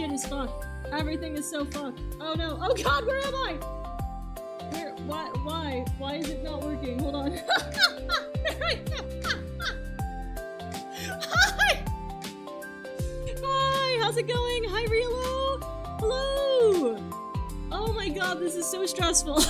shit is fucked. Everything is so fucked. Oh no. Oh god, where am I? Where? Why? Why is it not working? Hold on. Hi! Hi! How's it going? Hi, Relo! Hello! Oh my god, this is so stressful.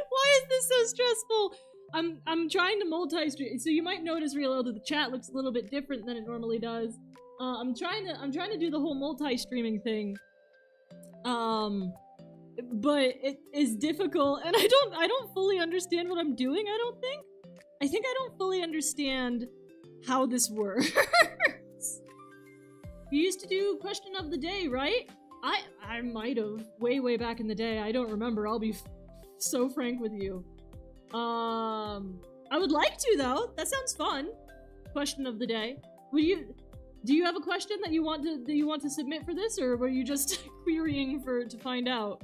Why is this so stressful? I'm trying to multi-stream, so you might notice, Relo, that the chat looks a little bit different than it normally does. I'm trying to do the whole multi-streaming thing. But it is difficult, and I don't fully understand what I'm doing, I don't think. I think I don't fully understand how this works. You used to do question of the day, right? I might have way back in the day. I don't remember. I'll be so frank with you. I would like to, though. That sounds fun. Question of the day. Do you have a question that you want to submit for this, or were you just querying to find out?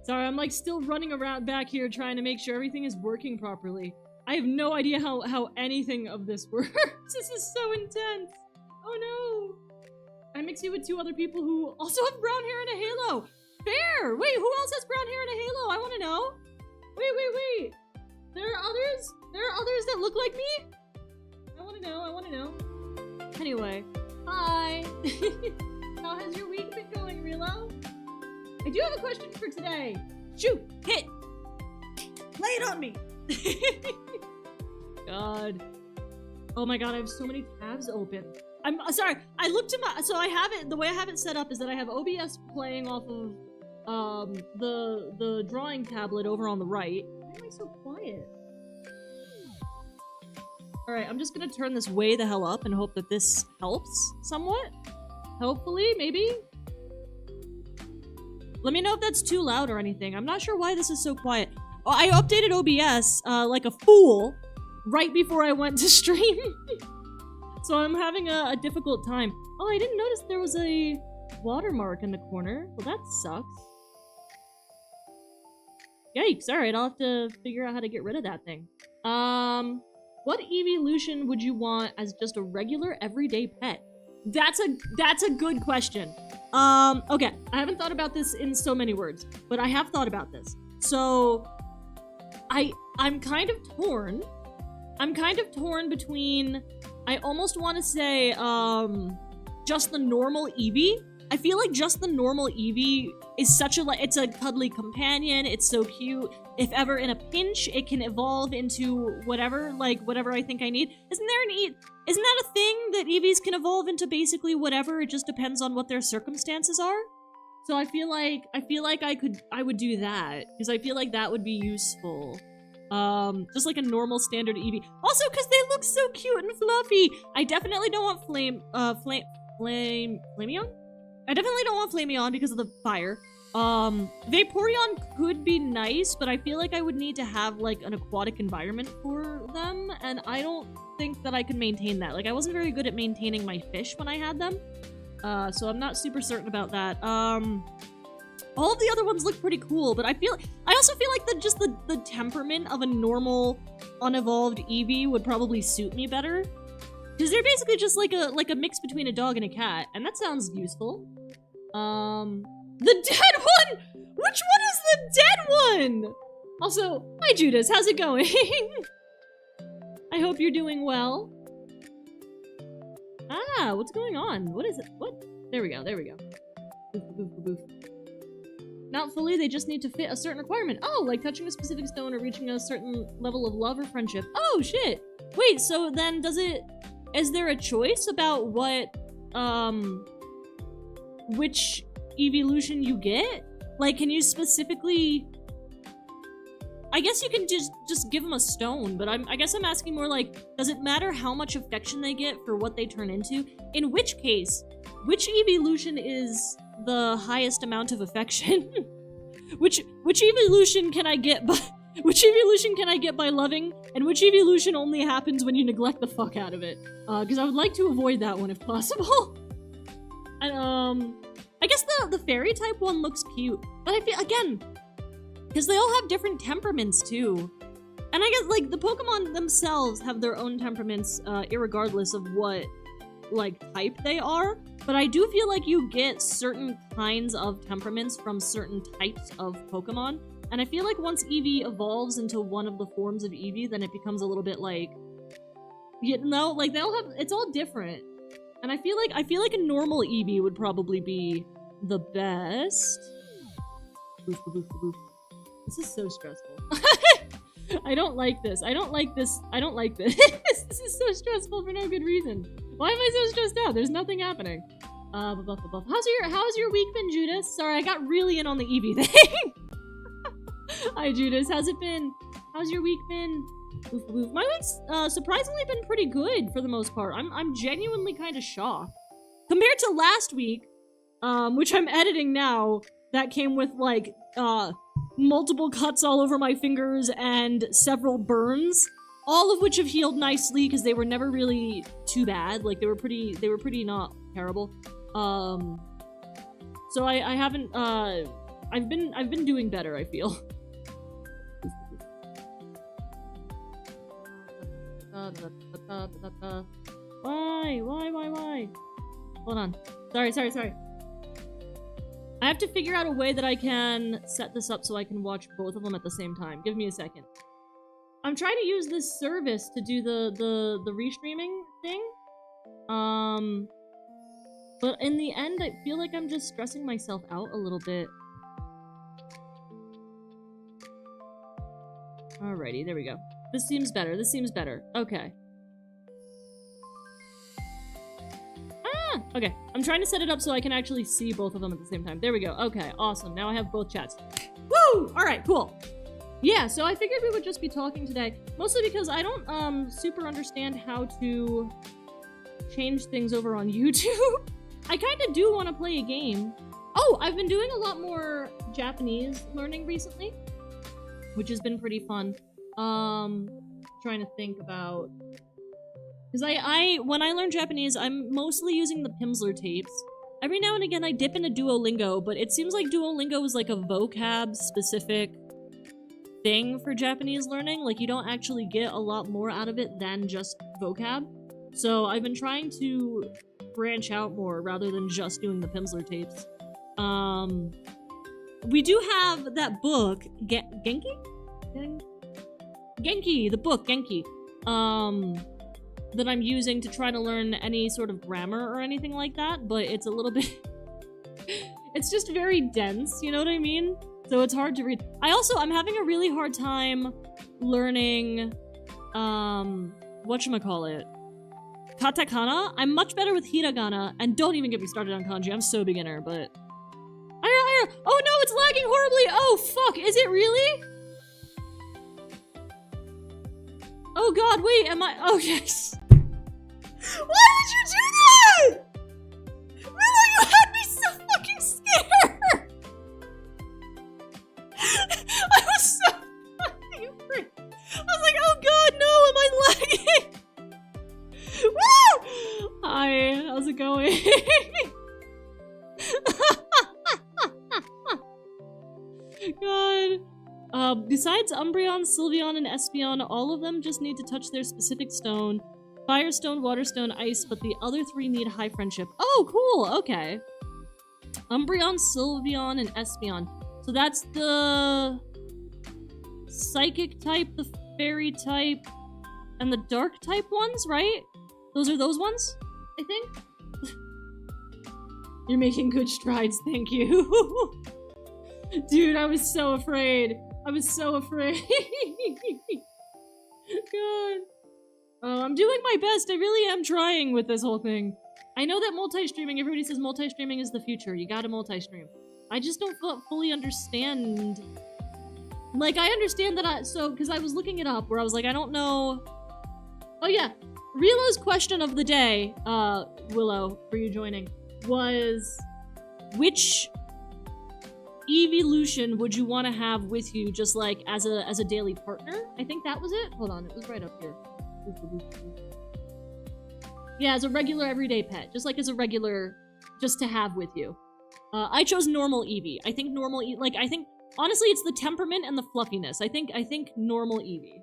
Sorry, I'm like still running around back here trying to make sure everything is working properly. I have no idea how anything of this works. This is so intense. Oh no. I mix you with two other people who also have brown hair and a halo. Fair! Wait, who else has brown hair and a halo? I want to know. Wait. There are others? There are others that look like me? I want to know. Anyway. Hi! How has your week been going, Relo? I do have a question for today. Shoot! Hit! Lay it on me! God. Oh my god, I have so many tabs open. I'm sorry, I looked at so I have it, the way I have it set up is that I have OBS playing off of the drawing tablet over on the right. Why am I so quiet? Alright, I'm just gonna turn this way the hell up and hope that this helps somewhat. Hopefully, maybe? Let me know if that's too loud or anything. I'm not sure why this is so quiet. Oh, I updated OBS like a fool right before I went to stream. So I'm having a difficult time. Oh, I didn't notice there was a watermark in the corner. Well, that sucks. Yikes, alright, I'll have to figure out how to get rid of that thing. What evolution would you want as just a regular everyday pet? That's a good question. Okay, I haven't thought about this in so many words, but I have thought about this. So, I'm kind of torn. I'm kind of torn between, I almost want to say, just the normal Eevee. I feel like just the normal Eevee is such a, it's a cuddly companion, it's so cute. If ever in a pinch, it can evolve into whatever, whatever I think I need. Isn't that a thing that Eevees can evolve into basically whatever? It just depends on what their circumstances are. So I feel like I would do that, because I feel like that would be useful. Just like a normal standard Eevee. Also, because they look so cute and fluffy. I definitely don't want Flameon? I definitely don't want Flameon because of the fire. Vaporeon could be nice, but I feel like I would need to have, like, an aquatic environment for them, and I don't think that I could maintain that. Like, I wasn't very good at maintaining my fish when I had them, so I'm not super certain about that. All of the other ones look pretty cool, but I also feel like the temperament of a normal, unevolved Eevee would probably suit me better. Because they're basically just like a mix between a dog and a cat, and that sounds useful. The dead one! Which one is the dead one? Also, hi Judas, how's it going? I hope you're doing well. Ah, what's going on? What is it? What? There we go, there we go. Boof, boof, boof, boof. Not fully, they just need to fit a certain requirement. Oh, like touching a specific stone or reaching a certain level of love or friendship. Oh, shit! Wait, so then is there a choice about what, which evolution you get? Like, can you specifically... I guess you can just give them a stone, but I guess I'm asking more like, does it matter how much affection they get for what they turn into? In which case, which evolution is the highest amount of affection? which evolution can I get by... Which evolution can I get by loving, and which evolution only happens when you neglect the fuck out of it? Because I would like to avoid that one if possible. And, I guess the fairy type one looks cute, but I feel, again, because they all have different temperaments too. And I guess, like, the Pokemon themselves have their own temperaments, irregardless of what, like, type they are. But I do feel like you get certain kinds of temperaments from certain types of Pokemon. And I feel like once Eevee evolves into one of the forms of Eevee, then it becomes a little bit like, you know, like they'll have, it's all different. And I feel like a normal Eevee would probably be the best. Boof, boof, boof, boof. This is so stressful. I don't like this. I don't like this. I don't like this. This is so stressful for no good reason. Why am I so stressed out? There's nothing happening. How's your week been, Judas? Sorry, I got really in on the Eevee thing. Hi, Judas. How's it been? How's your week been? Oof, oof. My week's surprisingly been pretty good for the most part. I'm genuinely kind of shocked. Compared to last week, which I'm editing now, that came with, like, multiple cuts all over my fingers and several burns, all of which have healed nicely because they were never really too bad. Like, they were pretty not terrible. So I haven't, I've been doing better, I feel. Why? Hold on. Sorry. I have to figure out a way that I can set this up so I can watch both of them at the same time. Give me a second. I'm trying to use this service to do the restreaming thing. But in the end, I feel like I'm just stressing myself out a little bit. Alrighty, there we go. This seems better. Okay. Okay, I'm trying to set it up so I can actually see both of them at the same time. There we go. Okay, awesome. Now I have both chats. Woo! Alright, cool. Yeah, so I figured we would just be talking today. Mostly because I don't, super understand how to change things over on YouTube. I kind of do want to play a game. Oh, I've been doing a lot more Japanese learning recently, which has been pretty fun. Trying to think about... Because when I learn Japanese, I'm mostly using the Pimsleur tapes. Every now and again I dip into Duolingo, but it seems like Duolingo is like a vocab-specific thing for Japanese learning. Like, you don't actually get a lot more out of it than just vocab. So I've been trying to branch out more rather than just doing the Pimsleur tapes. We do have that book, Genki? Genki, the book, Genki. That I'm using to try to learn any sort of grammar or anything like that, but it's a little bit... it's just very dense, you know what I mean? So it's hard to read. I'm having a really hard time learning, whatchamacallit? Katakana? I'm much better with hiragana, and don't even get me started on kanji, I'm so beginner, but... Oh no, it's lagging horribly! Oh fuck, is it really? Oh god, wait, am I- oh yes! Why would you do that?! Willow, you had me so fucking scared! I was so fucking afraid. I was like, oh god, no, am I lagging? Woo! Hi, how's it going? God. Besides Umbreon, Sylveon, and Espeon, all of them just need to touch their specific stone. Fire stone, water stone, ice, but the other three need high friendship. Oh, cool, okay. Umbreon, Sylveon, and Espeon. So that's the psychic type, the fairy type, and the dark type ones, right? Those are those ones, I think? You're making good strides, thank you. Dude, I was so afraid. I was so afraid. God. Oh, I'm doing my best. I really am trying with this whole thing. I know that multi-streaming, everybody says multi-streaming is the future. You gotta multi-stream. I just don't fully understand. Like, I understand that because I was looking it up where I was like, I don't know. Oh yeah, Relo's question of the day, Willow, for you joining, was which evolution would you want to have with you just like as a daily partner? I think that was it. Hold on, it was right up here. Yeah, as a regular everyday pet, just like as a regular, just to have with you. I chose normal Eevee. I think normal I think honestly it's the temperament and the fluffiness. I think normal Eevee.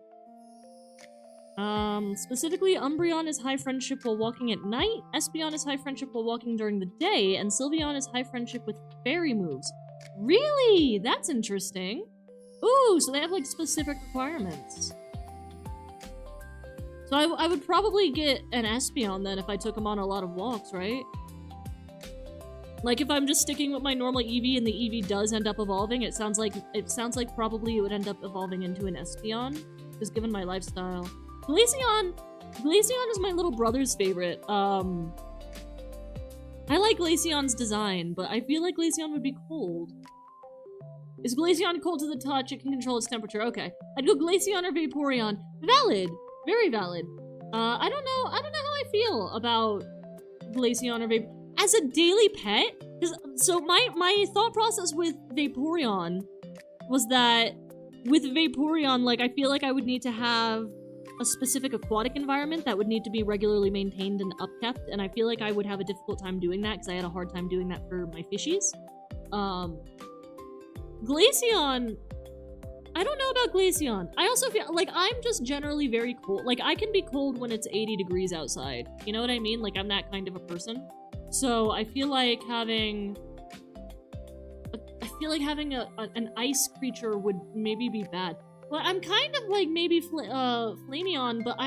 Specifically, Umbreon is high friendship while walking at night, Espeon is high friendship while walking during the day, and Sylveon is high friendship with fairy moves. Really? That's interesting. Ooh, so they have like specific requirements. So I would probably get an Espeon then if I took him on a lot of walks, right? Like if I'm just sticking with my normal Eevee and the Eevee does end up evolving, it sounds like probably it would end up evolving into an Espeon, just given my lifestyle. Glaceon is my little brother's favorite. I like Glaceon's design, but I feel like Glaceon would be cold. Is Glaceon cold to the touch? It can control its temperature. Okay. I'd go Glaceon or Vaporeon. Valid. Very valid. I don't know how I feel about Glaceon or Vaporeon. As a daily pet? So my thought process with Vaporeon was that with Vaporeon, like, I feel like I would need to have a specific aquatic environment that would need to be regularly maintained and upkept, and I feel like I would have a difficult time doing that because I had a hard time doing that for my fishies. Glaceon, I don't know about Glaceon. I also feel like I'm just generally very cold. Like, I can be cold when it's 80 degrees outside. You know what I mean? Like, I'm that kind of a person. So I feel like having an ice creature would maybe be bad. Well, I'm kind of like maybe Flameon, but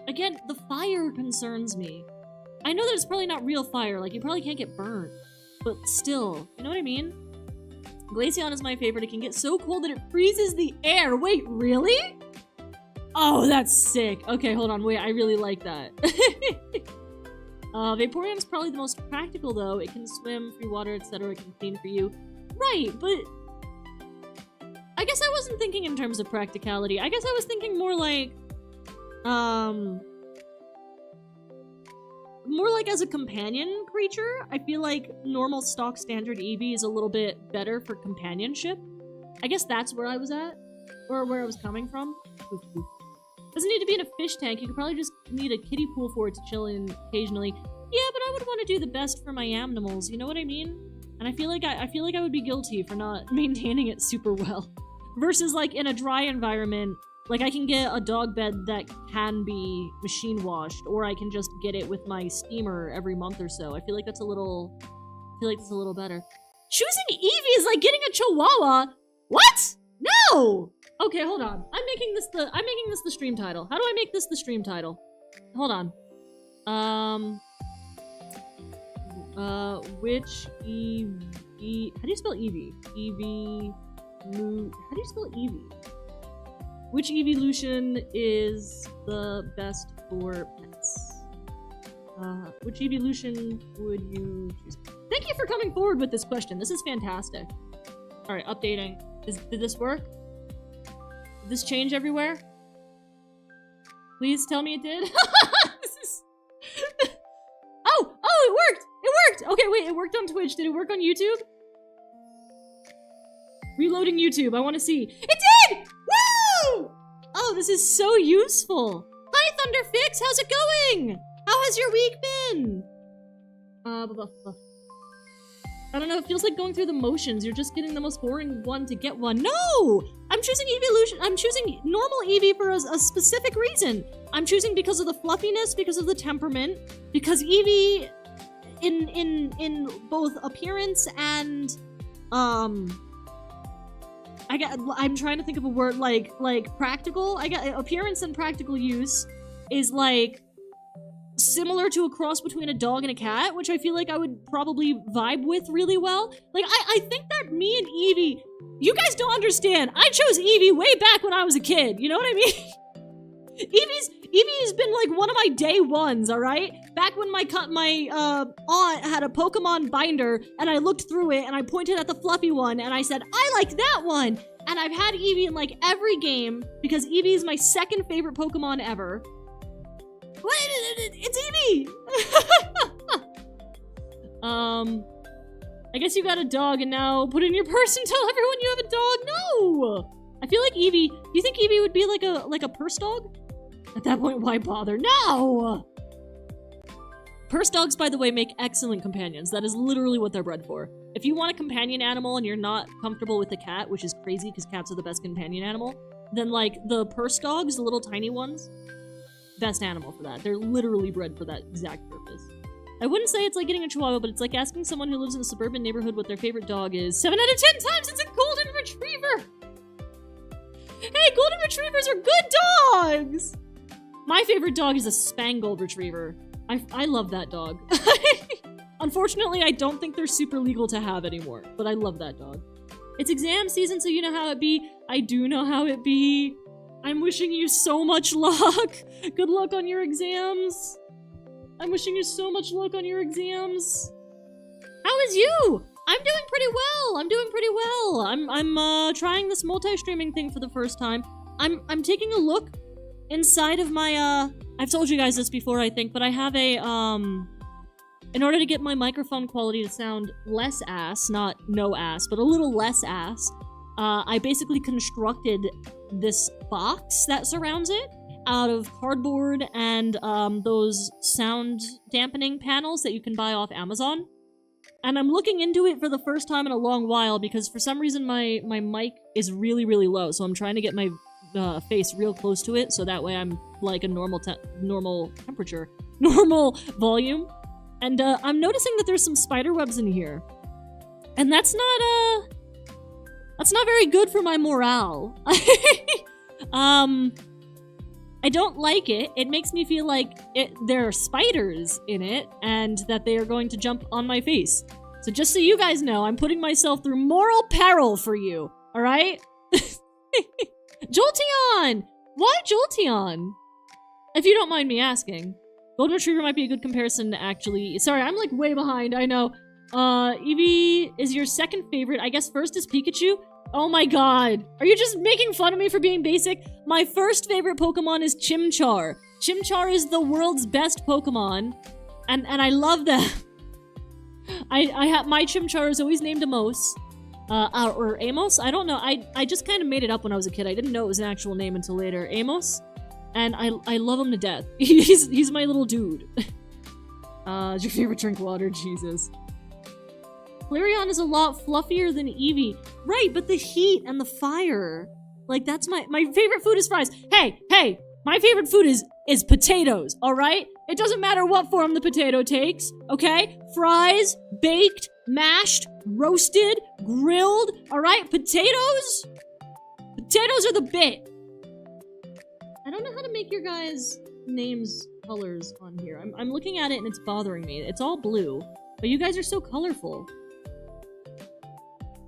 again, the fire concerns me. I know that it's probably not real fire, like you probably can't get burned, but still, you know what I mean? Glaceon is my favorite. It can get so cold that it freezes the air. Wait, really? Oh, that's sick. Okay, hold on, wait, I really like that. Vaporeon is probably the most practical though. It can swim, free water, etc. It can clean for you. Right, but I guess I wasn't thinking in terms of practicality. I guess I was thinking more like, more like as a companion creature, I feel like normal stock standard Eevee is a little bit better for companionship. I guess that's where I was at, or where I was coming from. Doesn't need to be in a fish tank. You could probably just need a kiddie pool for it to chill in occasionally. Yeah, but I would want to do the best for my animals. You know what I mean? And I feel like I would be guilty for not maintaining it super well. Versus like in a dry environment, like I can get a dog bed that can be machine washed, or I can just get it with my steamer every month or so. I feel like that's a little better. Choosing Eevee is like getting a Chihuahua. What? No. Okay, hold on. I'm making this the stream title. How do I make this the stream title? Hold on. Which Eevee? How do you spell Eevee? Eevee. How do you spell Eevee? Which evolution is the best for pets? Which evolution would you choose? Thank you for coming forward with this question. This is fantastic. All right, updating. Did this work? Did this change everywhere? Please tell me it did. This is... Oh, it worked! It worked! Okay, wait, it worked on Twitch. Did it work on YouTube? Reloading YouTube. I want to see. It did! Woo! Oh, this is so useful. Hi, Thunderfix. How's it going? How has your week been? I don't know. It feels like going through the motions. You're just getting the most boring one to get one. No! I'm choosing evolution. I'm choosing normal Eevee for a specific reason. I'm choosing because of the fluffiness, because of the temperament, because Eevee in both appearance and I'm trying to think of a word like practical. Appearance and practical use is like similar to a cross between a dog and a cat, which I feel like I would probably vibe with really well. Like I think that me and Eevee, you guys don't understand. I chose Eevee way back when I was a kid. You know what I mean? Eevee's been like one of my day ones, alright? Back when my aunt had a Pokemon binder, and I looked through it, and I pointed at the fluffy one, and I said, I like that one! And I've had Eevee in like every game, because Eevee is my second favorite Pokemon ever. What? It's Eevee! I guess you got a dog, and now put in your purse and tell everyone you have a dog? No! I feel like Eevee, do you think Eevee would be like a purse dog? At that point, why bother? No! Purse dogs, by the way, make excellent companions. That is literally what they're bred for. If you want a companion animal and you're not comfortable with the cat, which is crazy because cats are the best companion animal, then like the purse dogs, the little tiny ones, best animal for that. They're literally bred for that exact purpose. I wouldn't say it's like getting a Chihuahua, but it's like asking someone who lives in a suburban neighborhood what their favorite dog is. 7 out of 10 times it's a golden retriever! Hey, golden retrievers are good dogs! My favorite dog is a Spangled Retriever. I love that dog. Unfortunately, I don't think they're super legal to have anymore, but I love that dog. It's exam season, so you know how it be. I do know how it be. I'm wishing you so much luck. Good luck on your exams. I'm wishing you so much luck on your exams. How is you? I'm doing pretty well. I'm trying this multi-streaming thing for the first time. I'm taking a look inside of my, I've told you guys this before, I think, but I have a, in order to get my microphone quality to sound less ass, not no ass, but a little less ass, I basically constructed this box that surrounds it out of cardboard and, those sound dampening panels that you can buy off Amazon. And I'm looking into it for the first time in a long while because for some reason my mic is really, really low, so I'm trying to get my face real close to it, so that way I'm like a normal temperature, normal volume. And I'm noticing that there's some spider webs in here, and that's not very good for my morale. I don't like it. It makes me feel like there are spiders in it, and that they are going to jump on my face. So just so you guys know, I'm putting myself through moral peril for you. All right? Jolteon! Why Jolteon? If you don't mind me asking. Golden Retriever might be a good comparison, actually. Sorry, I'm like way behind, I know. Eevee is your second favorite. I guess first is Pikachu. Oh my god. Are you just making fun of me for being basic? My first favorite Pokemon is Chimchar. Chimchar is the world's best Pokemon. And I love that. I have my Chimchar is always named Amos. Or Amos? I don't know. I just kind of made it up when I was a kid. I didn't know it was an actual name until later. Amos. And I love him to death. He's my little dude. Is your favorite drink water? Jesus. Flareon is a lot fluffier than Eevee. Right, but the heat and the fire. Like, that's my favorite food is fries. Hey! My favorite food is potatoes, alright? It doesn't matter what form the potato takes, okay? Fries, baked, mashed, roasted, grilled, alright? Potatoes? Potatoes are the bit. I don't know how to make your guys' names colors on here. I'm looking at it and it's bothering me. It's all blue, but you guys are so colorful.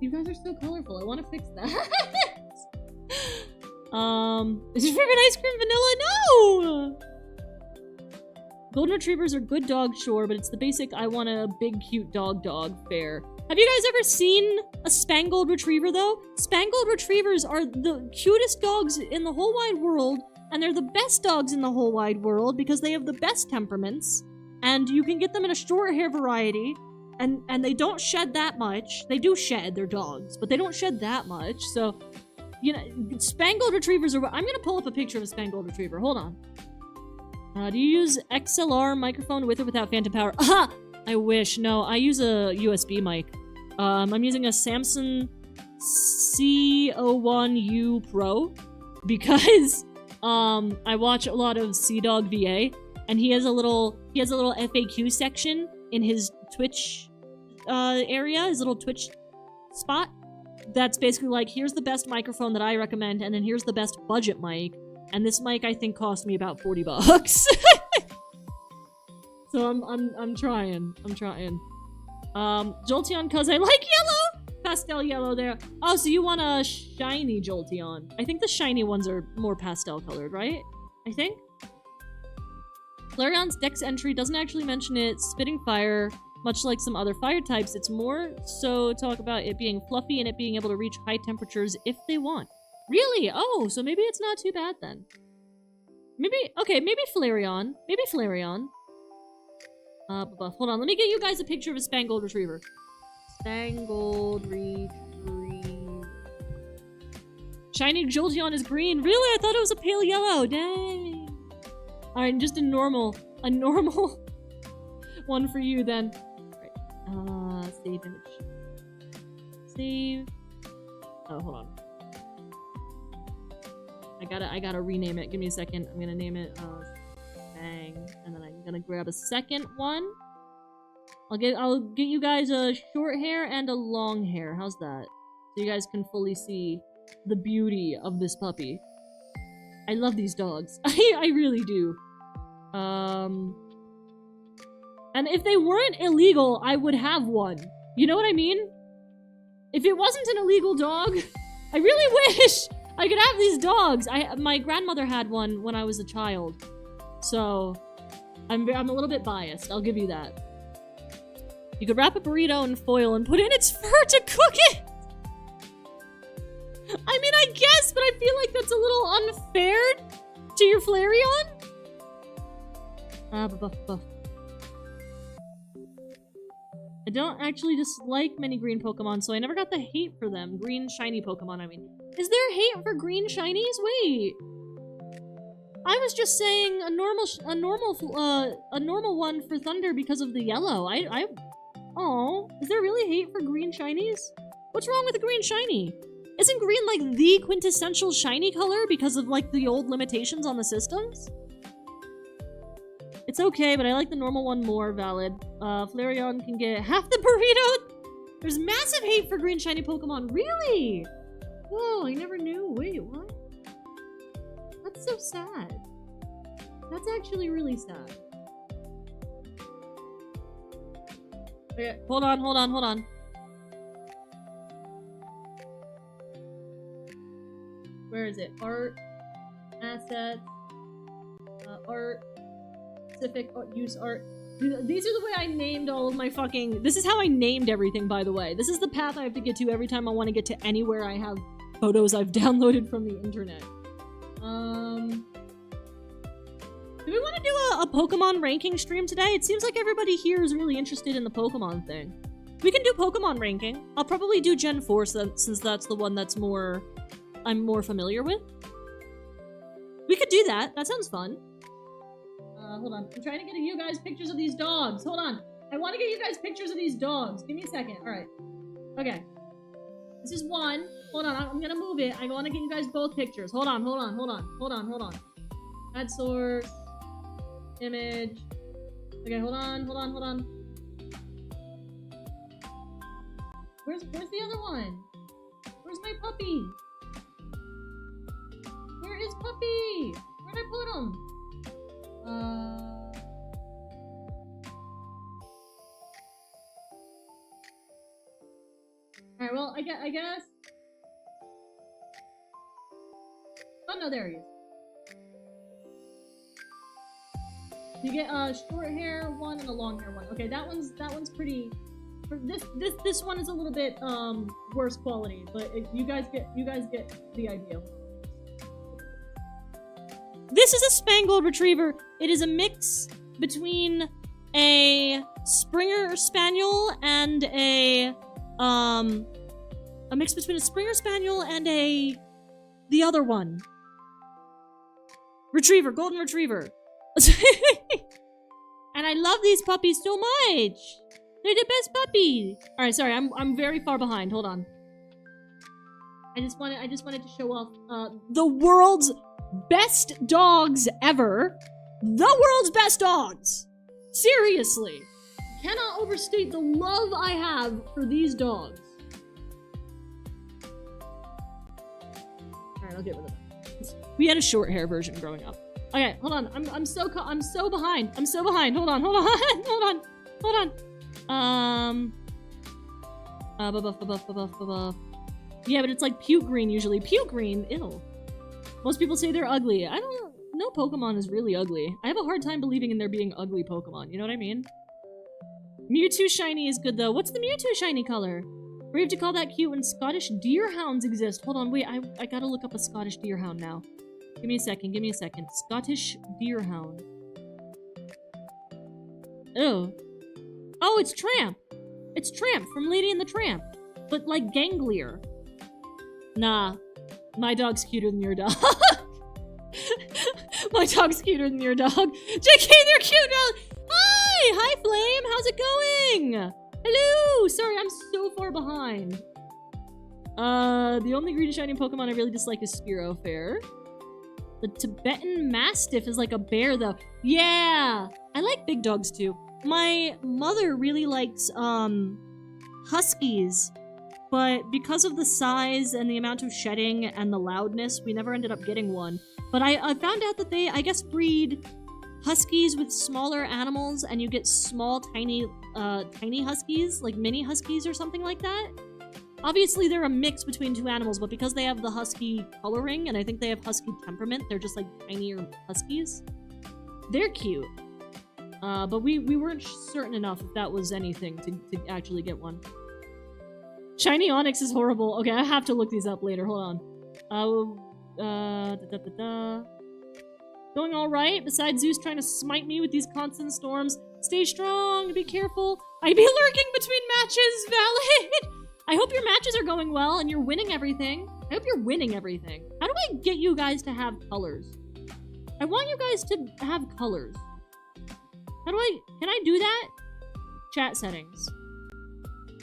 You guys are so colorful. I want to fix that. Is your favorite ice cream vanilla? No! Golden Retrievers are good dogs, sure, but it's the basic I want a big cute dog fare. Have you guys ever seen a Spangled Retriever, though? Spangled Retrievers are the cutest dogs in the whole wide world, and they're the best dogs in the whole wide world because they have the best temperaments, and you can get them in a short hair variety, and they don't shed that much. They do shed, they're dogs, but they don't shed that much, so... You know, Spangled Retrievers are... I'm gonna pull up a picture of a Spangled Retriever. Hold on. Do you use XLR microphone with or without phantom power? Aha! I wish. No, I use a USB mic. I'm using a Samsung C01U Pro because I watch a lot of CDog VA, and he has a little FAQ section in his Twitch area, his little Twitch spot. That's basically like, here's the best microphone that I recommend, and then here's the best budget mic. And this mic, I think, cost me about 40 bucks. So I'm trying. Jolteon, cause I like yellow! Pastel yellow there. Oh, so you want a shiny Jolteon. I think the shiny ones are more pastel colored, right? I think? Flareon's Dex entry doesn't actually mention it. Spitting fire. Much like some other fire types, it's more so talk about it being fluffy and it being able to reach high temperatures if they want. Really? Oh, so maybe it's not too bad then. Maybe Flareon. Maybe Flareon. Hold on, let me get you guys a picture of a Spangled Retriever. Spangled Retriever. Shiny Jolteon is green. Really? I thought it was a pale yellow. Dang. Alright, just a normal one for you then. Save image. Save. Oh, hold on. I gotta rename it. Give me a second. I'm gonna name it, Bang. And then I'm gonna grab a second one. I'll get you guys a short hair and a long hair. How's that? So you guys can fully see the beauty of this puppy. I love these dogs. I really do. And if they weren't illegal, I would have one. You know what I mean? If it wasn't an illegal dog, I really wish I could have these dogs. My grandmother had one when I was a child. So, I'm a little bit biased. I'll give you that. You could wrap a burrito in foil and put in its fur to cook it! I mean, I guess, but I feel like that's a little unfair to your Flareon? I don't actually dislike many green Pokemon, so I never got the hate for them. Green shiny Pokemon, I mean. Is there hate for green shinies? Wait. I was just saying a normal one for Thunder because of the yellow. Oh, is there really hate for green shinies? What's wrong with a green shiny? Isn't green like the quintessential shiny color because of like the old limitations on the systems? It's okay, but I like the normal one more. Valid. Flareon can get half the burrito. There's massive hate for green shiny Pokemon. Really? Whoa, I never knew. Wait, what? That's so sad. That's actually really sad. Okay, hold on. Where is it? Art, assets, art, specific use art. These are the way I named all of my fucking... This is how I named everything, by the way. This is the path I have to get to every time I want to get to anywhere I have photos I've downloaded from the internet. Do we want to do a Pokemon ranking stream today? It seems like everybody here is really interested in the Pokemon thing. We can do Pokemon ranking. I'll probably do Gen 4 since that's the one that's I'm more familiar with. We could do that. That sounds fun. Hold on. I'm trying to get you guys pictures of these dogs. Hold on. I want to get you guys pictures of these dogs. Give me a second. All right. Okay. This is one. Hold on. I'm gonna move it. I want to get you guys both pictures. Hold on. Add source. Image. Okay. Hold on. Where's the other one? Where's my puppy? Where is puppy? Where'd I put him? Alright, well, I guess... Oh, no, there he is. You get a short hair one and a long hair one. Okay, that one's pretty... This one is a little bit, worse quality, but you guys get the idea. This is a Spangled Retriever. It is a mix between a Springer Spaniel and a mix between a Springer Spaniel and the other one. Retriever, Golden Retriever. And I love these puppies so much. They're the best puppy. All right, sorry, I'm very far behind. Hold on. I just wanted to show off the world's best dogs ever. The world's best dogs. Seriously. Cannot overstate the love I have for these dogs. Alright, I'll get rid of that. We had a short hair version growing up. Okay, hold on. I'm so behind. Hold on. Yeah, but it's like puke green usually. Puke green? Ew. Most people say they're ugly. I don't know. No Pokemon is really ugly. I have a hard time believing in there being ugly Pokemon. You know what I mean? Mewtwo shiny is good though. What's the Mewtwo shiny color? Brave to call that cute when Scottish Deerhounds exist. Hold on, wait. I gotta look up a Scottish Deerhound now. Give me a second. Scottish Deerhound. Oh. Oh, it's Tramp. It's Tramp from Lady and the Tramp. But like ganglier. Nah. My dog's cuter than your dog. My dog's cuter than your dog. JK, they're cute! Hi, Flame! How's it going? Hello! Sorry, I'm so far behind. The only green shiny Pokemon I really dislike is Spearow. Fair. The Tibetan Mastiff is like a bear, though. Yeah! I like big dogs, too. My mother really likes, Huskies. But because of the size and the amount of shedding and the loudness, we never ended up getting one. But I found out that they, I guess, breed Huskies with smaller animals, and you get small, tiny Huskies, like mini Huskies or something like that. Obviously, they're a mix between two animals, but because they have the Husky coloring, and I think they have Husky temperament, they're just like tinier Huskies. They're cute. But we weren't certain enough if that was anything to actually get one. Shiny Onyx is horrible. Okay, I have to look these up later. Hold on. Going alright, besides Zeus trying to smite me with these constant storms. Stay strong, be careful. I be lurking between matches, valid! I hope your matches are going well and you're winning everything. I hope you're winning everything. How do I get you guys to have colors? I want you guys to have colors. Can I do that? Chat settings.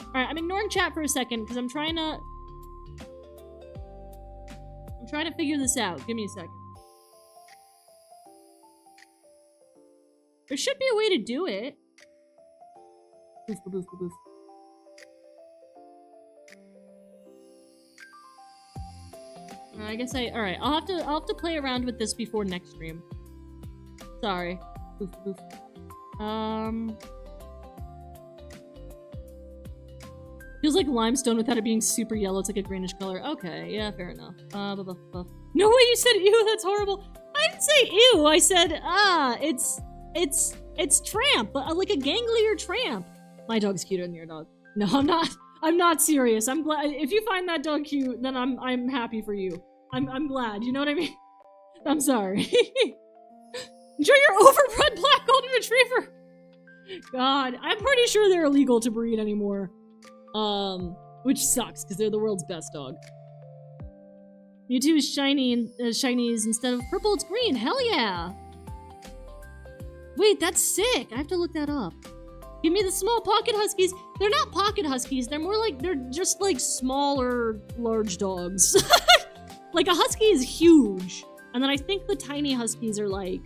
Alright, I'm ignoring chat for a second because I'm trying to figure this out. Give me a second. There should be a way to do it. Boof, boof, boof, boof. I guess alright, I'll have to play around with this before next stream. Sorry. Boof, boof. Feels like limestone without it being super yellow. It's like a greenish color. Okay, yeah, fair enough. Buff, buff, buff. No way you said ew, that's horrible. I didn't say ew, I said, it's Tramp, like a ganglier Tramp. My dog's cuter than your dog. No, I'm not serious. I'm glad, if you find that dog cute, then I'm happy for you. I'm glad, you know what I mean? I'm sorry. Enjoy your overbred black golden retriever! God, I'm pretty sure they're illegal to breed anymore. Which sucks, because they're the world's best dog. Mewtwo is shinies instead of purple, it's green. Hell yeah! Wait, that's sick. I have to look that up. Give me the small pocket huskies. They're not pocket huskies. They're more like, they're just like smaller, large dogs. Like a husky is huge. And then I think the tiny huskies are like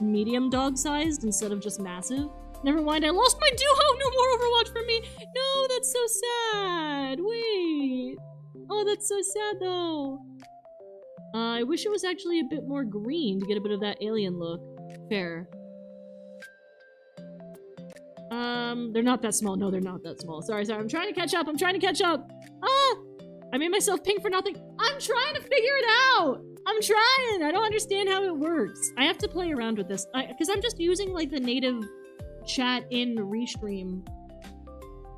medium dog sized instead of just massive. Never mind, I lost my duo! No more Overwatch for me! No, that's so sad! Wait! Oh, that's so sad though. I wish it was actually a bit more green to get a bit of that alien look. Fair. They're not that small. No, they're not that small. Sorry. I'm trying to catch up. Ah! I made myself pink for nothing. I'm trying to figure it out! I'm trying! I don't understand how it works. I have to play around with this. Because I'm just using, like, the native chat in Restream.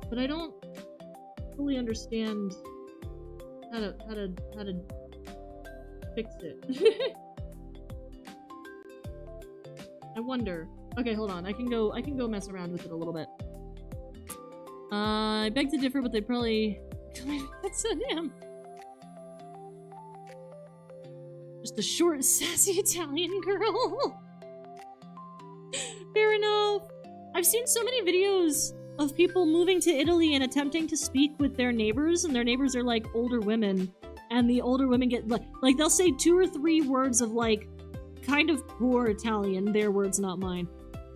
But I don't fully understand how to fix it. I wonder. Okay, hold on. I can go mess around with it a little bit. I beg to differ, but they probably... That's so damn. Just a short, sassy Italian girl. Fair enough. I've seen so many videos of people moving to Italy and attempting to speak with their neighbors, and their neighbors are like older women, and the older women get like they'll say 2 or 3 words of like kind of poor Italian, their words, not mine.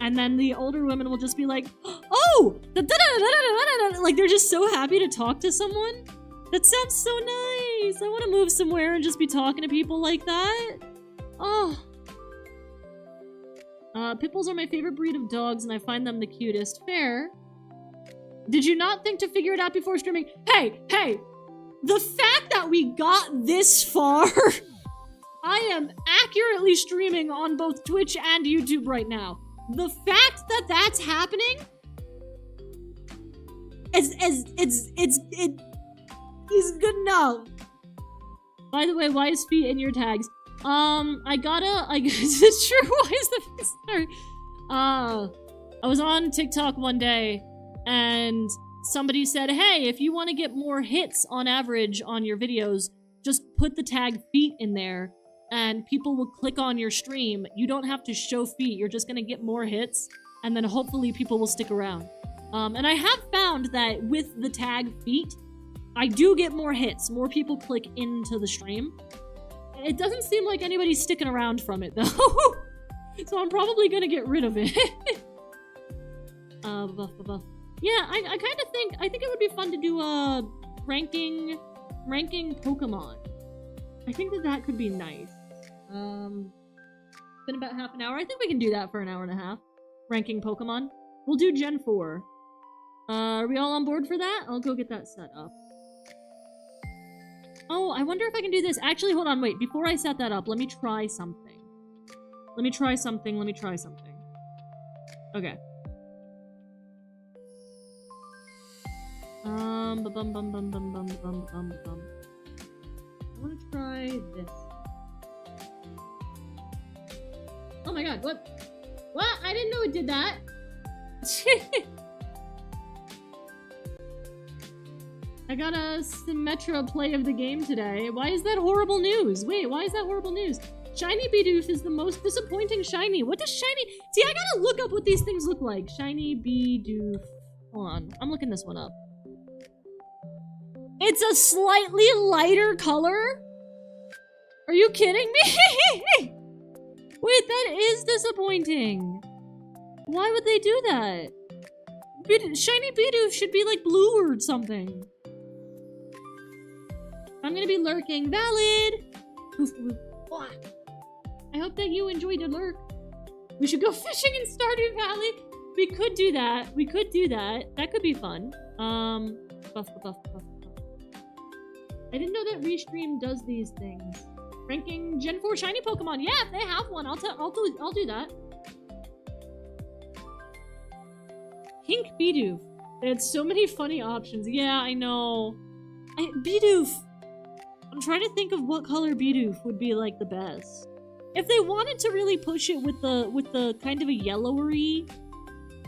And then the older women will just be like, oh! Like they're just so happy to talk to someone. That sounds so nice! I want to move somewhere and just be talking to people like that. Oh. Pit bulls are my favorite breed of dogs and I find them the cutest. Fair. Did you not think to figure it out before streaming? Hey! The fact that we got this far... I am accurately streaming on both Twitch and YouTube right now. The fact that that's happening is good enough. By the way, why is feet in your tags? It's true, why is the sorry. I was on TikTok one day and somebody said, hey, if you want to get more hits on average on your videos, just put the tag feet in there and people will click on your stream. You don't have to show feet, you're just gonna get more hits and then hopefully people will stick around. And I have found that with the tag feet, I do get more hits. More people click into the stream. It doesn't seem like anybody's sticking around from it, though. So I'm probably gonna get rid of it. Yeah, I kind of think... I think it would be fun to do a ranking Pokemon. I think that could be nice. It's been about half an hour. I think we can do that for an hour and a half. Ranking Pokemon. We'll do Gen 4. Are we all on board for that? I'll go get that set up. Oh, I wonder if I can do this. Actually, hold on, wait. Before I set that up, let me try something. Let me try something. Okay. I want to try this. Oh my god, what? What? I didn't know it did that. I got a Symmetra play of the game today. Why is that horrible news? Wait, why is that horrible news? Shiny Bidoof is the most disappointing shiny. What does shiny... See, I gotta look up what these things look like. Shiny Bidoof. Hold on, I'm looking this one up. It's a slightly lighter color? Are you kidding me? Wait, that is disappointing. Why would they do that? Shiny Bidoof should be like blue or something. I'm gonna be lurking. Valid! I hope that you enjoyed your lurk. We should go fishing in Stardew Valley. We could do that. That could be fun. Buff. I didn't know that Restream does these things. Ranking Gen 4 shiny Pokemon. Yeah, if they have one, I'll do that. Pink Bidoof. They had so many funny options. Yeah, I know. Bidoof. I'm trying to think of what color Bidoof would be like the best. If they wanted to really push it with the kind of a yellowery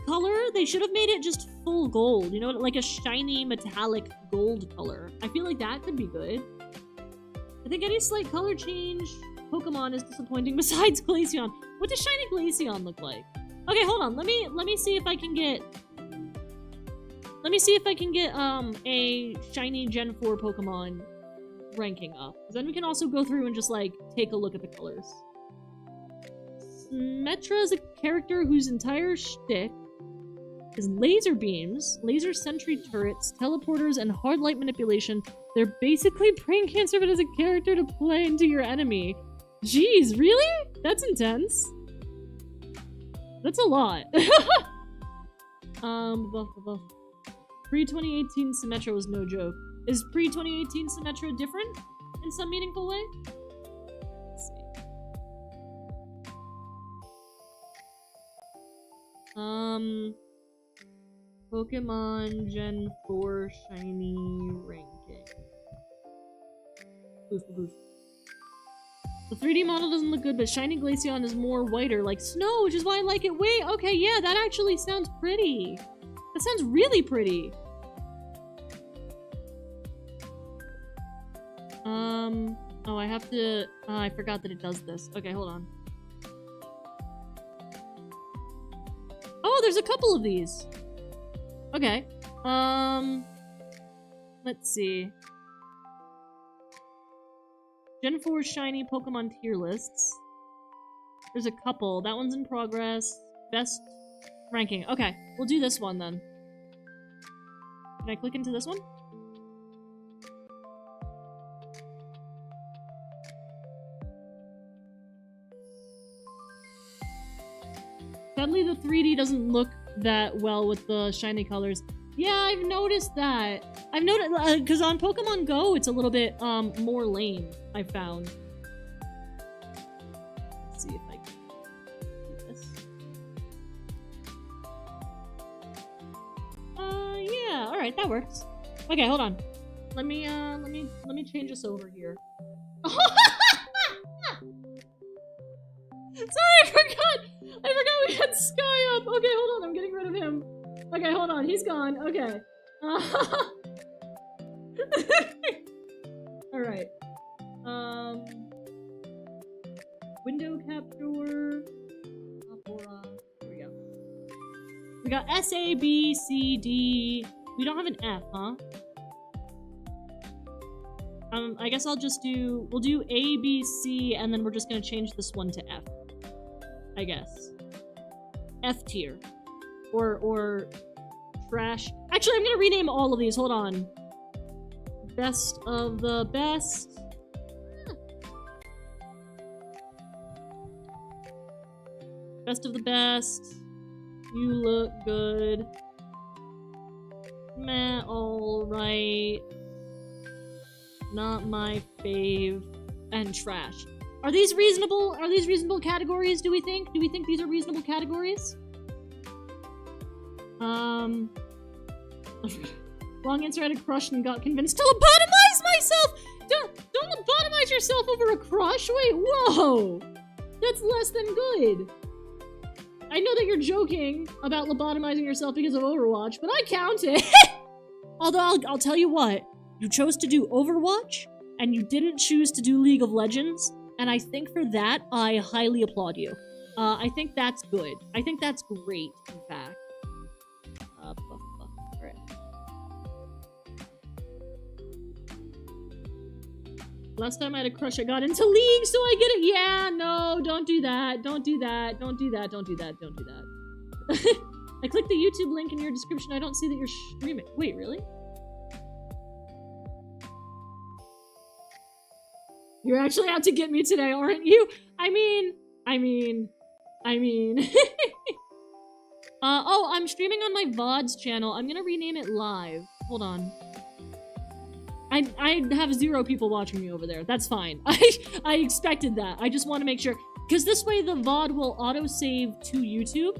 color, they should have made it just full gold. You know, like a shiny metallic gold color. I feel like that could be good. I think any slight color change Pokemon is disappointing besides Glaceon. What does shiny Glaceon look like? Okay, hold on. Let me see if I can get a shiny Gen 4 Pokemon ranking up. Then we can also go through and just like take a look at the colors. Symmetra is a character whose entire shtick is laser beams, laser sentry turrets, teleporters, and hard light manipulation. They're basically brain cancer, but as a character to play into your enemy. Jeez, really? That's intense. That's a lot. Pre-2018 Symmetra was no joke. Is pre-2018 Symmetra different in some meaningful way? Let's see. Pokemon Gen 4 Shiny ranking. Boof, boof. The 3D model doesn't look good, but Shiny Glaceon is more whiter, like snow, which is why I like it. Wait, okay, yeah, that actually sounds pretty. That sounds really pretty. Oh, I have to, I forgot that it does this. Okay, hold on. Oh, there's a couple of these. Okay. Let's see. Gen 4 Shiny Pokemon tier lists. There's a couple. That one's in progress. Best ranking. Okay, we'll do this one then. Can I click into this one? Sadly, the 3D doesn't look that well with the shiny colors. Yeah, I've noticed that. I've noticed, because on Pokemon Go, it's a little bit, more lame, I found. Let's see if I can do this. Yeah, alright, that works. Okay, hold on. Let me change this over here. Sorry, I forgot we had Sky up! Okay, hold on, I'm getting rid of him. Okay, hold on, he's gone. Okay. Alright. Window capture. Here we go. We got S, A, B, C, D. We don't have an F, huh? I guess I'll just do... We'll do A, B, C, and then we're just gonna change this one to F. I guess. F tier. Or trash. Actually, I'm gonna rename all of these. Hold on. Best of the best. Best of the best. You look good. Meh, alright. Not my fave. And trash. Are these reasonable? Are these reasonable categories, do we think? Do we think these are reasonable categories? Long answer, I had a crush and got convinced to lobotomize myself! Don't lobotomize yourself over a crush! Wait, whoa! That's less than good! I know that you're joking about lobotomizing yourself because of Overwatch, but I count it! Although, I'll tell you what. You chose to do Overwatch, and you didn't choose to do League of Legends, and I think for that, I highly applaud you. I think that's good. I think that's great, in fact. Alright. Last time I had a crush, I got into League, so I get it. Yeah, no, don't do that. Don't do that. Don't do that. Don't do that. Don't do that. I clicked the YouTube link in your description. I don't see that you're streaming. Wait, really? You're actually out to get me today, aren't you? I mean. Oh, I'm streaming on my VODs channel. I'm gonna rename it Live. Hold on. I have 0 people watching me over there. That's fine. I expected that. I just want to make sure. Because this way the VOD will autosave to YouTube.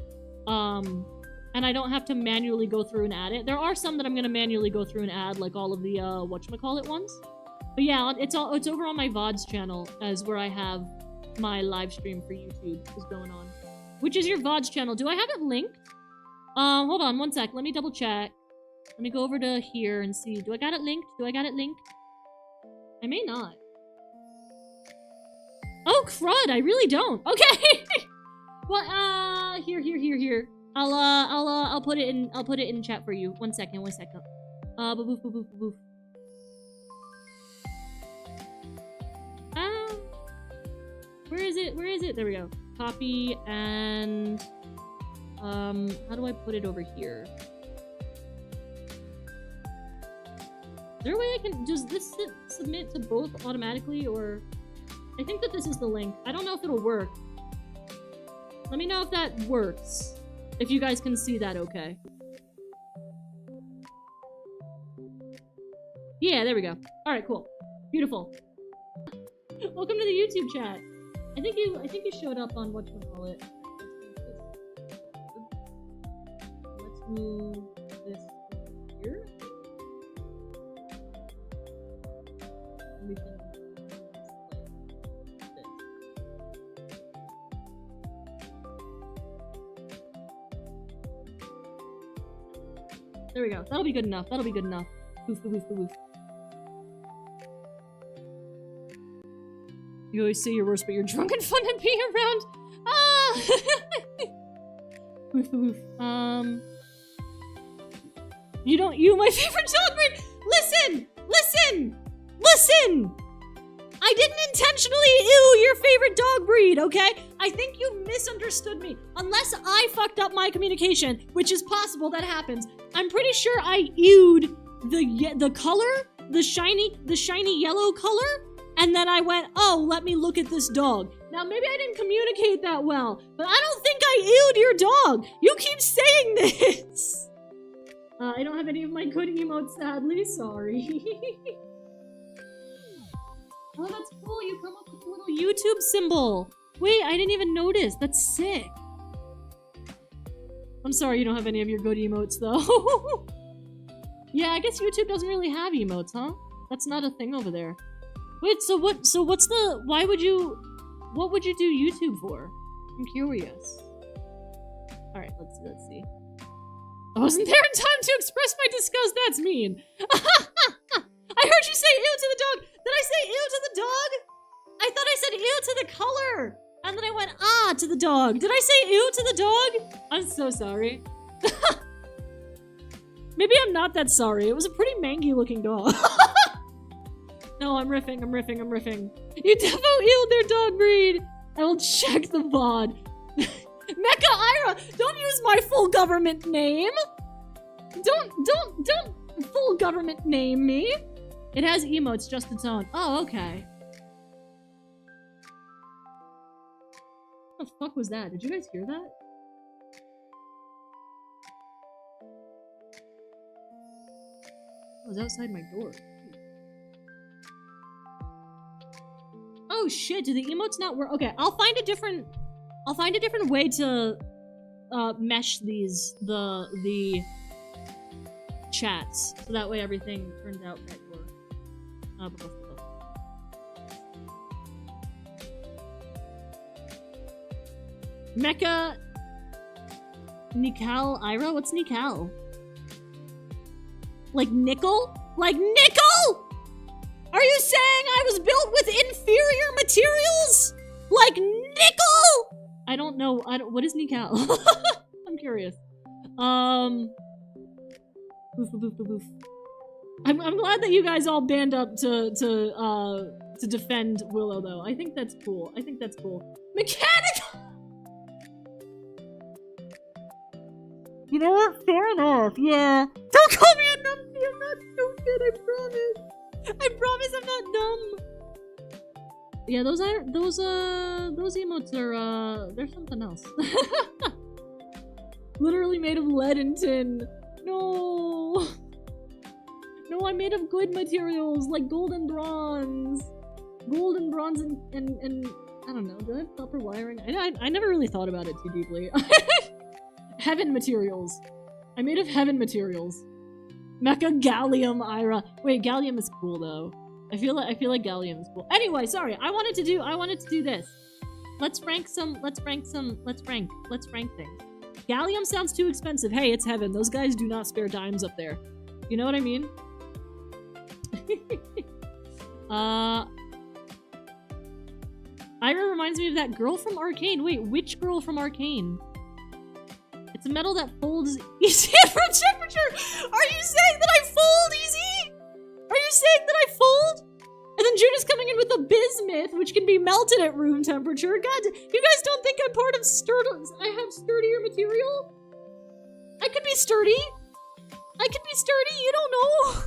And I don't have to manually go through and add it. There are some that I'm gonna manually go through and add, like all of the, whatchamacallit ones. But yeah, it's over on my VODs channel as where I have my live stream for YouTube is going on. Which is your VODs channel? Do I have it linked? Hold on 1 sec. Let me double check. Let me go over to here and see. Do I got it linked? Do I got it linked? I may not. Oh, crud, I really don't. Okay. Well, here. I'll put it in chat for you. 1 second. Boof. Where is it? There we go. Copy and, how do I put it over here? Is there a way I can, does this submit to both automatically, or? I think that this is the link. I don't know if it'll work. Let me know if that works. If you guys can see that okay. Yeah, there we go. Alright, cool. Beautiful. Welcome to the YouTube chat. I think you showed up on whatchamacallit. Let's move this here. And we can there we go. That'll be good enough. Boof. You always say you're worse, but you're drunk and fun to be around. Ah! Boof. You my favorite dog breed. Listen! I didn't intentionally ew your favorite dog breed, okay? I think you misunderstood me. Unless I fucked up my communication, which is possible, that happens. I'm pretty sure I ewed the color, the shiny yellow color, and then I went, oh, let me look at this dog. Now, maybe I didn't communicate that well, but I don't think I ewed your dog. You keep saying this. I don't have any of my good emotes, sadly. Sorry. Oh, that's cool. You come up with a little YouTube symbol. Wait, I didn't even notice. That's sick. I'm sorry you don't have any of your good emotes, though. Yeah, I guess YouTube doesn't really have emotes, huh? That's not a thing over there. Wait, what would you do YouTube for? I'm curious. Alright, let's see. I wasn't there in time to express my disgust, that's mean. I heard you say ew to the dog! Did I say ew to the dog? I thought I said ew to the color! And then I went ah to the dog. Did I say ew to the dog? I'm so sorry. Maybe I'm not that sorry. It was a pretty mangy looking dog. No, I'm riffing. You defo ewed their dog breed! I will check the VOD. Mecha Ira! Don't use my full government name! Don't full government name me! It has emotes, just its own. Oh, okay. What the fuck was that? Did you guys hear that? It was outside my door. Oh shit, do the emotes not work? Okay, I'll find a different way to mesh the chats, so that way everything turns out that works. Mecha Nikal Ira? What's Nikal? Like nickel? Like nickel?! Are you saying I was built with inferior materials? Like nickel?! I don't know. What is Nikal? I'm curious. Boof. I'm glad that you guys all band up to defend Willow, though. I think that's cool. Mechanical! You know what? Fair enough, yeah. Don't call me a numpty! I'm not stupid, I promise! I promise I'm not dumb! Yeah, those emotes are, they're something else. Literally made of lead and tin. No! No, I'm made of good materials, like gold and bronze. Gold and bronze and I don't know, do I have copper wiring? I never really thought about it too deeply. Heaven materials. I'm made of heaven materials. Mecha Gallium Ira. Wait, Gallium is cool though. I feel like Gallium is cool. Anyway, sorry. I wanted to do this. let's rank things. Gallium sounds too expensive. Hey, it's heaven. Those guys do not spare dimes up there. You know what I mean? Ira reminds me of that girl from Arcane. Wait, which girl from Arcane? It's a metal that folds easy at room temperature! Are you saying that I fold easy? Are you saying that I fold? And then Judas coming in with a bismuth, which can be melted at room temperature. God, you guys don't think I'm part of I have sturdier material? I could be sturdy. I could be sturdy, you don't know.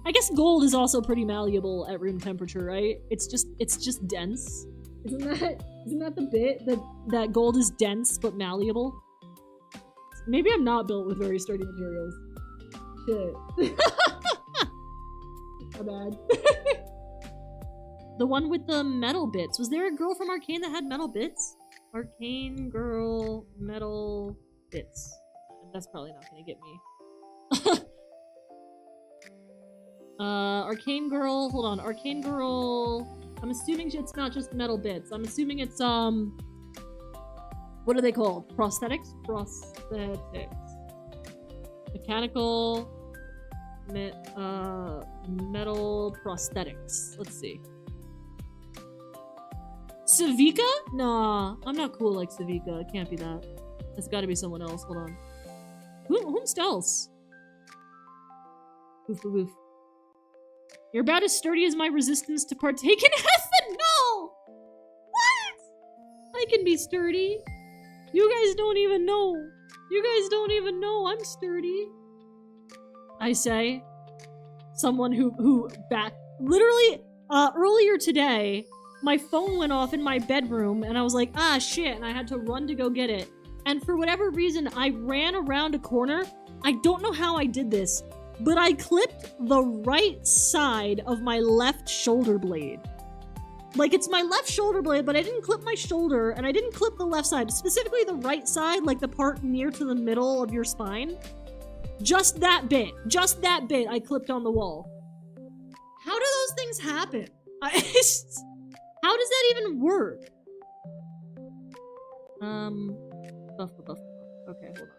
I guess gold is also pretty malleable at room temperature, right? It's just dense. Isn't that the bit? That gold is dense but malleable? Maybe I'm not built with very sturdy materials. Shit. My bad. The one with the metal bits. Was there a girl from Arcane that had metal bits? Arcane girl metal bits. That's probably not gonna get me. Arcane girl, hold on. Arcane girl. I'm assuming it's not just metal bits. I'm assuming it's, what are they called? Prosthetics? Prosthetics. Mechanical, metal prosthetics. Let's see. Savika? Nah, I'm not cool like Savika. It can't be that. It's gotta be someone else. Hold on. Who's else? Oof, oof, oof. You're about as sturdy as my resistance to partake in ethanol! What? I can be sturdy. You guys don't even know. You guys don't even know I'm sturdy. I say. Someone who literally, earlier today, my phone went off in my bedroom and I was like, ah, shit, and I had to run to go get it. And for whatever reason, I ran around a corner. I don't know how I did this, but I clipped the right side of my left shoulder blade. Like, it's my left shoulder blade, but I didn't clip my shoulder, and I didn't clip the left side, specifically the right side, like the part near to the middle of your spine. Just that bit I clipped on the wall. How do those things happen? How does that even work? Buff. Okay, hold on.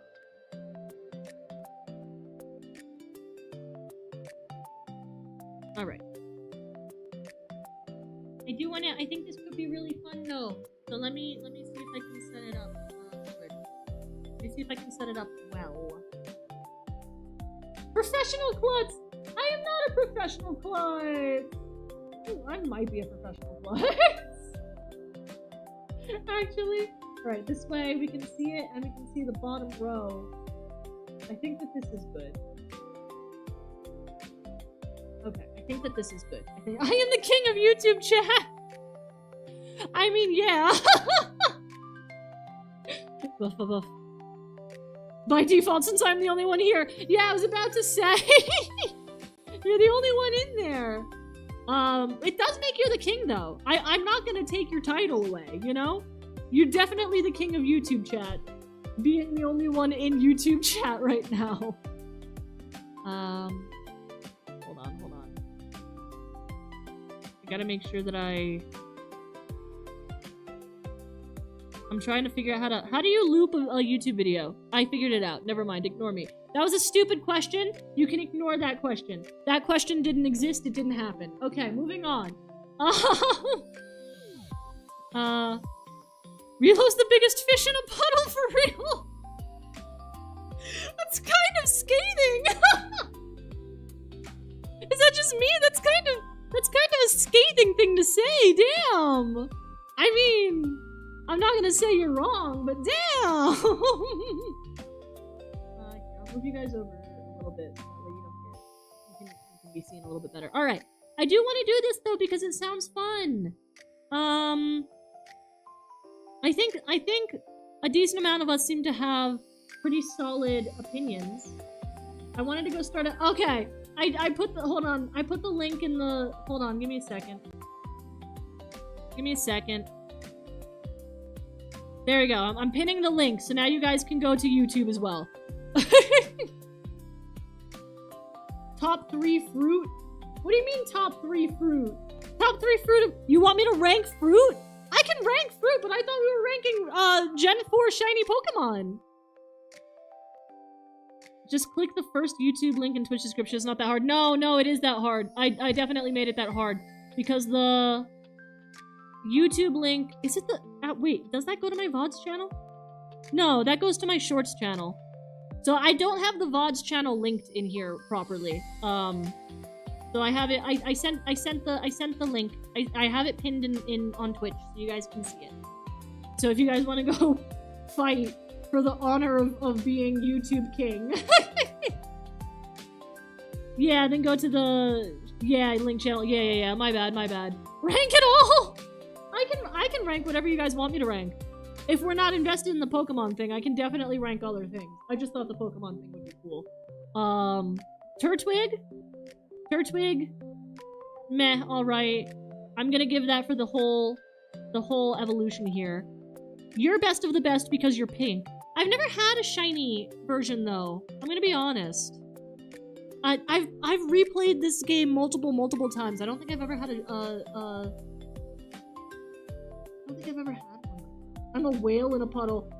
Alright. I think this could be really fun though. So let me see if I can set it up. Let me see if I can set it up well. Professional klutz! I am not a professional klutz! Ooh, I might be a professional klutz. Actually. Alright, this way we can see it and we can see the bottom row. I think that this is good. Okay, I think that this is good. I am the king of YouTube chat! I mean, yeah. Buff, buff, buff. By default, since I'm the only one here. Yeah, I was about to say. You're the only one in there. It does make you the king, though. I'm not gonna take your title away, you know? You're definitely the king of YouTube chat. Being the only one in YouTube chat right now. Hold on. I gotta make sure that I'm trying to figure out how do you loop a YouTube video? I figured it out. Never mind. Ignore me. That was a stupid question. You can ignore that question. That question didn't exist. It didn't happen. Okay, moving on. Relo's the biggest fish in a puddle for real. That's kind of scathing. Is that just me? That's kind of a scathing thing to say. Damn. I mean, I'm not gonna say you're wrong, but damn! I'll move you guys over a little bit so that way you don't get... You can be seen a little bit better. Alright. I do want to do this, though, because it sounds fun. I think a decent amount of us seem to have pretty solid opinions. I wanted to go start a... Okay. I put the... Hold on. I put the link in the... Hold on. Give me a second. There we go. I'm pinning the link, so now you guys can go to YouTube as well. Top 3 fruit? What do you mean top 3 fruit? Top 3 fruit? You want me to rank fruit? can rank fruit, but I thought we were ranking Gen 4 shiny Pokemon. Just click the first YouTube link in Twitch description. It's not that hard. No, it is that hard. I definitely made it that hard. Because the YouTube link... Is it the... wait, does that go to my VODs channel? No, that goes to my Shorts channel. So I don't have the VODs channel linked in here properly. So I have it... I sent the link. I have it pinned in on Twitch so you guys can see it. So if you guys want to go fight for the honor of being YouTube king. Yeah, then go to the... Yeah, link channel. Yeah. My bad. Rank it all! I can rank whatever you guys want me to rank. If we're not invested in the Pokemon thing, I can definitely rank other things. I just thought the Pokemon thing would be cool. Turtwig? Turtwig? Meh, alright. I'm gonna give that for the whole evolution here. You're best of the best because you're pink. I've never had a shiny version though. I'm gonna be honest. I've replayed this game multiple times. I don't think I've ever had I don't think I've ever had one. I'm a whale in a puddle.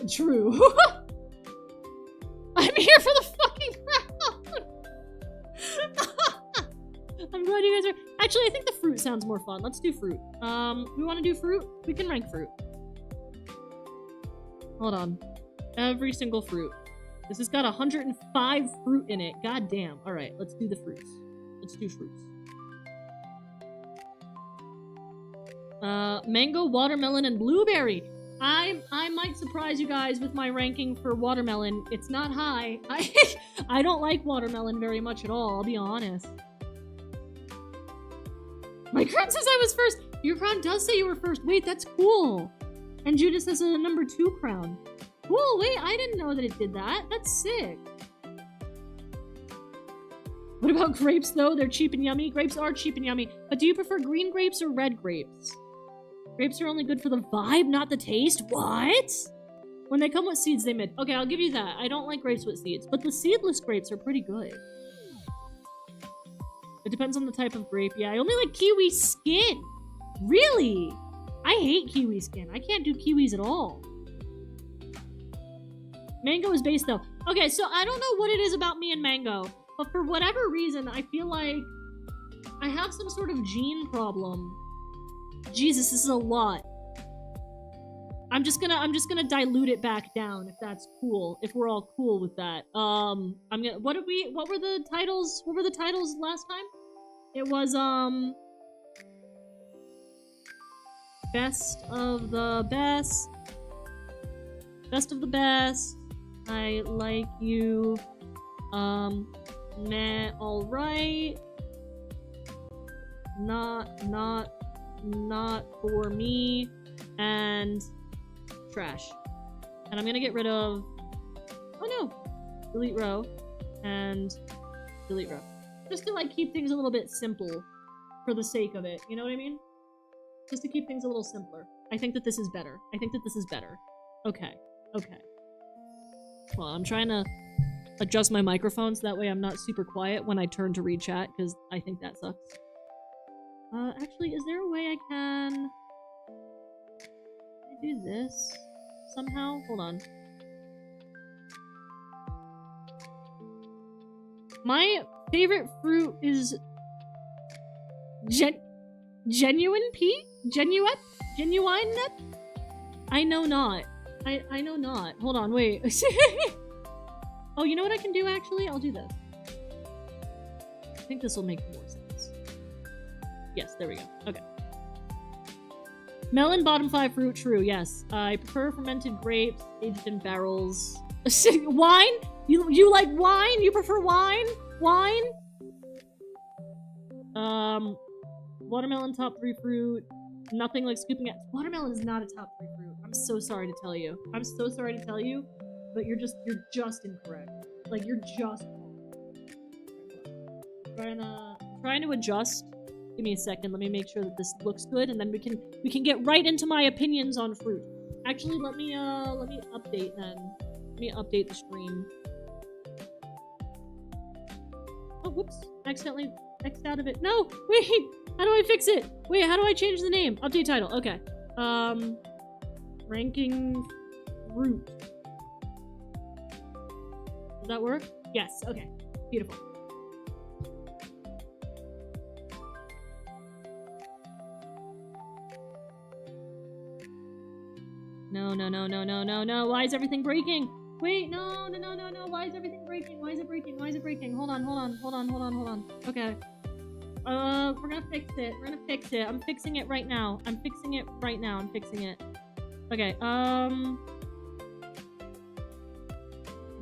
True. I'm here for the fucking crowd. I'm glad you guys are... Actually, I think the fruit sounds more fun. Let's do fruit. We want to do fruit? We can rank fruit. Hold on. Every single fruit. This has got 105 fruit in it. God damn. Alright, let's do the fruits. Let's do fruits. Mango, watermelon, and blueberry. I might surprise you guys with my ranking for watermelon. It's not high. I don't like watermelon very much at all, I'll be honest. My crown says I was first. Your crown does say you were first. Wait, that's cool. And Judas has a number 2 crown. Cool, wait, I didn't know that it did that. That's sick. What about grapes, though? They're cheap and yummy. Grapes are cheap and yummy. But do you prefer green grapes or red grapes? Grapes are only good for the vibe, not the taste. What? When they come with seeds, they mid. Okay, I'll give you that. I don't like grapes with seeds, but the seedless grapes are pretty good. It depends on the type of grape. Yeah, I only like kiwi skin. Really? I hate kiwi skin. I can't do kiwis at all. Mango is base, though. Okay, so I don't know what it is about me and mango, but for whatever reason, I feel like I have some sort of gene problem. Jesus, this is a lot. I'm just gonna dilute it back down if that's cool. If we're all cool with that. What were the titles? What were the titles last time? It was best of the best. Best of the best. I like you. Meh, alright. Not for me. And trash. And I'm gonna get rid of... Oh no! Delete row. And delete row. Just to like keep things a little bit simple for the sake of it. You know what I mean? Just to keep things a little simpler. I think that this is better. Okay. Well, I'm trying to adjust my microphone so that way I'm not super quiet when I turn to read chat, because I think that sucks. Actually, is there a way I can do this somehow? Hold on. My favorite fruit is genuine pea? Genuine? I know not. I know not. Hold on, wait. Oh, you know what I can do, actually? I'll do this. I think this will make more sense. Yes, there we go. Okay. Melon, bottom 5 fruit, true, yes. I prefer fermented grapes, aged in barrels. Wine? You like wine? You prefer wine? Wine? Watermelon, top 3 fruit. Nothing like scooping it. Watermelon is not a top 3 fruit. I'm so sorry to tell you. But you're just incorrect. Like, you're just trying to adjust. Give me a second. Let me make sure that this looks good, and then we can get right into my opinions on fruit. Actually, let me update then. Let me update the stream. Oh, whoops! Accidentally X'd out of it. No, wait. How do I fix it? Wait, how do I change the name? Update title. Okay. Ranking fruit. Does that work? Yes, okay. Beautiful. No, no, no, no, no, no, no. Why is everything breaking? Wait, no, no, no, no, no. Why is everything breaking? Why is it breaking? Why is it breaking? Hold on, hold on, hold on, hold on, hold on. Okay. We're gonna fix it. We're gonna fix it. I'm fixing it right now. I'm fixing it right now. I'm fixing it. Okay, and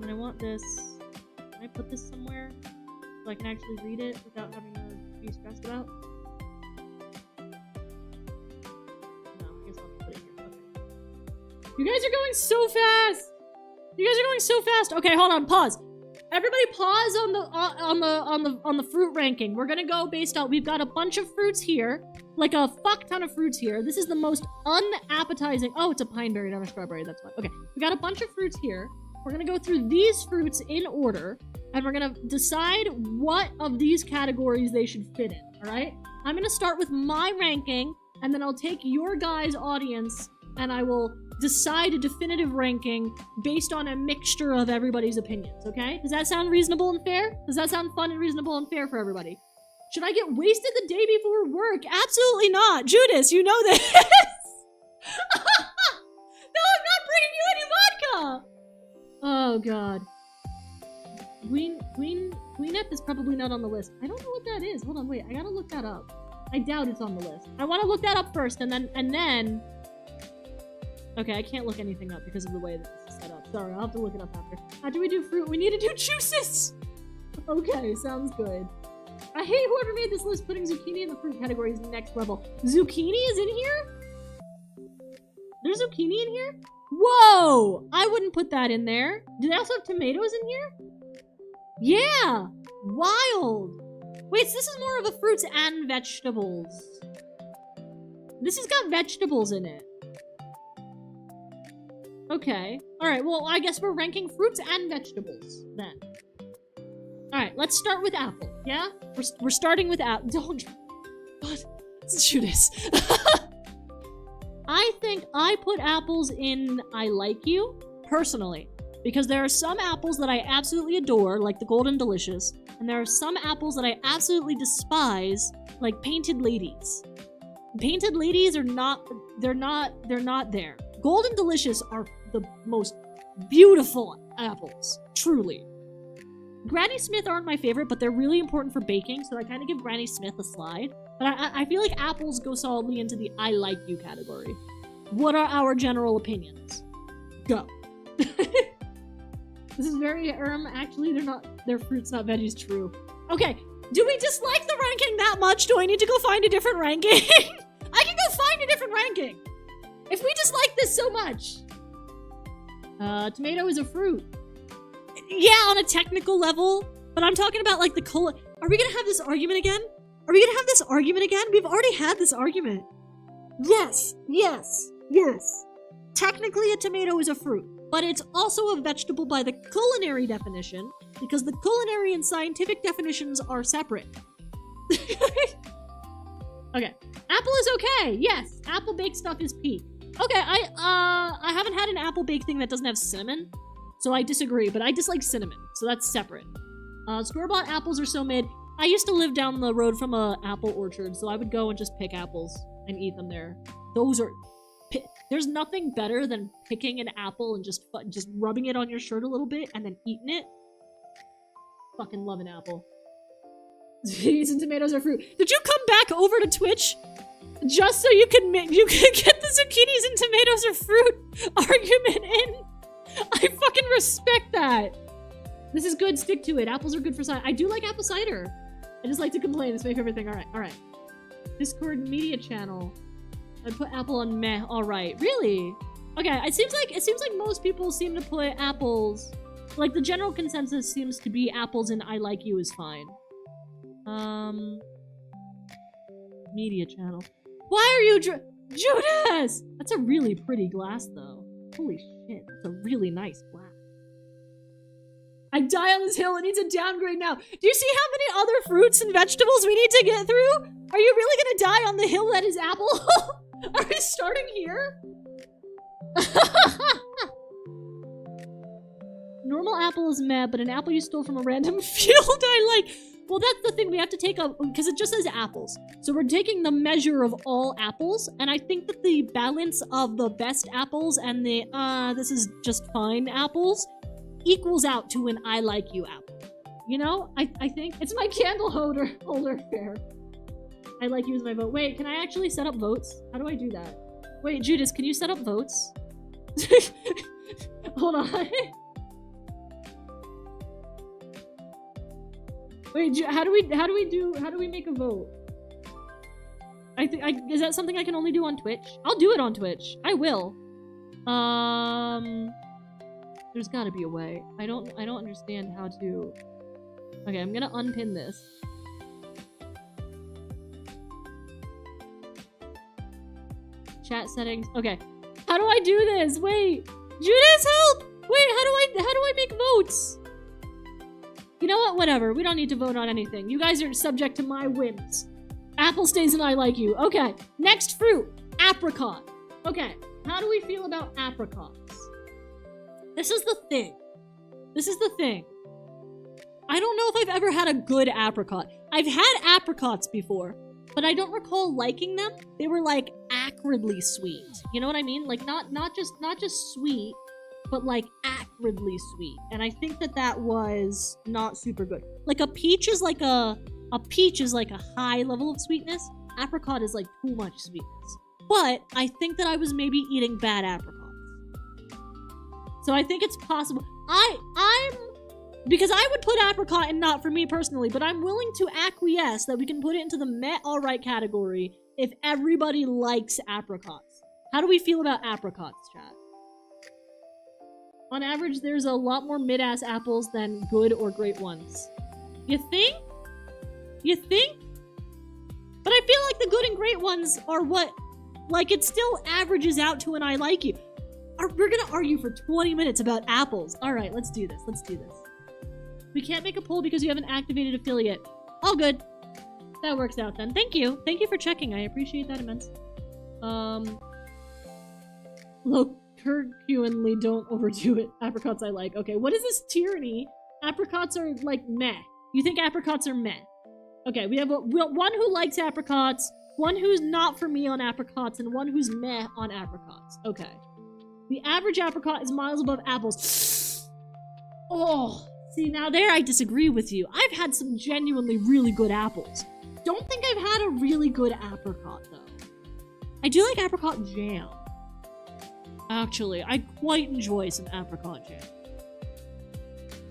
I want this. Can I put this somewhere so I can actually read it without having to be stressed about? No, I guess I'll put it here. Okay. You guys are going so fast! You guys are going so fast! Okay, hold on, pause. Everybody pause on the fruit ranking. We're gonna go based on, we've got a bunch of fruits here. Like a fuck ton of fruits here. This is the most unappetizing. Oh, it's a pine berry, not a strawberry, that's fine. Okay, we got a bunch of fruits here. We're gonna go through these fruits in order, and we're gonna decide what of these categories they should fit in, alright? I'm gonna start with my ranking, and then I'll take your guys' audience, and I will decide a definitive ranking based on a mixture of everybody's opinions, okay? Does that sound reasonable and fair? Does that sound fun and reasonable and fair for everybody? Should I get wasted the day before work? Absolutely not! Judas, you know this! No, I'm not bringing you any vodka! Oh god. Queenette is probably not on the list. I don't know what that is. Hold on, wait, I gotta look that up. I doubt it's on the list. I wanna look that up first, and then... Okay, I can't look anything up because of the way that this is set up. Sorry, I'll have to look it up after. How do we do fruit? We need to do juices! Okay, sounds good. I hate whoever made this list putting zucchini in the fruit category is next level. Zucchini is in here? There's zucchini in here? Whoa! I wouldn't put that in there. Do they also have tomatoes in here? Yeah! Wild! Wait, so this is more of a fruits and vegetables. This has got vegetables in it. Okay. Alright, well, I guess we're ranking fruits and vegetables, then. Alright, let's start with apple, yeah? We're starting with apple. Don't... What? Judas. I think I put apples in I like you, personally. Because there are some apples that I absolutely adore, like the Golden Delicious. And there are some apples that I absolutely despise, like Painted Ladies. Painted Ladies are not... They're not there. Golden Delicious are the most beautiful apples, truly. Granny Smith aren't my favorite, but they're really important for baking, so I kind of give Granny Smith a slide. But I feel like apples go solidly into the I like you category. What are our general opinions? Go. This is very, actually they're fruits, not veggies, true. Okay, do we dislike the ranking that much? Do I need to go find a different ranking? I can go find a different ranking! If we dislike this so much. Tomato is a fruit. Yeah, on a technical level, but I'm talking about like the color. Are we gonna have this argument again? Are we gonna have this argument again? We've already had this argument. Yes, yes, yes. Technically a tomato is a fruit, but it's also a vegetable by the culinary definition, because the culinary and scientific definitions are separate. Okay, apple is okay, yes. Apple baked stuff is peak. Okay, I haven't had an apple baked thing that doesn't have cinnamon, so I disagree, but I dislike cinnamon, so that's separate. Store-bought apples are so mid. I used to live down the road from a apple orchard, so I would go and just pick apples and eat them there. Those are... There's nothing better than picking an apple and just rubbing it on your shirt a little bit and then eating it. Fucking love an apple. Zucchinis and tomatoes are fruit. Did you come back over to Twitch just so you could get the zucchinis and tomatoes are fruit argument in? I fucking respect that. This is good. Stick to it. Apples are good for cider. I do like apple cider. I just like to complain. It's my favorite thing. All right. Discord media channel. I'd put apple on meh. All right. Really? Okay. It seems like most people seem to put apples. Like the general consensus seems to be apples and I like you is fine. Media channel. Why are you Judas? That's a really pretty glass though. Holy shit. That's a really nice glass. I die on this hill. It needs a downgrade now. Do you see how many other fruits and vegetables we need to get through? Are you really gonna die on the hill that is apple? Are we starting here? Normal apple is meh, but an apple you stole from a random field I like. Well, that's the thing. We have to take a... Because it just says apples. So we're taking the measure of all apples. And I think that the balance of the best apples and the, this is just fine apples equals out to an I like you apple. You know? I think. It's my candle holder fair. I like you as my vote. Wait, can I actually set up votes? How do I do that? Wait, Judas, can you set up votes? Hold on. Wait, how do we make a vote? Is that something I can only do on Twitch? I'll do it on Twitch. I will. There's gotta be a way. I don't understand how to... Okay, I'm gonna unpin this. Chat settings. Okay. How do I do this? Wait. Judas, help! Wait, how do I make votes? You know what? Whatever. We don't need to vote on anything. You guys are subject to my whims. Apple stays and I like you. Okay. Next fruit. Apricot. Okay. How do we feel about apricots? This is the thing. I don't know if I've ever had a good apricot. I've had apricots before, but I don't recall liking them. They were like acridly sweet. You know what I mean? Like not just sweet, but like acridly sweet. And I think that was not super good. Like a peach is like a high level of sweetness. Apricot is like too much sweetness. But I think that I was maybe eating bad apricots. So I think it's possible. Because I would put apricot in not for me personally, but I'm willing to acquiesce that we can put it into the meh alright category if everybody likes apricots. How do we feel about apricots, chat? On average, there's a lot more mid-ass apples than good or great ones. You think? You think? But I feel like the good and great ones are what... Like, it still averages out to an I like you. We're gonna argue for 20 minutes about apples. Alright, let's do this. We can't make a poll because you have an activated affiliate. All good. That works out then. Thank you. Thank you for checking. I appreciate that immensely. Locurenly don't overdo it. Apricots I like. Okay, what is this tyranny? Apricots are like meh. You think apricots are meh? Okay, we have one who likes apricots, one who's not for me on apricots, and one who's meh on apricots. Okay. The average apricot is miles above apples. Oh, see, now there I disagree with you. I've had some genuinely really good apples. Don't think I've had a really good apricot, though. I do like apricot jam. Actually, I quite enjoy some apricot jam.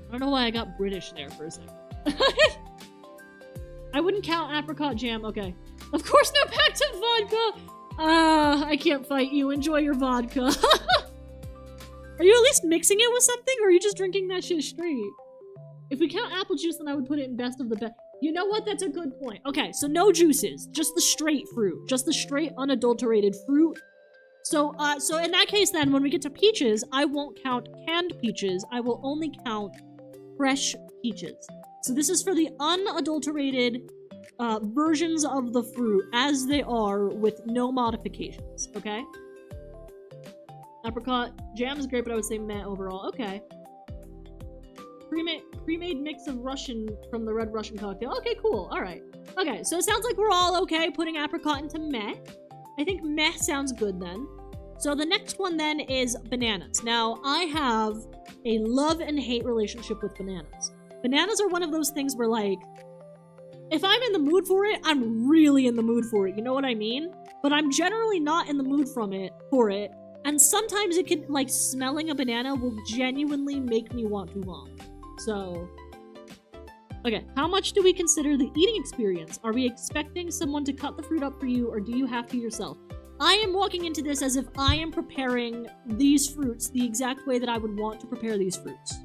I don't know why I got British there for a second. I wouldn't count apricot jam. Okay. Of course, no packed in vodka. I can't fight you. Enjoy your vodka. Are you at least mixing it with something, or are you just drinking that shit straight? If we count apple juice, then I would put it in best of the best. You know what? That's a good point. Okay, so no juices. Just the straight fruit. Just the straight, unadulterated fruit. So in that case, then, when we get to peaches, I won't count canned peaches. I will only count fresh peaches. So this is for the unadulterated versions of the fruit as they are with no modifications, okay? Apricot jam is great, but I would say meh overall. Okay. Pre-made mix of Russian from the Red Russian cocktail. Okay, cool. Alright. Okay, so it sounds like we're all okay putting apricot into meh. I think meh sounds good then. So the next one then is bananas. Now, I have a love and hate relationship with bananas. Bananas are one of those things where, like, if I'm in the mood for it, I'm really in the mood for it. You know what I mean? But I'm generally not in the mood for it. And sometimes it can, like, smelling a banana will genuinely make me want to vomit. So, okay, how much do we consider the eating experience? Are we expecting someone to cut the fruit up for you, or do you have to yourself? I am walking into this as if I am preparing these fruits the exact way that I would want to prepare these fruits.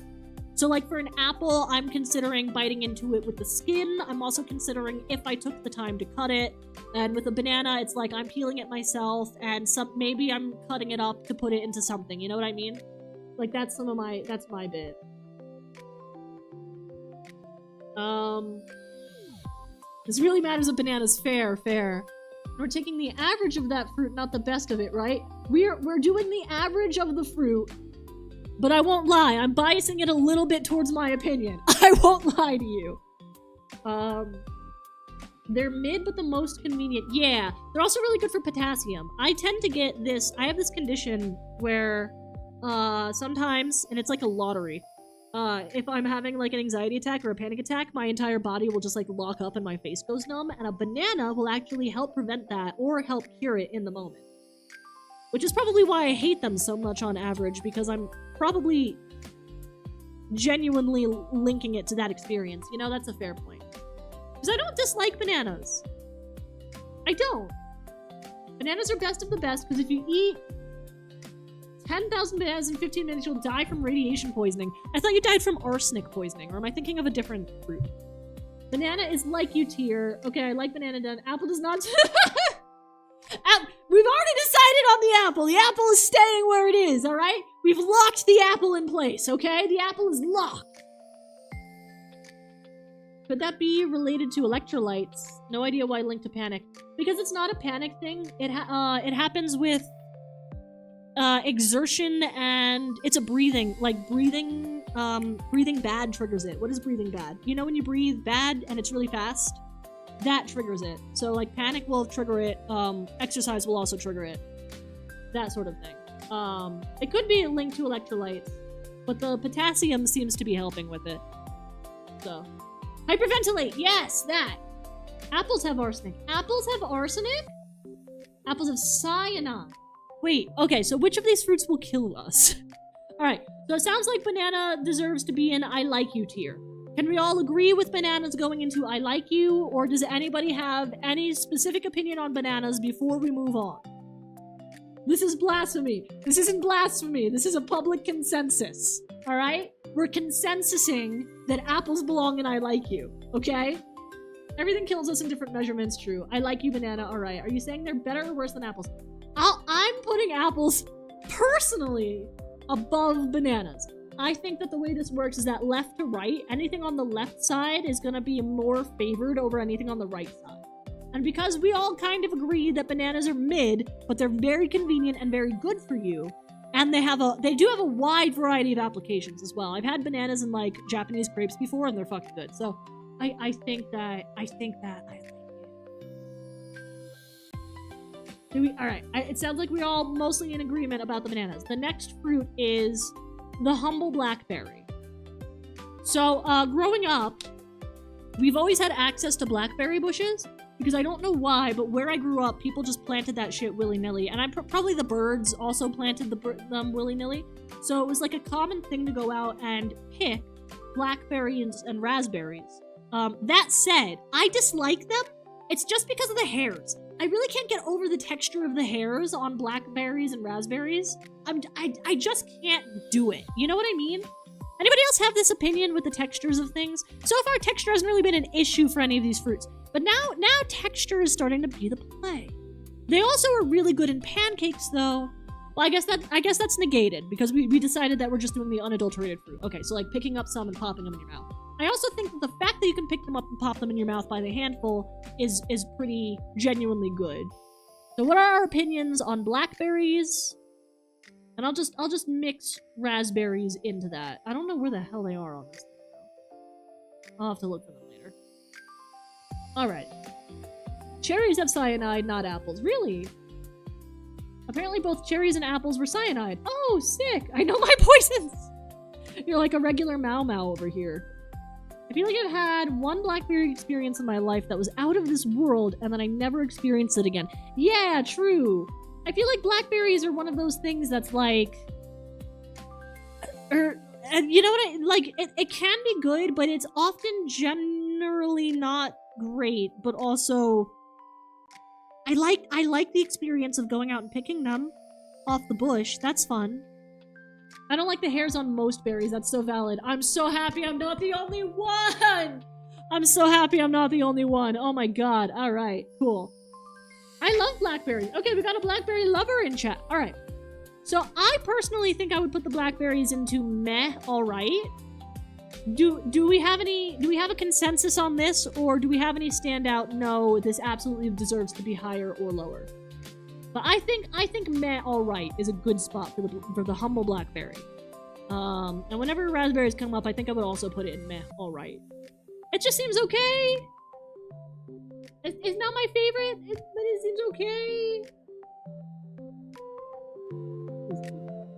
So, like, for an apple, I'm considering biting into it with the skin. I'm also considering if I took the time to cut it. And with a banana, it's like I'm peeling it myself, and maybe I'm cutting it up to put it into something. You know what I mean? Like, that's my bit. This really matters if bananas. Fair. We're taking the average of that fruit, not the best of it, right? We're doing the average of the fruit, but I won't lie. I'm biasing it a little bit towards my opinion. I won't lie to you. They're mid, but the most convenient. Yeah, they're also really good for potassium. I tend to get this. I have this condition where sometimes, and it's like a lottery, if I'm having like an anxiety attack or a panic attack, my entire body will just like lock up and my face goes numb, and a banana will actually help prevent that or help cure it in the moment. Which is probably why I hate them so much on average, because I'm probably genuinely linking it to that experience. You know, that's a fair point. Because I don't dislike bananas. I don't. Bananas are best of the best, because if you eat 10,000 bananas in 15 minutes, you'll die from radiation poisoning. I thought you died from arsenic poisoning, or am I thinking of a different fruit? Banana is like you tier. Okay, I like banana done. Apple does not. We've already decided on the apple. The apple is staying where it is, alright? We've locked the apple in place, okay? The apple is locked. Could that be related to electrolytes? No idea why linked to panic. Because it's not a panic thing. It happens with exertion, and it's a breathing bad triggers it. What is breathing bad? You know when you breathe bad and it's really fast? That triggers it. So like panic will trigger it, exercise will also trigger it. That sort of thing. It could be linked to electrolytes, but the potassium seems to be helping with it. So, hyperventilate, yes, that. Apples have arsenic. Apples have arsenic? Apples have cyanide. Wait, okay, so which of these fruits will kill us? Alright, so it sounds like banana deserves to be in I like you tier. Can we all agree with bananas going into I like you, or does anybody have any specific opinion on bananas before we move on? This is blasphemy. This isn't blasphemy. This is a public consensus. Alright? We're consensusing that apples belong in I like you. Okay? Everything kills us in different measurements, true. I like you, banana, alright. Are you saying they're better or worse than apples? I'm putting apples, personally, above bananas. I think that the way this works is that left to right, anything on the left side is going to be more favored over anything on the right side. And because we all kind of agree that bananas are mid, but they're very convenient and very good for you, and they do have a wide variety of applications as well. I've had bananas in like Japanese crepes before, and they're fucking good. So I think that I like it. Alright, it sounds like we're all mostly in agreement about the bananas. The next fruit is the humble blackberry. So, growing up, we've always had access to blackberry bushes, because I don't know why, but where I grew up, people just planted that shit willy-nilly, and probably the birds also planted them willy-nilly, so it was like a common thing to go out and pick blackberries and raspberries. That said, I dislike them. It's just because of the hairs. I really can't get over the texture of the hairs on blackberries and raspberries. I just can't do it. You know what I mean? Anybody else have this opinion with the textures of things? So far, texture hasn't really been an issue for any of these fruits. But now texture is starting to be the play. They also are really good in pancakes, though. Well, I guess that's negated, because we decided that we're just doing the unadulterated fruit. Okay, so like picking up some and popping them in your mouth. I also think that the fact that you can pick them up and pop them in your mouth by the handful is pretty genuinely good. So what are our opinions on blackberries? And I'll just mix raspberries into that. I don't know where the hell they are on this thing, though. I'll have to look for them later. Alright. Cherries have cyanide, not apples. Really? Apparently both cherries and apples were cyanide. Oh, sick! I know my poisons! You're like a regular Mau Mau over here. I feel like I've had one blackberry experience in my life that was out of this world, and then I never experienced it again. Yeah, true. I feel like blackberries are one of those things that's like... and you know what it can be good, but it's often generally not great, but also... I like the experience of going out and picking them off the bush. That's fun. I don't like the hairs on most berries. That's so valid. I'm so happy I'm not the only one! I'm so happy I'm not the only one. Oh my god. Alright, cool. I love blackberries. Okay, we got a blackberry lover in chat. Alright. So I personally think I would put the blackberries into meh, alright. Do we have a consensus on this, or do we have any standout? No, this absolutely deserves to be higher or lower. But I think meh, all right is a good spot for the humble blackberry. And whenever raspberries come up, I think I would also put it in meh, all right. It just seems okay. It's not my favorite, but it seems okay.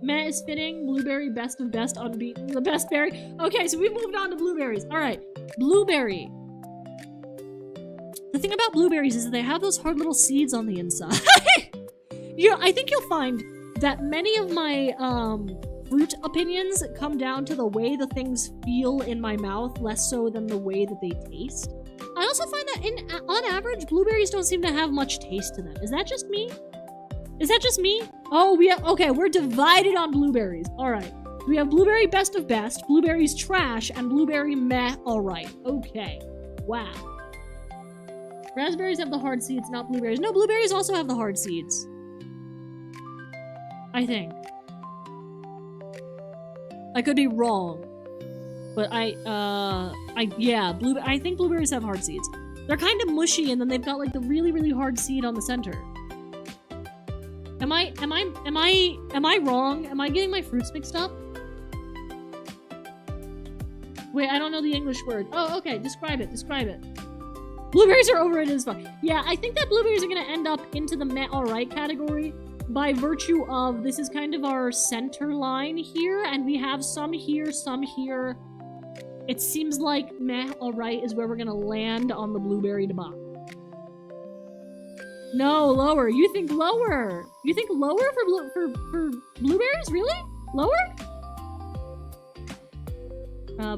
Meh is fitting. Blueberry, best of best, unbeaten. The best berry. Okay, so we moved on to blueberries. All right, blueberry. The thing about blueberries is that they have those hard little seeds on the inside. I think you'll find that many of my fruit opinions come down to the way the things feel in my mouth, less so than the way that they taste. I also find that on average, blueberries don't seem to have much taste to them. Is that just me? Is that just me? Oh, okay, we're divided on blueberries. All right. We have blueberry best of best, blueberries trash, and blueberry meh, all right. Okay. Wow. Raspberries have the hard seeds, not blueberries. No, blueberries also have the hard seeds. I think. I could be wrong. But I think blueberries have hard seeds. They're kind of mushy, and then they've got like the really, really hard seed on the center. Am I wrong? Am I getting my fruits mixed up? Wait, I don't know the English word. Oh, okay, describe it. Blueberries are overrated as fuck. Yeah, I think that blueberries are gonna end up into the meh alright category by virtue of this is kind of our center line here, and we have some here, some here. It seems like meh alright is where we're gonna land on the blueberry debate. No, lower. You think lower? You think lower for blueberries? Really? Lower? I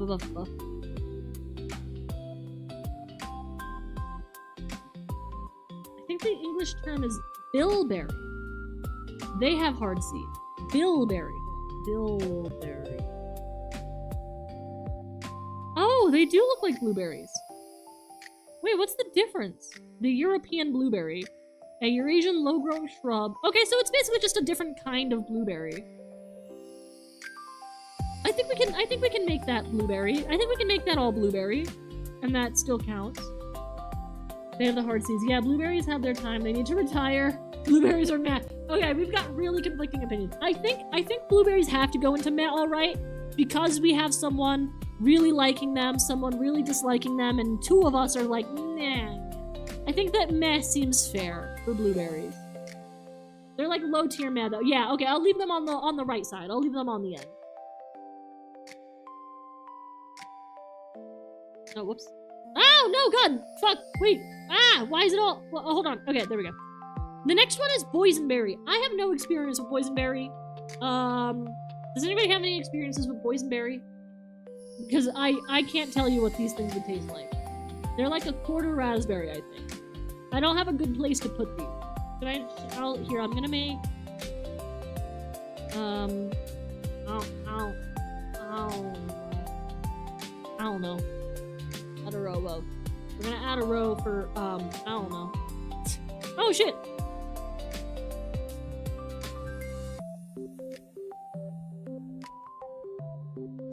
think the English term is bilberry. They have hard seed. Bilberry. Bilberry. Oh, they do look like blueberries. Wait, what's the difference? The European blueberry. A Eurasian low-growing shrub. Okay, so it's basically just a different kind of blueberry. I think we can make that blueberry. I think we can make that all blueberry. And that still counts. They have the hard seeds. Yeah, blueberries have their time. They need to retire. Blueberries are meh. Okay, we've got really conflicting opinions. I think blueberries have to go into meh alright because we have someone really liking them, someone really disliking them, and two of us are like, nah. I think that meh seems fair for blueberries. They're like low tier meh though. Yeah, okay, I'll leave them on the right side. I'll leave them on the end. Oh, whoops. Oh, no, God! Fuck, wait. Ah, why is it all... Well, hold on. Okay, there we go. The next one is boysenberry. I have no experience with boysenberry. Does anybody have any experiences with boysenberry? Because I can't tell you what these things would taste like. They're like a quarter raspberry, I think. I don't have a good place to put these. Here, I'm gonna make... I don't know. Add a row of. We're gonna add a row for, I don't know. Oh, shit!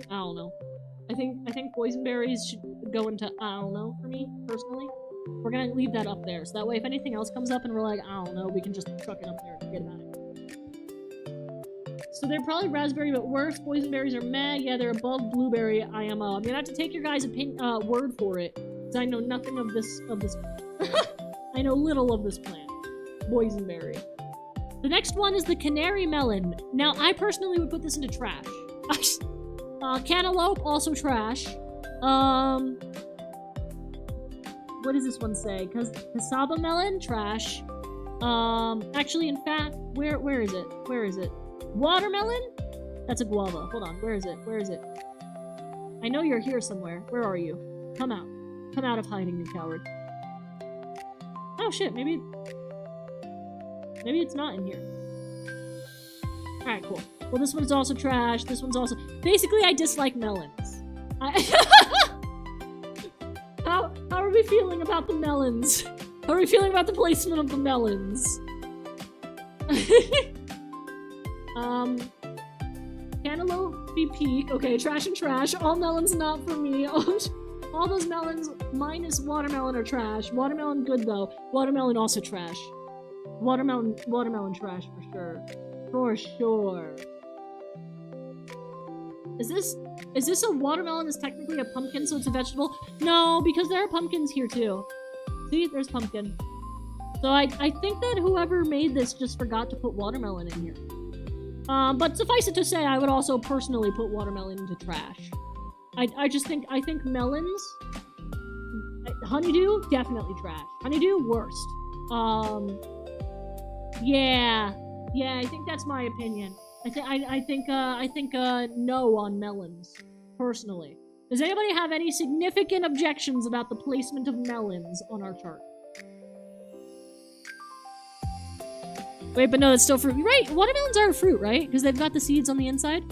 I don't know. I think boysenberries should go into I don't know for me, personally. We're gonna leave that up there, so that way if anything else comes up and we're like, I don't know, we can just chuck it up there and forget about it. So they're probably raspberry, but worse. Boysenberries are meh. Yeah, they're above blueberry, IMO. I'm gonna have to take your guys' word for it, because I know nothing of this I know little of this plant. Boysenberry. The next one is the canary melon. Now, I personally would put this into trash. Cantaloupe, also trash. What does this one say? Cassava melon, trash. Actually, in fact, where is it? Where is it? Watermelon? That's a guava. Hold on, where is it? Where is it? I know you're here somewhere. Where are you? Come out. Come out of hiding, you coward. Oh shit, maybe it's not in here. Alright, cool. Well, this one's also trash. This one's also... Basically, I dislike melons. How are we feeling about the melons? How are we feeling about the placement of the melons? Cantaloupe? be peak. Okay, trash and trash. All melons not for me. All those melons minus watermelon are trash. Watermelon good though. Watermelon also trash. Watermelon trash for sure. For sure. Is this a watermelon is technically a pumpkin, so it's a vegetable? No, because there are pumpkins here too. See, there's pumpkin. So I think that whoever made this just forgot to put watermelon in here. But suffice it to say, I would also personally put watermelon into trash. I think melons, honeydew, definitely trash. Honeydew, worst. Yeah, I think that's my opinion. I think no on melons, personally. Does anybody have any significant objections about the placement of melons on our chart? Wait, but no, it's still fruit. Right, watermelons are a fruit, right? Because they've got the seeds on the inside.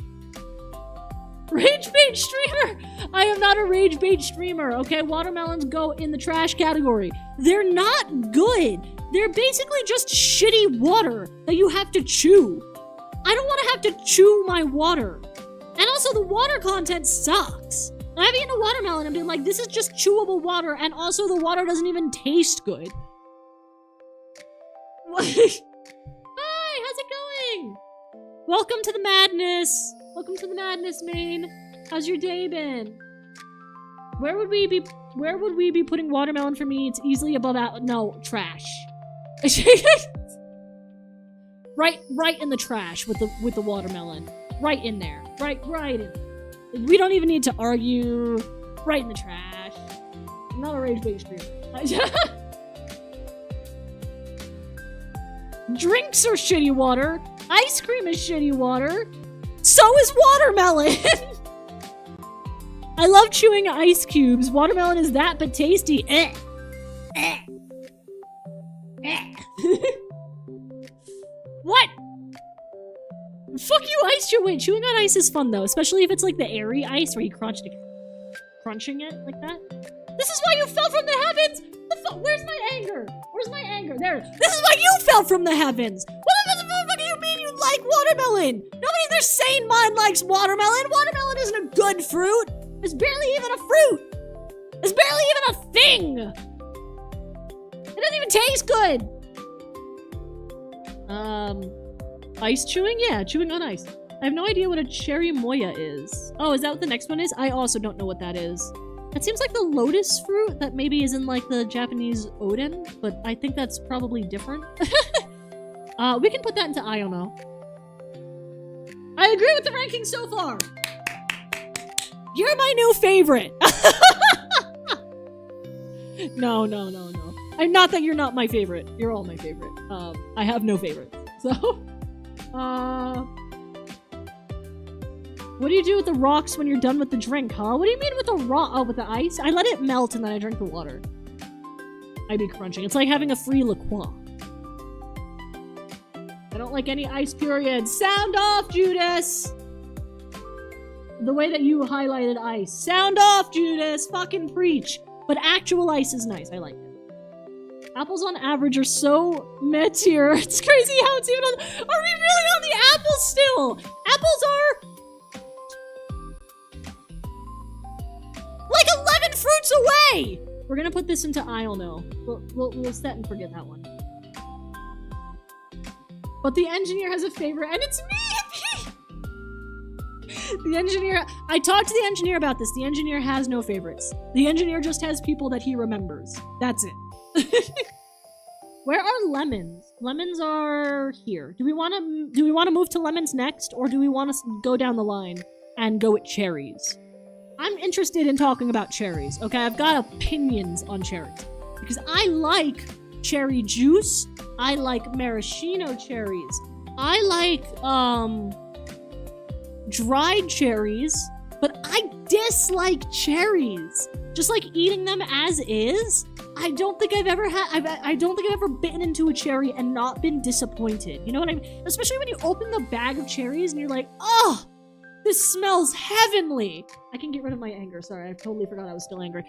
Rage bait streamer! I am not a rage bait streamer, okay? Watermelons go in the trash category. They're not good. They're basically just shitty water that you have to chew. I don't want to have to chew my water. And also, the water content sucks. I've eaten a watermelon and been like, this is just chewable water, and also the water doesn't even taste good. What? Hi, how's it going? Welcome to the madness. Welcome to the madness, Maine. How's your day been? Where would we be putting watermelon for me? It's easily above out. No, trash. right in the trash with the watermelon. Right in there. Right in. We don't even need to argue. Right in the trash. I'm not a rage bait streamer. Drinks are shitty water. Ice cream is shitty water. So is watermelon! I love chewing ice cubes. Watermelon is that but tasty. What? Fuck you, ice chew. Wait, chewing on ice is fun though, especially if it's like the airy ice where you crunching it like that. This is why you fell from the heavens! Where's my anger? Where's my anger? There. This is why you fell from the heavens! What the fuck do you mean you like watermelon? Nobody in their sane mind likes watermelon! Watermelon isn't a good fruit! It's barely even a fruit! It's barely even a thing! It doesn't even taste good! Ice chewing? Yeah, chewing on ice. I have no idea what a cherry moya is. Oh, is that what the next one is? I also don't know what that is. It seems like the lotus fruit that maybe is in like the Japanese oden, but I think that's probably different. We can put that into I don't know. I agree with the ranking so far. You're my new favorite. No. Not that you're not my favorite. You're all my favorite. I have no favorites. So, what do you do with the rocks when you're done with the drink, huh? What do you mean with the rock? Oh, with the ice? I let it melt and then I drink the water. I'd be crunching. It's like having a free liqueur. I don't like any ice periods. Sound off, Judas! The way that you highlighted ice. Sound off, Judas! Fucking preach. But actual ice is nice. I like it. Apples on average are so meh tier. It's crazy how it's even on. Are we really on the apples still? Apples are like 11 fruits away. We're gonna put this into I don't know. We'll set and forget that one. But the engineer has a favorite, and it's me. The engineer. I talked to the engineer about this. The engineer has no favorites. The engineer just has people that he remembers. That's it. Where are lemons? Lemons are here. Do we want to move to lemons next, or do we want to go down the line and go with cherries? I'm interested in talking about cherries. Okay, I've got opinions on cherries because I like cherry juice. I like maraschino cherries. I like dried cherries, but I dislike cherries. Just like eating them as is. I don't think I've ever bitten into a cherry and not been disappointed. You know what I mean? Especially when you open the bag of cherries and you're like, oh, this smells heavenly. I can get rid of my anger. Sorry, I totally forgot I was still angry.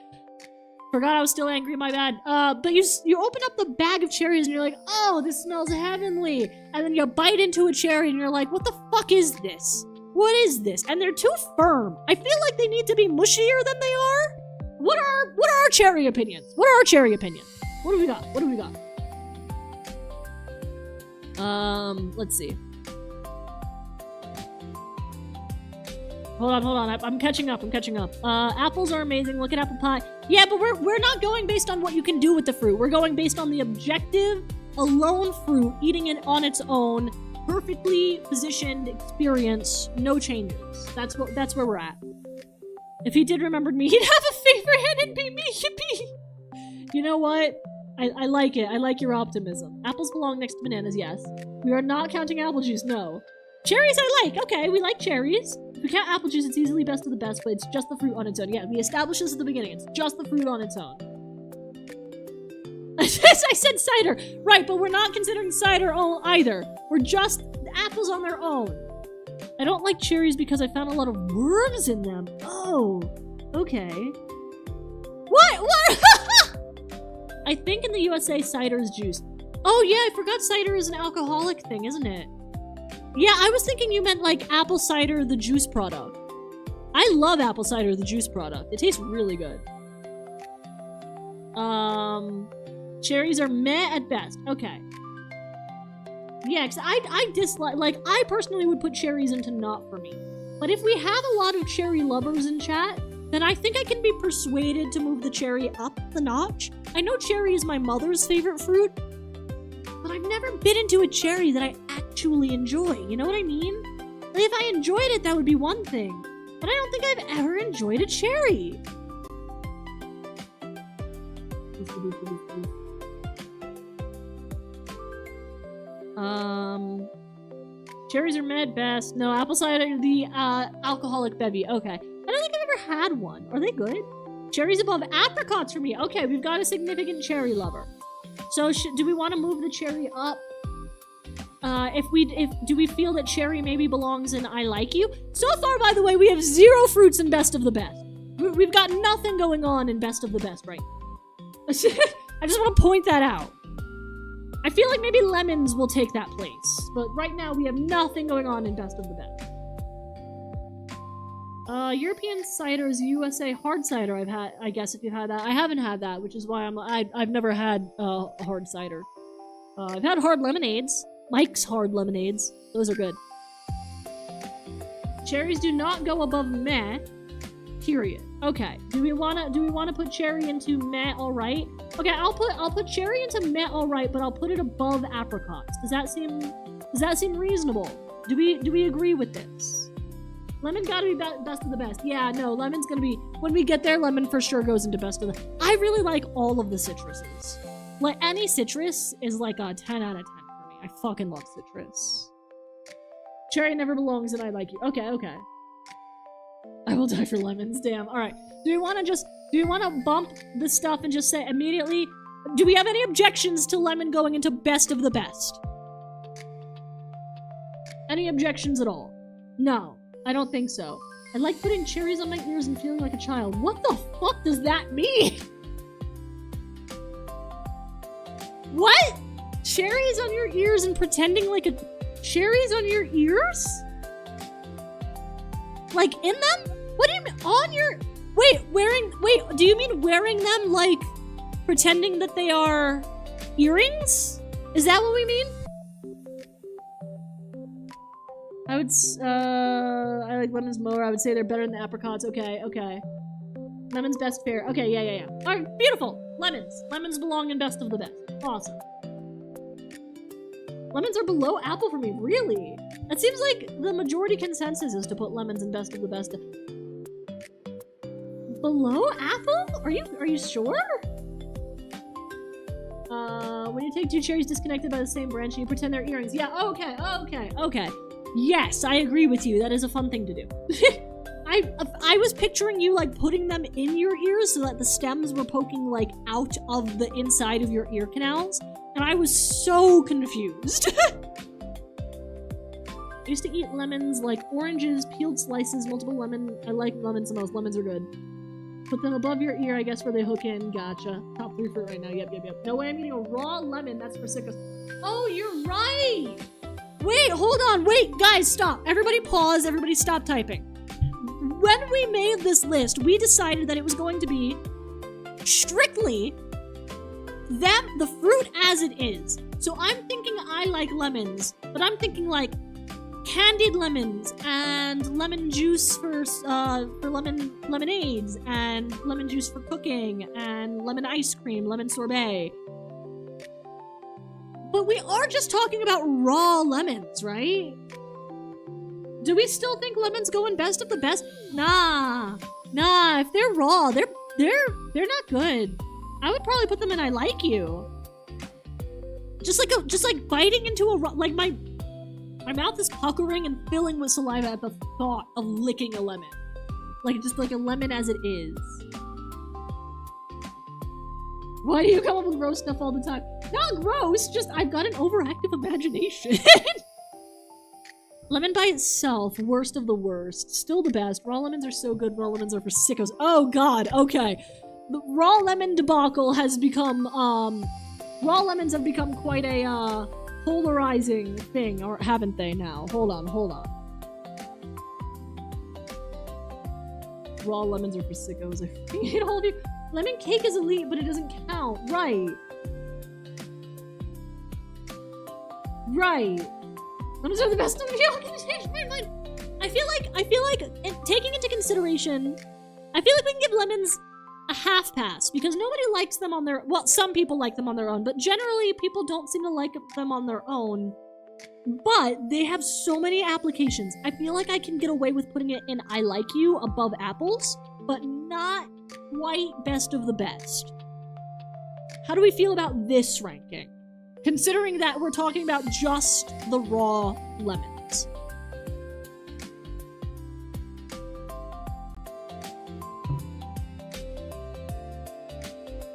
My bad. But you open up the bag of cherries and you're like, oh, this smells heavenly. And then you bite into a cherry and you're like, what the fuck is this? What is this? And they're too firm. I feel like they need to be mushier than they are. What are our cherry opinions? What are our cherry opinions? What do we got? What do we got? Let's see. Hold on. I'm catching up. Apples are amazing. Look at apple pie. Yeah, but we're not going based on what you can do with the fruit. We're going based on the objective, alone fruit, eating it on its own, perfectly positioned experience, no changes. That's where we're at. If he did remember me, he'd have a favorite and it'd be me. Yippee! You know what? I like it. I like your optimism. Apples belong next to bananas, yes. We are not counting apple juice, no. Cherries I like. Okay, we like cherries. If we count apple juice, it's easily best of the best, but it's just the fruit on its own. Yeah, we established this at the beginning. It's just the fruit on its own. I said cider. Right, but we're not considering cider either. We're just apples on their own. I don't like cherries because I found a lot of worms in them. Oh, okay. What? I think in the USA, cider is juice. Oh yeah, I forgot cider is an alcoholic thing, isn't it? Yeah, I was thinking you meant like apple cider, the juice product. I love apple cider, the juice product. It tastes really good. Cherries are meh at best. Okay. Yeah, because I dislike, like, I personally would put cherries into not for me. But if we have a lot of cherry lovers in chat, then I think I can be persuaded to move the cherry up the notch. I know cherry is my mother's favorite fruit, but I've never bit into a cherry that I actually enjoy. You know what I mean? Like, if I enjoyed it, that would be one thing. But I don't think I've ever enjoyed a cherry. Cherries are mad best. No, apple cider, the alcoholic bevy. Okay. I don't think I've ever had one. Are they good? Cherries above apricots for me. Okay, we've got a significant cherry lover. So do we want to move the cherry up? Do we feel that cherry maybe belongs in I like you? So far, by the way, we have 0 fruits in best of the best. We've got nothing going on in best of the best right now. I just want to point that out. I feel like maybe lemons will take that place, but right now we have nothing going on in best of the best. European ciders, USA hard cider. I've had, I guess if you've had that, I haven't had that, which is why I've never had a hard cider. I've had hard lemonades, Mike's hard lemonades. Those are good. Cherries do not go above meh. Period. Okay. Do we wanna put cherry into meh alright? Okay, I'll put cherry into meh alright, but I'll put it above apricots. Does that seem reasonable? Do we agree with this? Lemon gotta be best of the best. Yeah, no, lemon's gonna be, when we get there, lemon for sure goes into best of the, I really like all of the citruses. Like, any citrus is like a 10 out of 10 for me. I fucking love citrus. Cherry never belongs in I like you. Okay, okay. I will die for lemons, damn. Alright, do we want to bump the stuff and just say immediately, do we have any objections to lemon going into best of the best? Any objections at all? No, I don't think so. I like putting cherries on my ears and feeling like a child. What the fuck does that mean? What? Cherries on your ears and pretending like a... Cherries on your ears? Like, in them? What do you mean? On your... Wait, do you mean wearing them, like, pretending that they are earrings? Is that what we mean? I would, I like lemons more. I would say they're better than the apricots. Okay, okay. Lemons best fair. Okay, yeah. Alright, beautiful. Lemons. Lemons belong in best of the best. Awesome. Lemons are below apple for me. Really? It seems like the majority consensus is to put lemons in best of the best. Below apple? Are you sure? When you take 2 cherries disconnected by the same branch and you pretend they're earrings. Yeah, okay. Yes, I agree with you. That is a fun thing to do. I was picturing you, like, putting them in your ears so that the stems were poking, like, out of the inside of your ear canals. And I was so confused. I used to eat lemons like oranges, peeled slices, multiple lemon. I like lemons the most. Lemons are good. Put them above your ear, I guess, where they hook in. Gotcha. Top 3 fruit right now. Yep. No way I'm eating a raw lemon. That's for sickos. Oh, you're right! Wait, hold on. Wait, guys, stop. Everybody pause. Everybody stop typing. When we made this list, we decided that it was going to be strictly the fruit as it is. So I'm thinking I like lemons, but I'm thinking like candied lemons and lemon juice for lemonades and lemon juice for cooking and lemon ice cream, lemon sorbet. But we are just talking about raw lemons, right? Do we still think lemons go in best of the best? Nah. If they're raw, they're not good. I would probably put them in I like you. Just like biting into a raw, like my mouth is puckering and filling with saliva at the thought of licking a lemon. Just like a lemon as it is. Why do you come up with gross stuff all the time? Not gross, just I've got an overactive imagination. Lemon by itself, worst of the worst. Still the best. Raw lemons are so good, raw lemons are for sickos. Oh god, okay. The raw lemon debacle has become, raw lemons have become quite a, polarizing thing, or haven't they now? Hold on. Raw lemons are for sickos. I hate all of you. Lemon cake is elite, but it doesn't count. Right. Lemons are the best of the deal. Can change my mind. I feel like taking into consideration, I feel like we can give lemons a half pass because nobody likes them on their, well, some people like them on their own, but generally people don't seem to like them on their own. But they have so many applications. I feel like I can get away with putting it in I like you above apples, but not quite best of the best. How do we feel about this ranking? Considering that we're talking about just the raw lemons.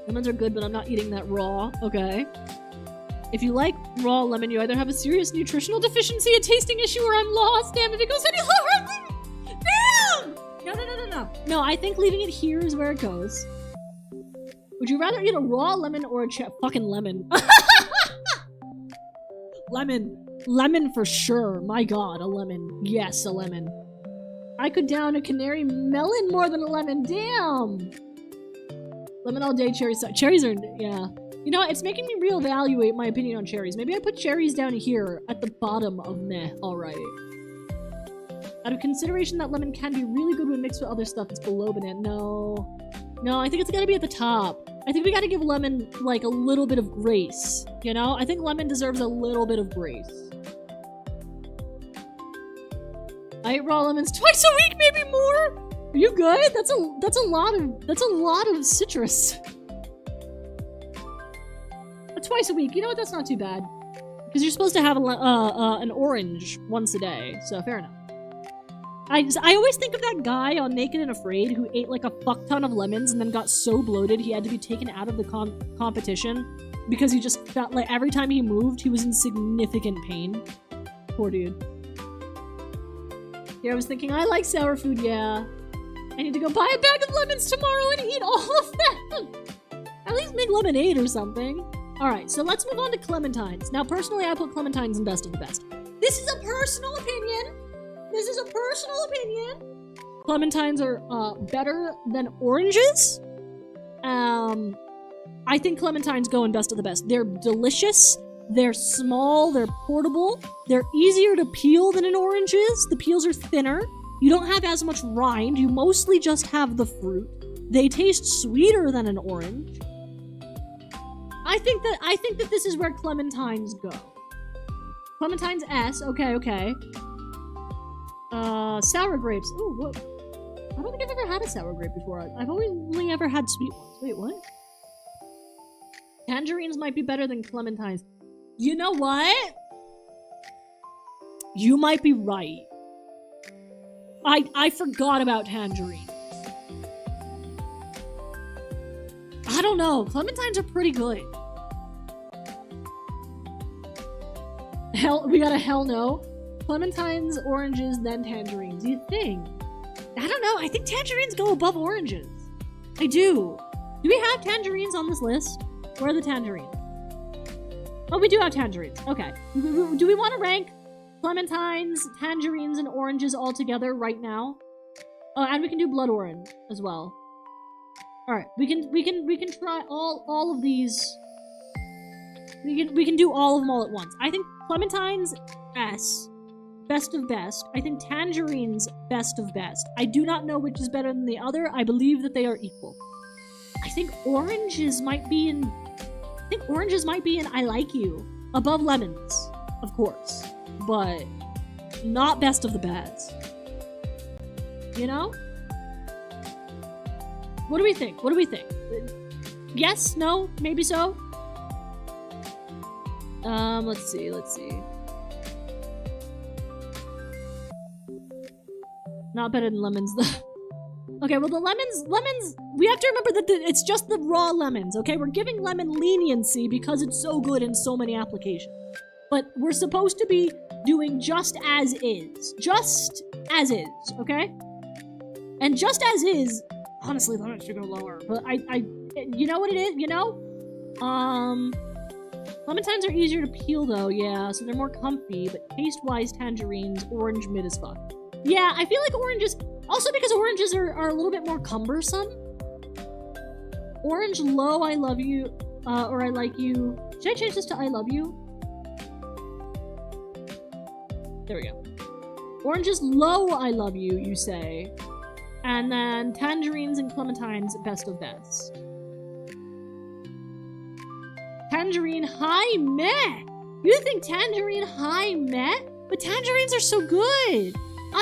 Lemons are good, but I'm not eating that raw. Okay. If you like raw lemon, you either have a serious nutritional deficiency, a tasting issue, or I'm lost. Damn, if it goes any lower, damn! No. No, I think leaving it here is where it goes. Would you rather eat a raw lemon or a fucking lemon? Lemon for sure. My god, a lemon. Yes, a lemon. I could down a canary melon more than a lemon. Damn! Lemon all day, cherries. Cherries are, yeah. You know what? It's making me reevaluate my opinion on cherries. Maybe I put cherries down here at the bottom of meh. Alright. Out of consideration that lemon can be really good when mixed with other stuff, it's below banana. No, I think it's gotta be at the top. I think we gotta give lemon, like, a little bit of grace. You know? I think lemon deserves a little bit of grace. I eat raw lemons twice a week, maybe more! Are you good? That's a lot of citrus. Twice a week. You know what? That's not too bad. Because you're supposed to have an orange once a day, so fair enough. I always think of that guy on Naked and Afraid who ate like a fuck ton of lemons and then got so bloated he had to be taken out of the competition because he just felt like every time he moved he was in significant pain. Poor dude. Yeah, I was thinking, I like sour food, yeah. I need to go buy a bag of lemons tomorrow and eat all of them! At least make lemonade or something. Alright, so let's move on to clementines. Now, personally, I put clementines in best of the best. This is a personal opinion! Clementines are better than oranges. I think clementines go in best of the best. They're delicious, they're small, they're portable, they're easier to peel than an orange is. The peels are thinner, you don't have as much rind, you mostly just have the fruit. They taste sweeter than an orange. I think that this is where clementines go. Clementines S, okay. Sour grapes. Ooh, what? I don't think I've ever had a sour grape before. I've only ever had sweet ones. Wait, what? Tangerines might be better than clementines. You know what? You might be right. I forgot about tangerines. I don't know. Clementines are pretty good. We got a hell no. Clementines, oranges, then tangerines. You think? I don't know. I think tangerines go above oranges. I do. Do we have tangerines on this list? Where are the tangerines? Oh, we do have tangerines. Okay. Do we want to rank clementines, tangerines, and oranges all together right now. Oh, and we can do blood orange as well. All right, we can try all of these. We can do all of them all at once. I think clementines S, best of best. I think tangerines best of best. I do not know which is better than the other. I believe that they are equal. I think oranges might be in. I like you above lemons, of course, but not best of the best. You know? What do we think? What do we think? Yes? No? Maybe so? Let's see. Not better than lemons, though. Okay, well, the lemons, we have to remember that it's just the raw lemons, okay? We're giving lemon leniency because it's so good in so many applications. But we're supposed to be doing just as is. Just as is, okay? And just as is, honestly, lemon should go lower. But you know what it is? You know? Clementines are easier to peel, though, yeah, so they're more comfy, but taste-wise, tangerines, orange mid as fuck. Yeah, I feel like oranges, also because oranges are a little bit more cumbersome. Orange low, I love you, or I like you. Should I change this to I love you? There we go. Orange is low, I love you, you say. And then tangerines and clementines, best of best. Tangerine high meh. You think tangerine high meh? But tangerines are so good.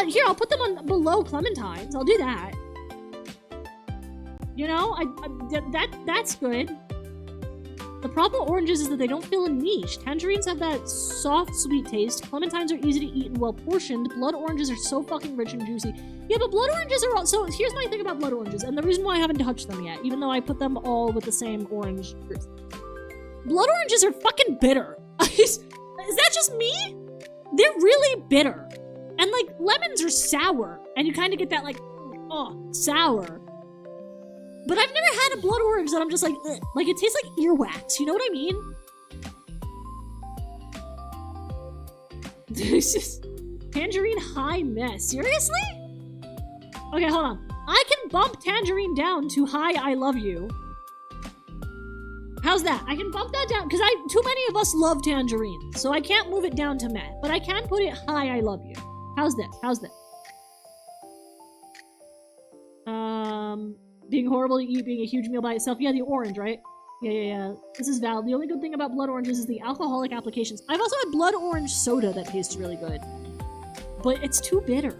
Here, I'll put them on below clementines. I'll do that. You know, that's good. The problem with oranges is that they don't feel a niche. Tangerines have that soft, sweet taste. Clementines are easy to eat and well portioned. Blood oranges are so fucking rich and juicy. Yeah, but blood oranges are all... So here's my thing about blood oranges, and the reason why I haven't touched them yet, even though I put them all with the same orange fruits. Blood oranges are fucking bitter. Is that just me? They're really bitter. And, like, lemons are sour. And you kind of get that, like, oh, sour. But I've never had a blood orange that I'm just like, ugh. Like, it tastes like earwax. You know what I mean? This is tangerine high mess. Seriously? Okay, hold on. I can bump tangerine down to high I love you. How's that? I can bump that down, because too many of us love tangerines, so I can't move it down to meh, but I can put it high I love you. How's this? How's this? Being horrible to eat, being a huge meal by itself. Yeah, the orange, right? Yeah. This is valid. The only good thing about blood oranges is the alcoholic applications. I've also had blood orange soda that tastes really good, but it's too bitter.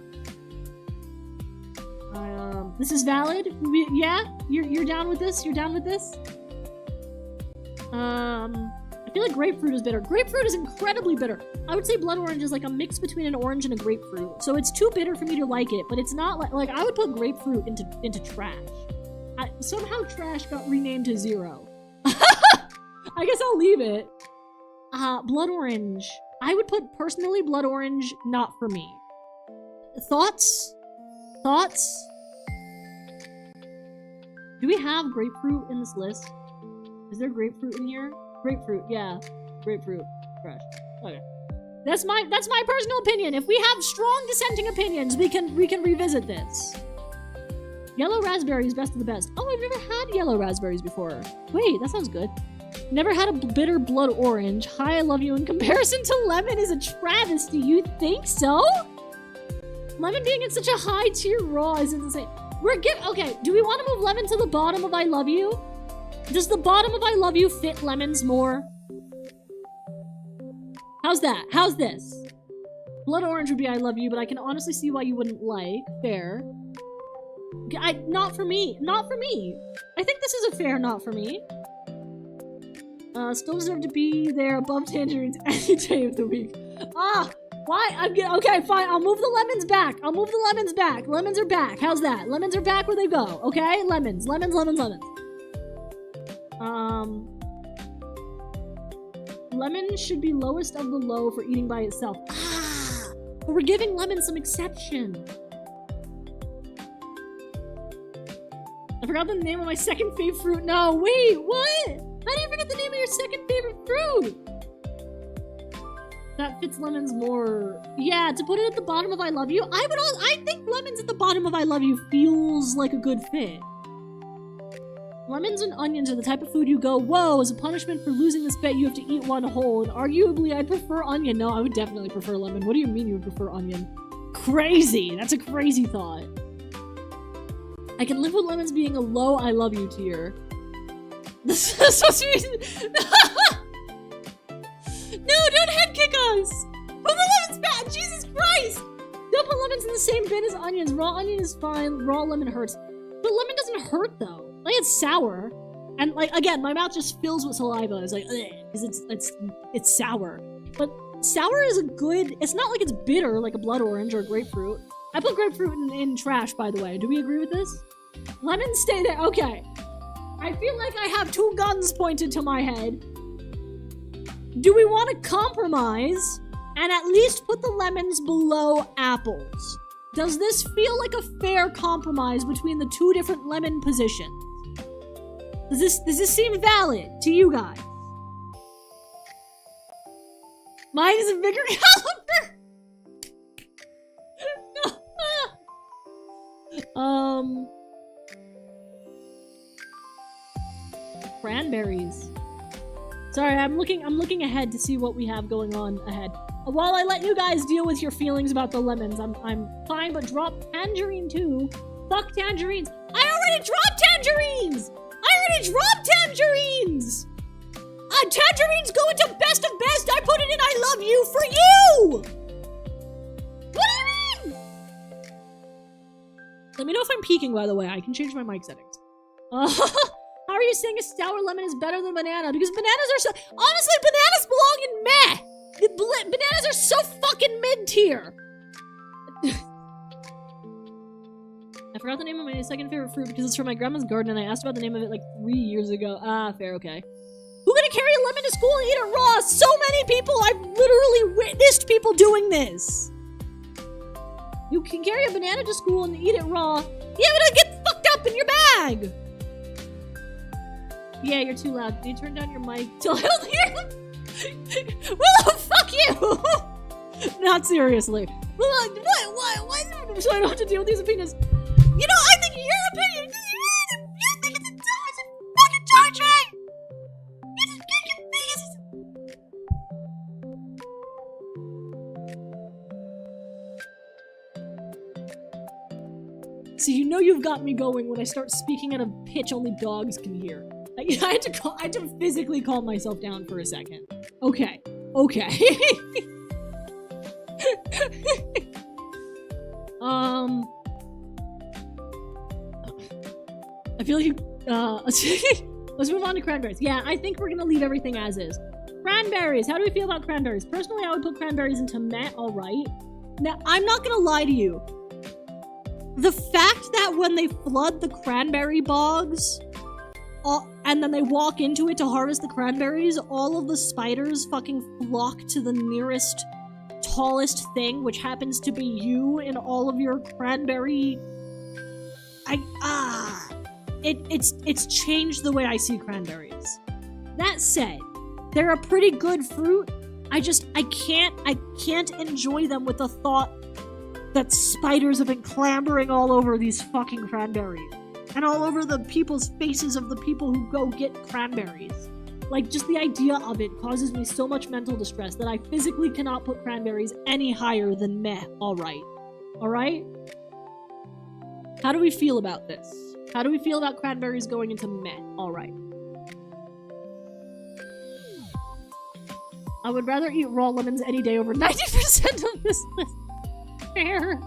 This is valid? Yeah? You're down with this? You're down with this? I feel like grapefruit is bitter. Grapefruit is incredibly bitter. I would say blood orange is like a mix between an orange and a grapefruit. So it's too bitter for me to like it, but it's not like I would put grapefruit into trash. Somehow trash got renamed to 0. I guess I'll leave it. Blood orange. I would put personally blood orange not for me. Thoughts? Thoughts? Do we have grapefruit in this list? Is there grapefruit in here? Grapefruit, yeah. Grapefruit. Trash. Okay. That's my personal opinion. If we have strong dissenting opinions, we can revisit this. Yellow raspberries, best of the best. Oh, I've never had yellow raspberries before. Wait, that sounds good. Never had a bitter blood orange. Hi, I love you. In comparison to lemon is a travesty. You think so? Lemon being in such a high tier raw is insane. Okay, do we want to move lemon to the bottom of I love you? Does the bottom of I love you fit lemons more? How's that? How's this? Blood orange would be I love you, but I can honestly see why you wouldn't like. Fair. Not for me. Not for me. I think this is a fair not for me. Still deserve to be there above tangerines any day of the week. Why? Okay, fine. I'll move the lemons back. I'll move the lemons back. Lemons are back. How's that? Lemons are back where they go. Okay? Lemons. Lemon should be lowest of the low for eating by itself. But we're giving lemon some exception. I forgot the name of my second favorite fruit. No, wait, what? How do you forget the name of your second favorite fruit? That fits lemons more. Yeah, to put it at the bottom of I love you. I think lemons at the bottom of I love you feels like a good fit. Lemons and onions are the type of food you go, whoa, as a punishment for losing this bet you have to eat one whole, and arguably I'd prefer onion. No, I would definitely prefer lemon. What do you mean you would prefer onion? Crazy! That's a crazy thought. I can live with lemons being a low I love you tier. This is supposed to be... No, don't head kick us! Put the lemons back! Jesus Christ! Don't put lemons in the same bin as onions. Raw onion is fine, raw lemon hurts. But lemon doesn't hurt though. Like, it's sour. And like, again, my mouth just fills with saliva. It's like, because it's sour. But sour is a good, it's not like it's bitter like a blood orange or a grapefruit. I put grapefruit in trash, by the way. Do we agree with this? Lemons stay there. Okay. I feel like I have two guns pointed to my head. Do we want to compromise and at least put the lemons below apples? Does this feel like a fair compromise between the two different lemon positions? Does this seem valid to you guys? Mine is a bigger caliber. Cranberries. Sorry, I'm looking ahead to see what we have going on ahead. While I let you guys deal with your feelings about the lemons, I'm fine, but drop tangerine too. Fuck tangerines. I already dropped tangerines! Tangerines go into best of best! I put it in I love you for you! What do you mean? Let me know if I'm peeking, by the way. I can change my mic settings. How are you saying a sour lemon is better than banana? Because bananas are so... Honestly, bananas belong in meh! Bananas are so fucking mid-tier! I forgot the name of my second favorite fruit because it's from my grandma's garden and I asked about the name of it like 3 years ago. Ah, fair, okay. Who gonna carry a lemon to school and eat it raw? So many people! I've literally witnessed people doing this! You can carry a banana to school and eat it raw. Yeah, but it'll get fucked up in your bag! Yeah, you're too loud. Can you turn down your mic till I don't hear? Willow, fuck you! Not seriously. What? So I don't have to deal with these opinions. You know, I think your opinion. You think it's a fucking torture. So you know you've got me going when I start speaking at a pitch only dogs can hear. I had to physically calm myself down for a second. Okay. I feel like let's move on to cranberries. Yeah, I think we're gonna leave everything as is. Cranberries. How do we feel about cranberries? Personally, I would put cranberries into meh, alright. Now, I'm not gonna lie to you. The fact that when they flood the cranberry bogs, and then they walk into it to harvest the cranberries, all of the spiders fucking flock to the nearest, tallest thing, which happens to be you in all of your cranberry... It's changed the way I see cranberries. That said, they're a pretty good fruit. I can't enjoy them with the thought that spiders have been clambering all over these fucking cranberries. And all over the people's faces of the people who go get cranberries. Like, just the idea of it causes me so much mental distress that I physically cannot put cranberries any higher than meh, alright. Alright? How do we feel about this? How do we feel about cranberries going into meh, alright? I would rather eat raw lemons any day over 90% of this list. Fair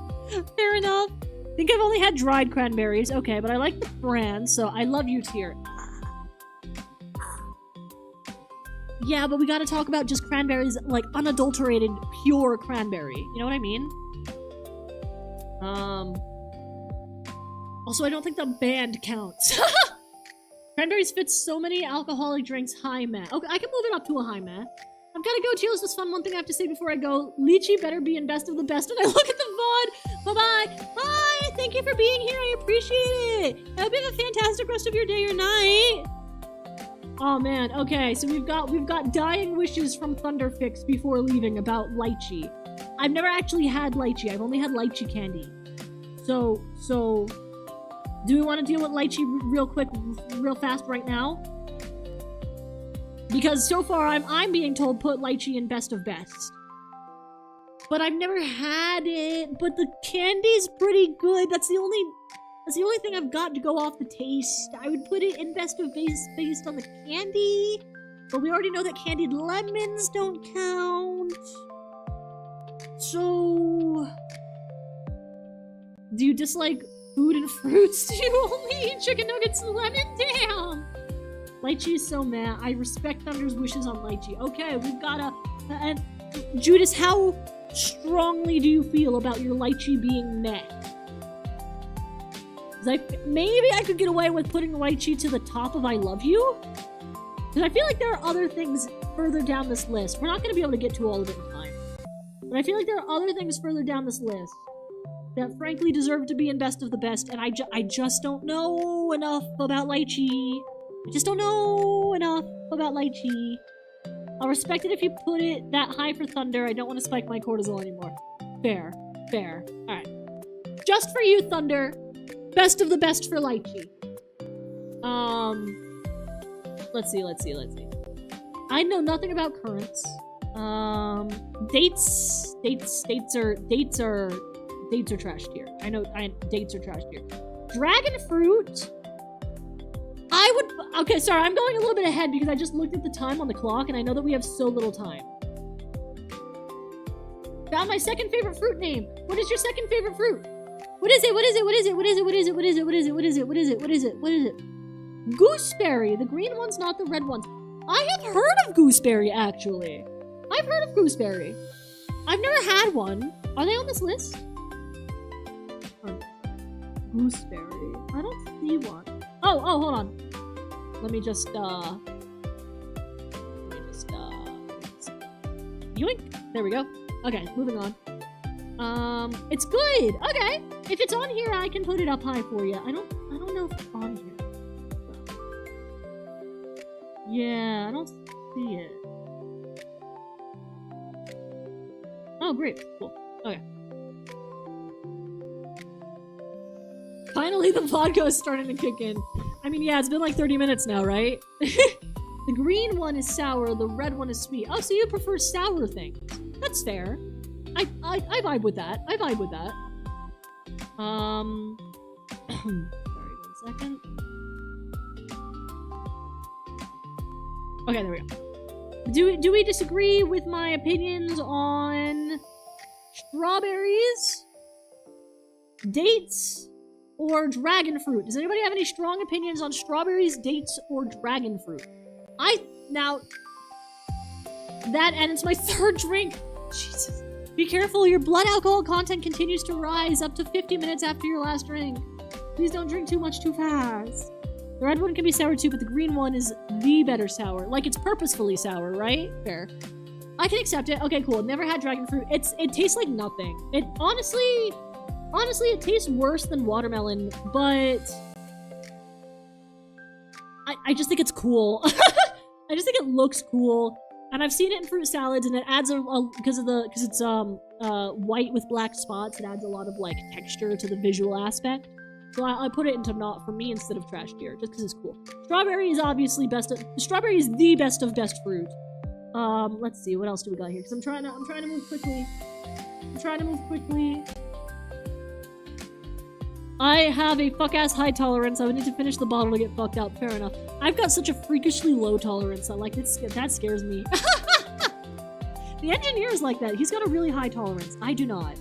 enough. I think I've only had dried cranberries. Okay, but I like the brand, so I love you tier. Yeah, but we gotta talk about just cranberries, like unadulterated, pure cranberry. You know what I mean? Also, I don't think the band counts. Cranberries fits so many alcoholic drinks. High meh. Okay, I can move it up to a high meh. I've gotta go. Cheers was fun. One thing I have to say before I go. Lychee better be in best of the best when I look at the VOD. Bye-bye. Bye. Thank you for being here. I appreciate it. I hope you have a fantastic rest of your day or night. Oh man, okay, so we've got dying wishes from Thunderfix before leaving about lychee. I've never actually had lychee. I've only had lychee candy. So do we want to deal with lychee real quick, real fast right now? Because so far I'm being told put lychee in best of best. But I've never had it, but the candy's pretty good. That's the only thing I've got to go off the taste. I would put it in best of best based on the candy, but we already know that candied lemons don't count. So, do you dislike food and fruits? Do you only eat chicken nuggets and lemon? Damn! Lychee is so mad. I respect Thunder's wishes on lychee. Okay, we've got and Judas, how strongly do you feel about your lychee being meh? Maybe I could get away with putting lychee to the top of I love you? Because I feel like there are other things further down this list. We're not going to be able to get to all of it in time. But I feel like there are other things further down this list that frankly deserve to be in best of the best, and I just don't know enough about lychee. I just don't know enough about lychee. I'll respect it if you put it that high for Thunder. I don't want to spike my cortisol anymore. Fair. Fair. Alright. Just for you, Thunder. Best of the best for lychee. Let's see. I know nothing about currants. Dates are trashed here. I know dates are trashed here. Dragon fruit. Okay, sorry, I'm going a little bit ahead because I just looked at the time on the clock and I know that we have so little time. Found my second favorite fruit name. What is your second favorite fruit? What is it? Gooseberry. The green ones, not the red ones. I have heard of gooseberry, actually. I've heard of gooseberry. I've never had one. Are they on this list? Gooseberry. I don't see one. Oh, hold on. Let me just, yoink. There we go. Okay, moving on. It's good. Okay. If it's on here, I can put it up high for you. I don't know if it's on here. Yeah, I don't see it. Oh, great. Cool. Okay. Finally, the vodka is starting to kick in. I mean, yeah, it's been like 30 minutes now, right? The green one is sour, the red one is sweet. Oh, so you prefer sour things. That's fair. I vibe with that. Sorry, 1 second. Okay, there we go. Do we disagree with my opinions on strawberries, dates, or dragon fruit? Does anybody have any strong opinions on strawberries, dates, or dragon fruit? And it's my third drink. Jesus. Be careful, your blood alcohol content continues to rise up to 50 minutes after your last drink. Please don't drink too much too fast. The red one can be sour too, but the green one is the better sour. Like, it's purposefully sour, right? Fair. I can accept it. Okay, cool. Never had dragon fruit. It tastes like nothing. It honestly, it tastes worse than watermelon, but I just think it's cool. I just think it looks cool. And I've seen it in fruit salads, and it adds because it's white with black spots. It adds a lot of like texture to the visual aspect. So I put it into not for me instead of trash tier, just because it's cool. Strawberry is obviously strawberry is the best of best fruit. Let's see, what else do we got here? Because I'm trying to move quickly. I have a fuck-ass high tolerance. I would need to finish the bottle to get fucked up. Fair enough. I've got such a freakishly low tolerance. That scares me. The engineer is like that. He's got a really high tolerance. I do not.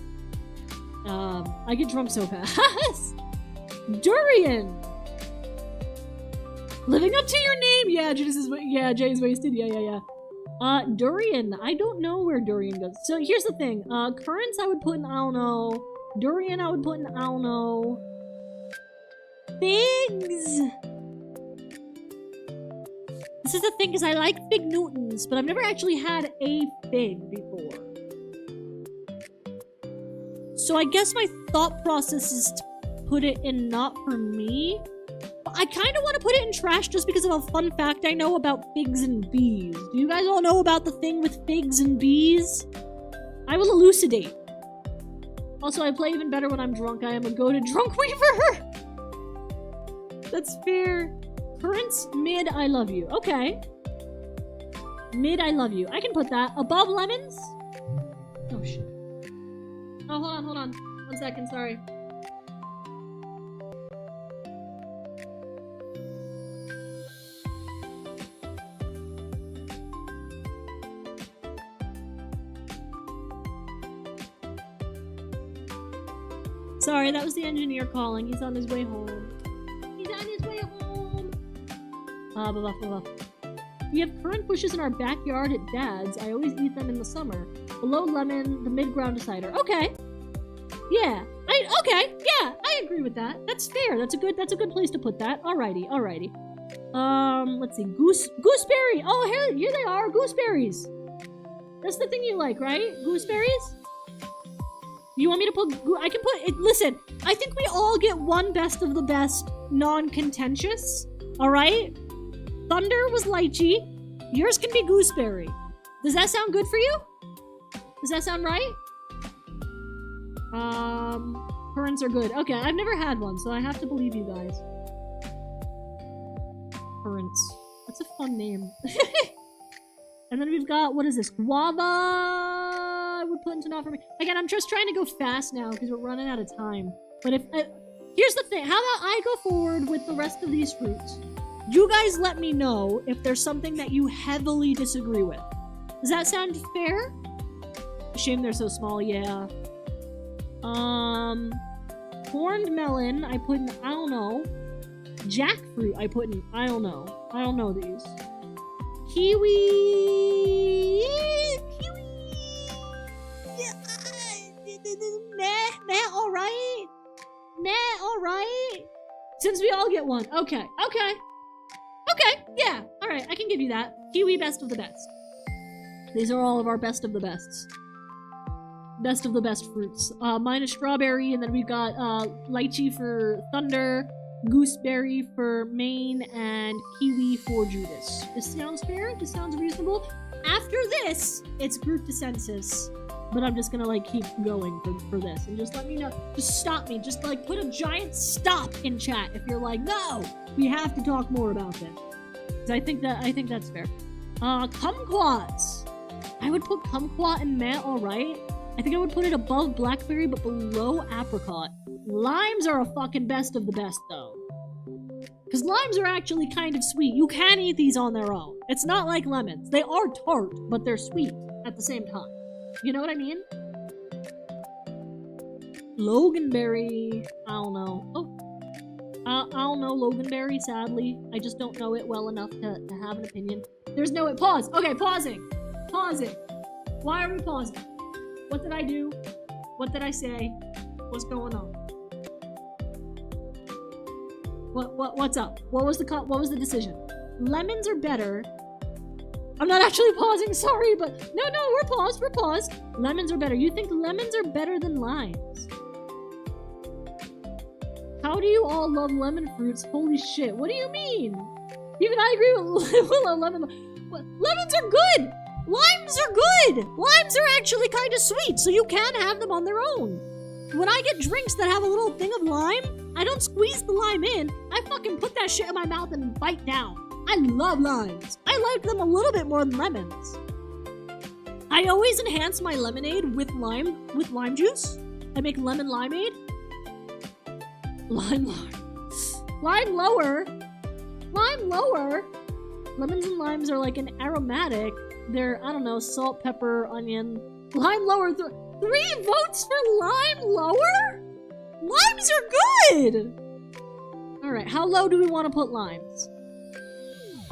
I get drunk so fast. Durian! Living up to your name! Yeah, Jay's wasted. Yeah. Durian. I don't know where durian goes. So here's the thing. Currants I would put in I don't know. Durian I would put in I don't know. Figs! This is the thing, because I like Fig Newtons, but I've never actually had a fig before. So I guess my thought process is to put it in not for me. But I kind of want to put it in trash just because of a fun fact I know about figs and bees. Do you guys all know about the thing with figs and bees? I will elucidate. Also, I play even better when I'm drunk. I am a goated drunk weaver. That's fair. Currants, mid, I love you. Okay. Mid, I love you. I can put that. Above lemons? Oh, shit. Oh, hold on. 1 second, sorry. Sorry, that was the engineer calling. He's on his way home. He's on his way home! We have currant bushes in our backyard at Dad's. I always eat them in the summer. Below lemon, the mid-ground decider. Okay. Yeah. I agree with that. That's fair. That's a good place to put that. Alrighty. Let's see. Gooseberry! Oh, here they are! Gooseberries! That's the thing you like, right? Gooseberries? You want me to put... I can put... Listen, I think we all get one best of the best non-contentious. Alright? Thunder was lychee. Yours can be gooseberry. Does that sound good for you? Does that sound right? Currants are good. Okay, I've never had one, so I have to believe you guys. Currants. That's a fun name. And then we've got... What is this? Guava! I would put into not for me. Again, I'm just trying to go fast now because we're running out of time. But if... here's the thing. How about I go forward with the rest of these fruits? You guys let me know if there's something that you heavily disagree with. Does that sound fair? Shame they're so small, yeah. Horned melon, I put in, I don't know. Jackfruit, I put in, I don't know. I don't know these. Kiwi... Nah, alright. Since we all get one. Okay, yeah. Alright, I can give you that. Kiwi, best of the best. These are all of our best of the bests. Best of the best fruits. Mine is strawberry, and then we've got lychee for Thunder, gooseberry for Maine, and kiwi for Judas. This sounds fair? This sounds reasonable? After this, it's group consensus. But I'm just gonna, like, keep going for this. And just let me know. Just stop me. Just, like, put a giant stop in chat if you're like, no! We have to talk more about this. Because I think that's fair. Kumquats! I would put kumquat in Matt, alright? I think I would put it above blackberry, but below apricot. Limes are a fucking best of the best, though. Because limes are actually kind of sweet. You can eat these on their own. It's not like lemons. They are tart, but they're sweet at the same time. You know what I mean? Loganberry. I don't know. Oh. I don't know Loganberry, sadly. I just don't know it well enough to have an opinion. There's no... Pause. Okay, pausing. Pausing. Why are we pausing? What did I do? What did I say? What's going on? What's up? What was the decision? Lemons are better. I'm not actually pausing, sorry, but no, we're paused. Lemons are better. You think lemons are better than limes? How do you all love lemon fruits? Holy shit, what do you mean? Even I agree with lemon. Lemons are good! Limes are good! Limes are actually kind of sweet, so you can have them on their own. When I get drinks that have a little thing of lime, I don't squeeze the lime in. I fucking put that shit in my mouth and bite down. I love limes. I like them a little bit more than lemons. I always enhance my lemonade with lime juice. I make lemon limeade. Lime lower. Lemons and limes are like an aromatic. They're, I don't know, salt, pepper, onion. Lime lower. 3 votes for lime lower? Limes are good! Alright, how low do we want to put limes?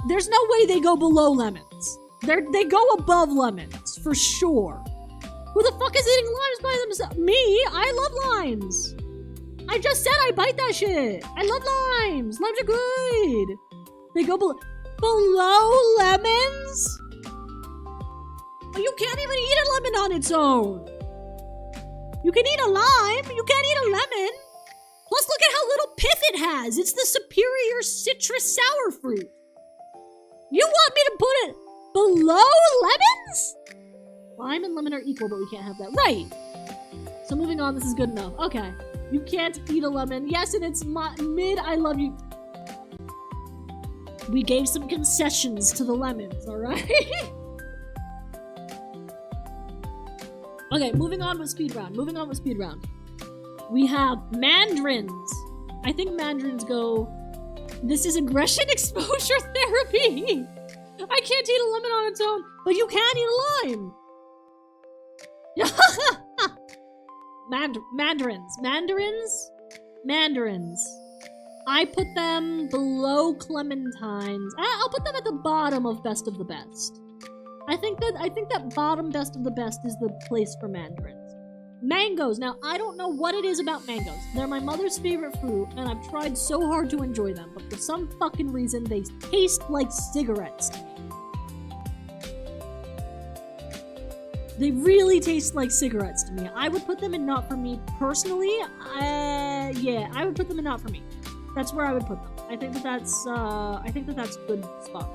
There's no way they go below lemons. They go above lemons, for sure. Who the fuck is eating limes by themselves? Me? I love limes. I just said I bite that shit. I love limes. Limes are good. They go below lemons? Oh, you can't even eat a lemon on its own. You can eat a lime. You can't eat a lemon. Plus, look at how the little pith it has. It's the superior citrus sour fruit. You want me to put it below lemons? Lime and lemon are equal, but we can't have that. Right. So moving on, this is good enough. Okay. You can't eat a lemon. Yes, and it's mid. I love you. We gave some concessions to the lemons, alright? Okay, moving on with speed round. We have mandarins. I think mandarins go... This is aggression exposure therapy! I can't eat a lemon on its own, but you can eat a lime! Mandarins. I put them below clementines. I'll put them at the bottom of best of the best. I think that bottom best of the best is the place for mandarins. Mangoes. Now, I don't know what it is about mangoes. They're my mother's favorite fruit, and I've tried so hard to enjoy them, but for some fucking reason, they taste like cigarettes to me. They really taste like cigarettes to me. I would put them in not for me personally. Yeah, I would put them in not for me. That's where I would put them. I think that's a good spot.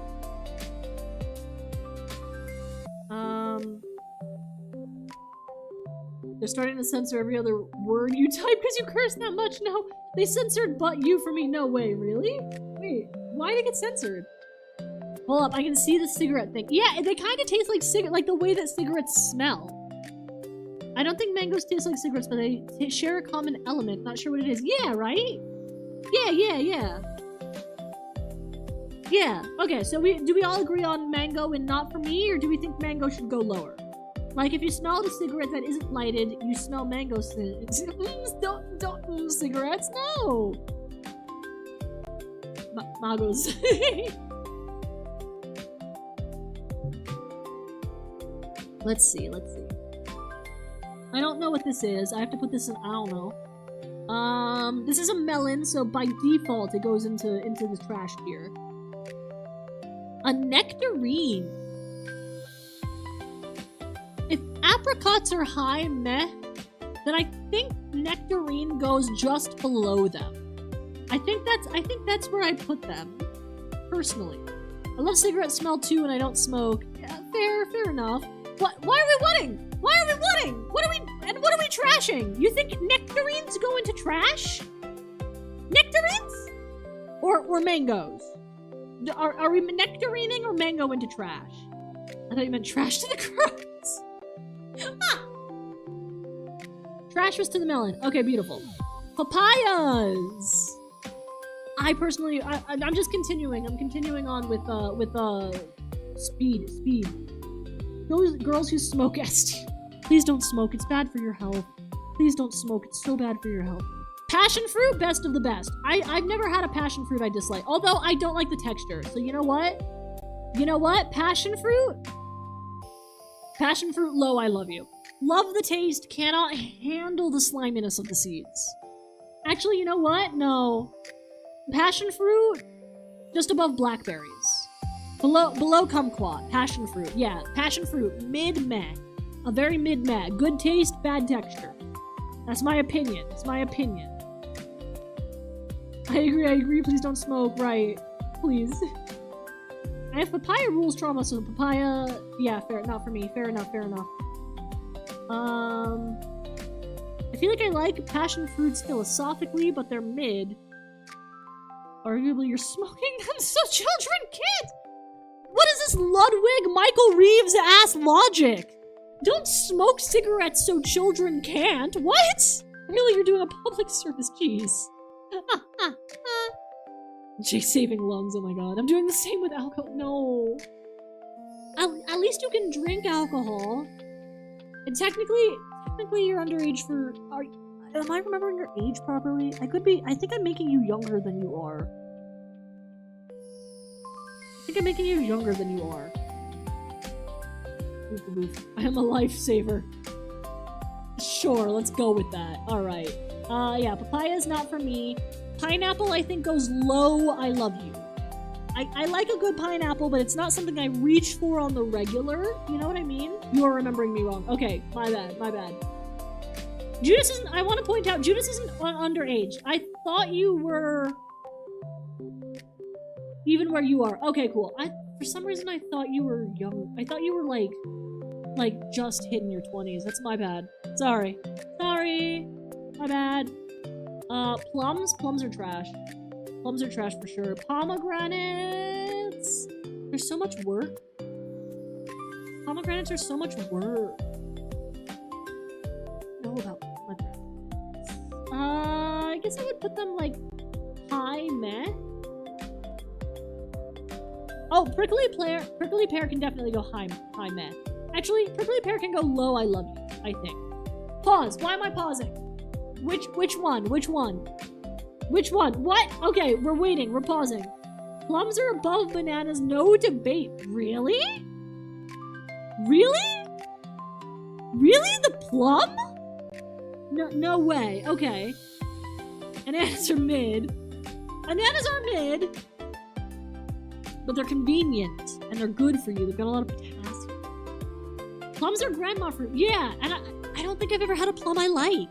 They're starting to censor every other word you type because you curse that much. No, they censored "but you" for me. No way, really? Wait, why did it get censored? Hold up, I can see the cigarette thing. Yeah, they kind of taste like like the way that cigarettes smell. I don't think mangoes taste like cigarettes, but they share a common element. Not sure what it is. Yeah, right? Yeah. Yeah, okay, so do we all agree on mango and not for me, or do we think mango should go lower? Like, if you smell the cigarette that isn't lighted, you smell mango cigarettes, no! Magos. Let's see. I don't know what this is. I have to put this in, I don't know. This is a melon, so by default it goes into the trash here. A nectarine. If apricots are high meh, then I think nectarine goes just below them. I think that's where I put them, personally. I love cigarette smell too, and I don't smoke. Yeah, fair enough. Why are we winning? What are we trashing? You think nectarines go into trash? Nectarines? Or mangoes? Are we nectarining or mango into trash? I thought you meant trash to the crows. Trash was to the melon. Okay, beautiful. Papayas. I personally, I'm just continuing. I'm continuing on with speed. Those girls who smoke ST. Please don't smoke. It's bad for your health. Please don't smoke. It's so bad for your health. Passion fruit, best of the best. I've never had a passion fruit I dislike. Although I don't like the texture. So you know what? Passion fruit, low, I love you. Love the taste, cannot handle the sliminess of the seeds. Actually, you know what? No. Passion fruit, just above blackberries. Below kumquat, passion fruit. Yeah, passion fruit, mid-meh. A very mid-meh. Good taste, bad texture. That's my opinion. It's my opinion. I agree. Please don't smoke. Right. Please. I have papaya rules trauma, so papaya... Yeah, fair. Not for me. Fair enough. I feel like I like passion fruits philosophically, but they're mid. Arguably, you're smoking them so children can't! What is this Ludwig Michael Reeves ass logic? Don't smoke cigarettes so children can't. What? Really, you're doing a public service. Jeez. Jake saving lungs. Oh my god. I'm doing the same with alcohol. No. At least you can drink alcohol. And technically you're underage for... Am I remembering your age properly? I could be... I think I'm making you younger than you are. I am a lifesaver. Sure, let's go with that. Alright. Yeah, papaya is not for me. Pineapple, I think, goes low. I love you. I like a good pineapple, but it's not something I reach for on the regular. You know what I mean? You're remembering me wrong. Okay, my bad. Judas isn't... I want to point out, Judas isn't underage. thought you were even where you are. Okay, cool. For some reason I thought you were young. I thought you were like just hitting your 20s. That's my bad. Sorry. Sorry. My bad. Plums? Plums are trash. Plums are trash for sure. Pomegranates! There's so much work. Pomegranates are so much work. Know about pomegranates. I guess I would put them like high meh. Oh, prickly pear can definitely go high meh. Actually, prickly pear can go low I love you, I think. Pause. Why am I pausing? Which one? Which one? Which one? What? Okay, we're waiting. We're pausing. Plums are above bananas, no debate. Really? Really? Really? The plum? No way. Okay. Bananas are mid. Bananas are mid. But they're convenient. And they're good for you. They've got a lot of potassium. Plums are grandma fruit. Yeah, and I don't think I've ever had a plum I like.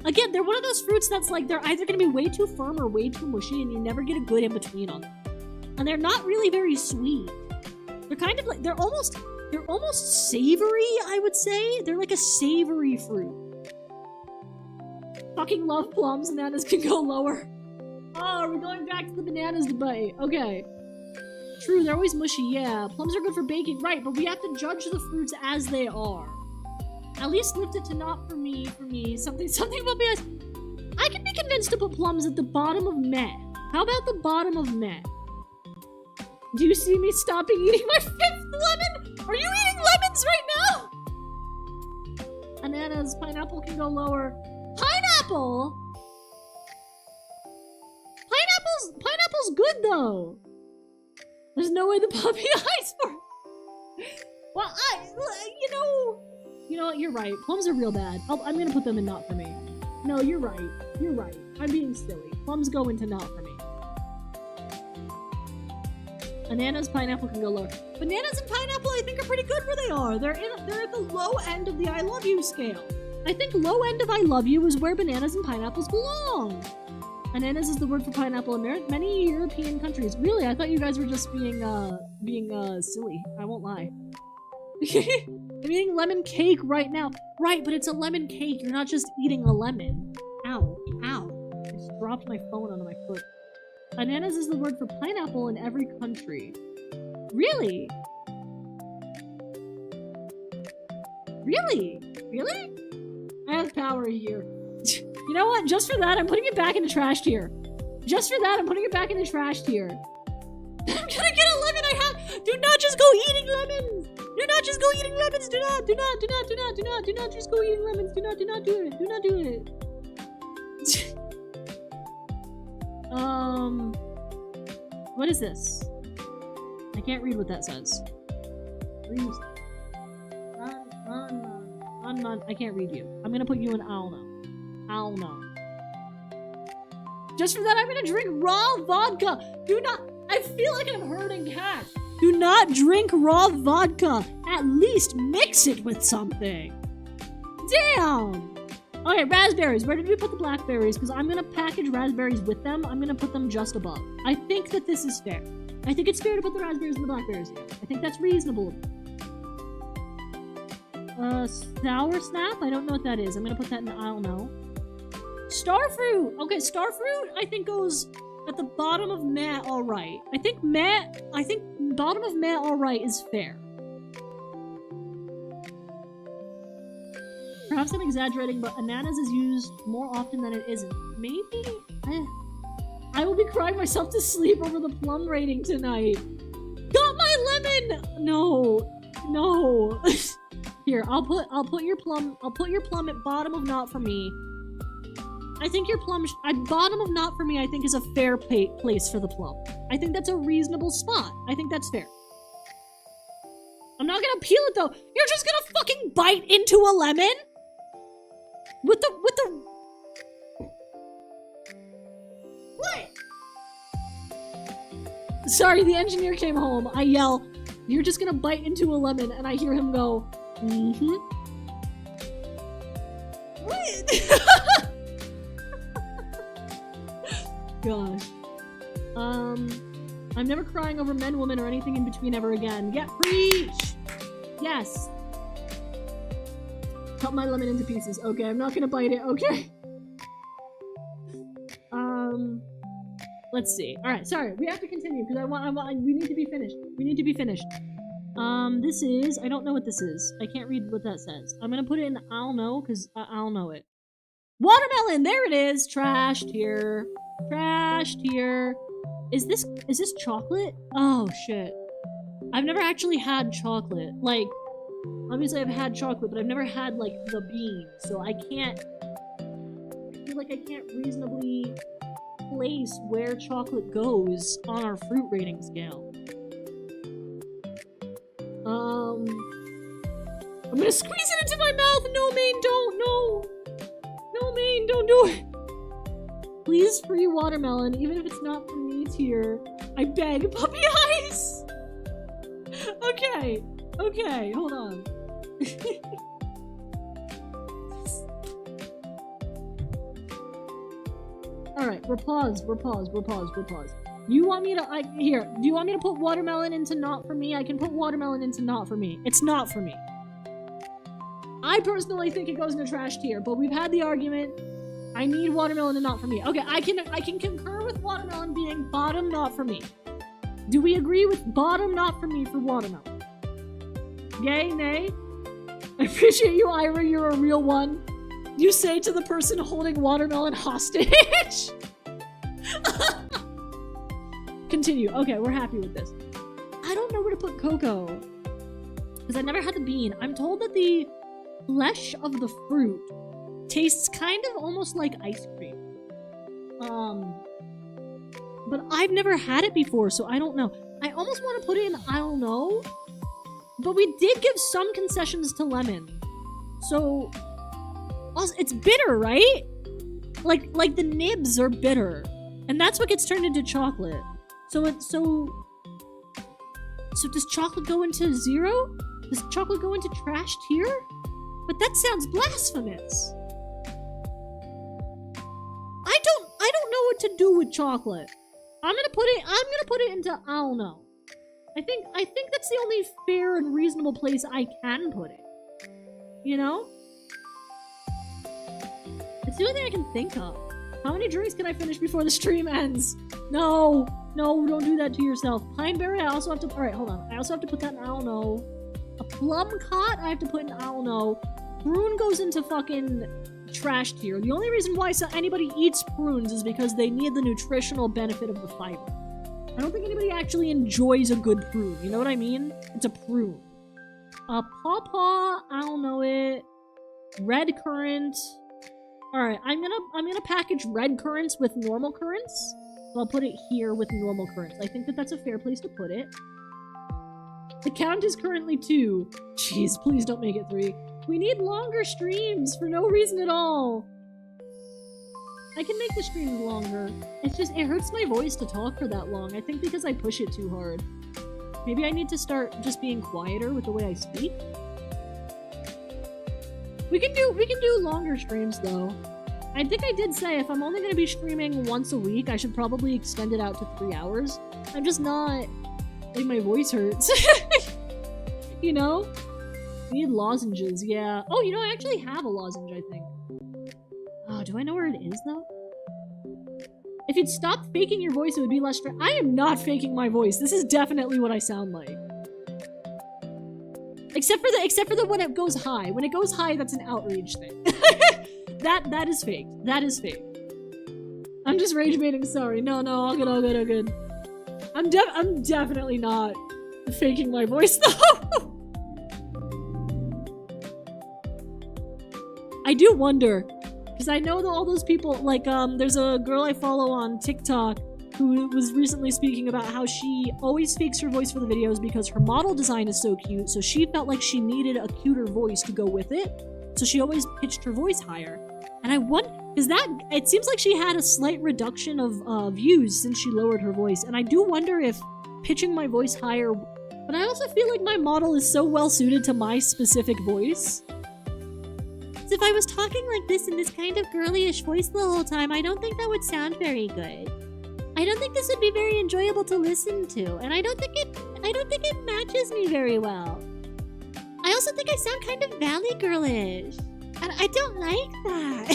Again, they're one of those fruits that's like, they're either going to be way too firm or way too mushy, and you never get a good in-between on them. And they're not really very sweet. They're kind of like, they're almost savory, I would say. They're like a savory fruit. Fucking love plums, bananas can go lower. Oh, we're going back to the bananas debate. Okay. True, they're always mushy, yeah. Plums are good for baking, right, but we have to judge the fruits as they are. At least lift it to not for me, something will be nice. I can be convinced to put plums at the bottom of meh. How about the bottom of meh? Do you see me stopping eating my 5th lemon? Are you eating lemons right now? Bananas, pineapple can go lower. Pineapple? Pineapple's good though. There's no way the puppy eyes for. Well, you know what? You're right. Plums are real bad. I'm gonna put them in not for me. No, you're right. You're right. I'm being silly. Plums go into not for me. Bananas, pineapple can go lower. Bananas and pineapple, I think, are pretty good where they are. They're at the low end of the I love you scale. I think low end of I love you is where bananas and pineapples belong. Bananas is the word for pineapple in many European countries. Really, I thought you guys were just being silly. I won't lie. I'm eating lemon cake right now. Right, but it's a lemon cake. You're not just eating a lemon. Ow. Ow. I just dropped my phone onto my foot. Bananas is the word for pineapple in every country. Really? Really? Really? I have power here. You know what? Just for that, I'm putting it back in the trash tier. Just for that, I'm putting it back in the trash tier. I'm gonna get a lemon. Do not just go eating lemons. Do not just go eating lemons. Do not just go eating lemons. Do not do it. Do not do it. What is this? I can't read what that says. I can't read you. I'm gonna put you in I'll know. Just for that, I'm gonna drink raw vodka. Do not. I feel like I'm hurting cat. Do not drink raw vodka. At least mix it with something. Damn. Okay, raspberries. Where did we put the blackberries? Because I'm gonna package raspberries with them. I'm gonna put them just above. I think that this is fair. I think it's fair to put the raspberries and the blackberries here. I think that's reasonable. Sour snap? I don't know what that is. I'm gonna put that in I'll know. Starfruit! Okay, starfruit I think goes at the bottom of meh alright. I think bottom of meh alright is fair. Perhaps I'm exaggerating, but ananas is used more often than it isn't. Maybe? I will be crying myself to sleep over the plum rating tonight. Got my lemon! No. Here, I'll put your plum at bottom of not for me. I think your plum at bottom of not for me I think is a fair place for the plum. I think that's a reasonable spot. I think that's fair. I'm not gonna peel it though. You're just gonna fucking bite into a lemon? With the What? Sorry, the engineer came home. I yell, "You're just gonna bite into a lemon," and I hear him go, "Mm-hmm." What? gosh. I'm never crying over men, women, or anything in between ever again. Yeah, preach! Yes. Cut my lemon into pieces. Okay, I'm not gonna bite it. Okay. Let's see. All right, sorry. We have to continue because we need to be finished. We need to be finished. This is, I don't know what this is. I can't read what that says. I'm gonna put it in I'll know because I'll know it. Watermelon, there it is. Trashed here. Trashed here. Is this chocolate? Oh shit. I've never actually had chocolate. Like, obviously I've had chocolate, but I've never had like the bean. So I feel like I can't reasonably place where chocolate goes on our fruit rating scale. I'm gonna squeeze it into my mouth. No, Maine, don't. No. No, Maine, don't do it. Please, free watermelon, even if it's not from me tier. I beg, puppy eyes. Okay, hold on. Alright, we're paused. You want me to, here, do you want me to put watermelon into not for me? I can put watermelon into not for me. It's not for me. I personally think it goes in the trash tier, but we've had the argument. I need watermelon and not for me. Okay, I can concur with watermelon being bottom not for me. Do we agree with bottom not for me for watermelon? Yay, nay? I appreciate you, Ira, you're a real one. You say to the person holding watermelon hostage. Continue. Okay, we're happy with this. I don't know where to put cocoa. Because I never had the bean. I'm told that the flesh of the fruit tastes kind of almost like ice cream. But I've never had it before, so I don't know. I almost want to put it in I don't know. But we did give some concessions to lemon. So also, it's bitter, right? Like the nibs are bitter. And that's what gets turned into chocolate. So does chocolate go into 0? Does chocolate go into trash tier? But that sounds blasphemous. I don't know what to do with chocolate. I'm gonna put it into I don't know. I think that's the only fair and reasonable place I can put it. You know? It's the only thing I can think of. How many drinks can I finish before the stream ends? No, don't do that to yourself. Pineberry, I also have to, alright, hold on. I also have to put that in I don't know. A plum cot, I have to put in I don't know. Prune goes into fucking trash tier. The only reason why anybody eats prunes is because they need the nutritional benefit of the fiber. I don't think anybody actually enjoys a good prune. You know what I mean? It's a prune. Pawpaw, I don't know it. Red currant. Alright, I'm gonna package red currants with normal currants. So I'll put it here with normal currants. I think that's a fair place to put it. The count is currently 2. Jeez, please don't make it 3. We need longer streams for no reason at all. I can make the streams longer. It's just, it hurts my voice to talk for that long. I think because I push it too hard. Maybe I need to start just being quieter with the way I speak. We can do longer streams though. I think I did say if I'm only going to be streaming once a week, I should probably extend it out to 3 hours. I'm just not, like, my voice hurts. You know? We need lozenges, yeah. Oh, you know, I actually have a lozenge, I think. Oh, do I know where it is though? If you'd stop faking your voice, it would be less stress. I am not faking my voice. This is definitely what I sound like. Except for the when it goes high. When it goes high, that's an outrage thing. That is fake. That is fake. I'm just rage baiting, sorry. No, all good. I'm definitely not faking my voice though. I do wonder, because I know that all those people, like, there's a girl I follow on TikTok who was recently speaking about how she always fakes her voice for the videos because her model design is so cute, so she felt like she needed a cuter voice to go with it, so she always pitched her voice higher. And I wonder, because it seems like she had a slight reduction of views since she lowered her voice, and I do wonder if pitching my voice higher, but I also feel like my model is so well suited to my specific voice. So if I was talking like this in this kind of girlyish voice the whole time, I don't think that would sound very good. I don't think this would be very enjoyable to listen to, and I don't think it matches me very well. I also think I sound kind of Valley Girlish, and I don't like that.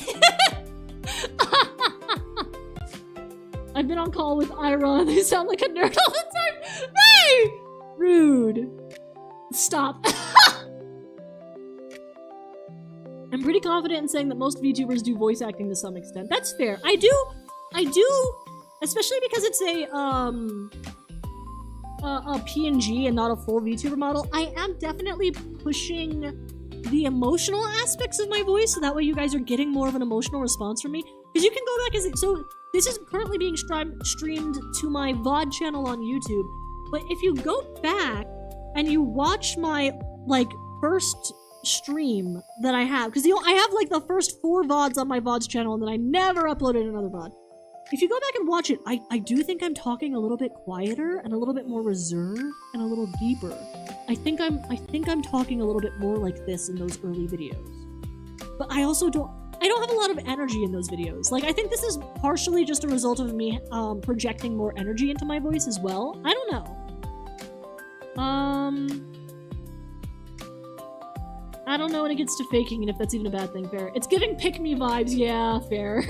I've been on call with Ira, and they sound like a nerd all the time. Hey! Rude. Stop. I'm pretty confident in saying that most VTubers do voice acting to some extent. That's fair. I do, especially because it's a PNG and not a full VTuber model. I am definitely pushing the emotional aspects of my voice, so that way you guys are getting more of an emotional response from me. Because you can go back so this is currently being streamed to my VOD channel on YouTube, but if you go back and you watch my, like, first stream that I have, because I have, like, the first 4 VODs on my VODs channel, and then I never uploaded another VOD. If you go back and watch it, I do think I'm talking a little bit quieter and a little bit more reserved and a little deeper. I think I'm talking a little bit more like this in those early videos. But I also don't have a lot of energy in those videos. Like, I think this is partially just a result of me projecting more energy into my voice as well. I don't know. I don't know when it gets to faking and if that's even a bad thing. Fair. It's giving pick-me vibes. Yeah, fair.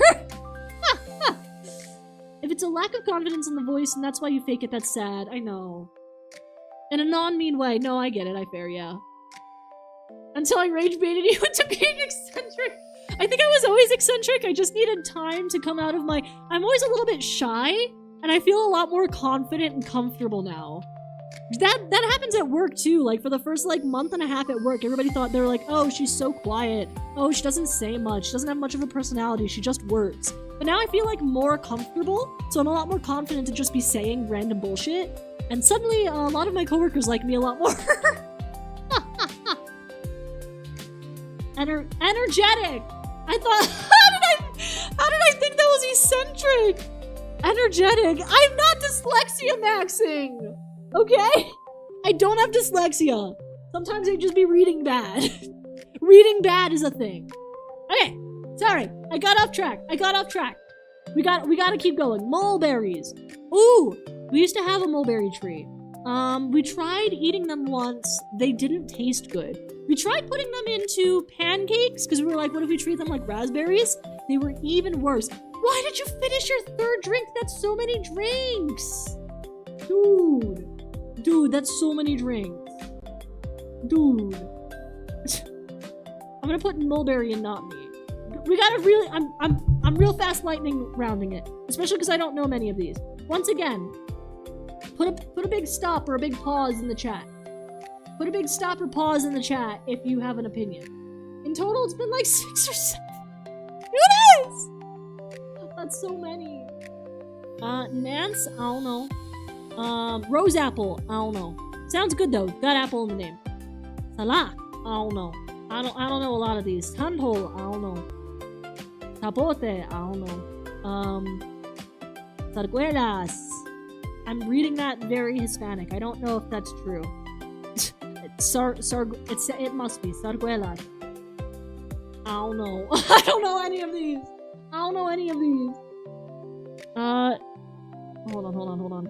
If it's a lack of confidence in the voice and that's why you fake it, that's sad. I know. In a non-mean way. No, I get it. I fair, yeah. Until I rage baited you into being eccentric. I think I was always eccentric. I just needed time to come out of my... I'm always a little bit shy, and I feel a lot more confident and comfortable now. That happens at work too. Like, for the first, like, month and a half at work, everybody thought they were like, oh, she's so quiet. Oh, she doesn't say much. She doesn't have much of a personality. She just works. But now I feel, like, more comfortable, so I'm a lot more confident to just be saying random bullshit. And suddenly, a lot of my coworkers like me a lot more. Energetic! I thought, how did I think that was eccentric? Energetic. I'm not dyslexia maxing! Okay? I don't have dyslexia. Sometimes I just be reading bad. Reading bad is a thing. Okay, sorry. I got off track. We gotta keep going. Mulberries. Ooh, we used to have a mulberry tree. We tried eating them once. They didn't taste good. We tried putting them into pancakes because we were like, what if we treat them like raspberries? They were even worse. Why did you finish your 3rd drink? That's so many drinks. Dude, that's so many drinks. Dude. I'm gonna put mulberry and not me. We gotta really, I'm real fast lightning rounding it. Especially because I don't know many of these. Once again, put a big stop or a big pause in the chat. Put a big stop or pause in the chat if you have an opinion. In total, it's been like 6 or 7. It is! That's so many. Nance? I don't know. Rose apple? I don't know. Sounds good though. Got apple in the name. Salah? I don't know. I don't know a lot of these. Tanhol? I don't know. Tapote? I don't know. Sarguelas? I'm reading that very Hispanic. I don't know if that's true. It must be Sarguelas. I don't know. I don't know any of these. Hold on.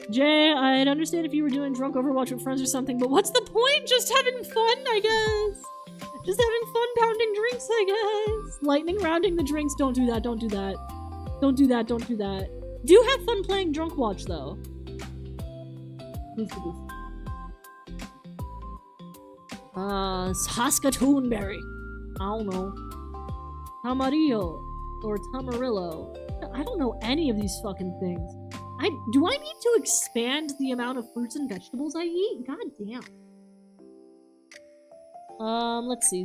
Jay, I'd understand if you were doing drunk Overwatch with friends or something, but what's the point? Just having fun, I guess. Just having fun pounding drinks, I guess. Lightning rounding the drinks. Don't do that. Do have fun playing Drunk Watch, though. Saskatoonberry. I don't know. Tamarillo. Or Tamarillo. I don't know any of these fucking things. Do I need to expand the amount of fruits and vegetables I eat? God damn. Let's see.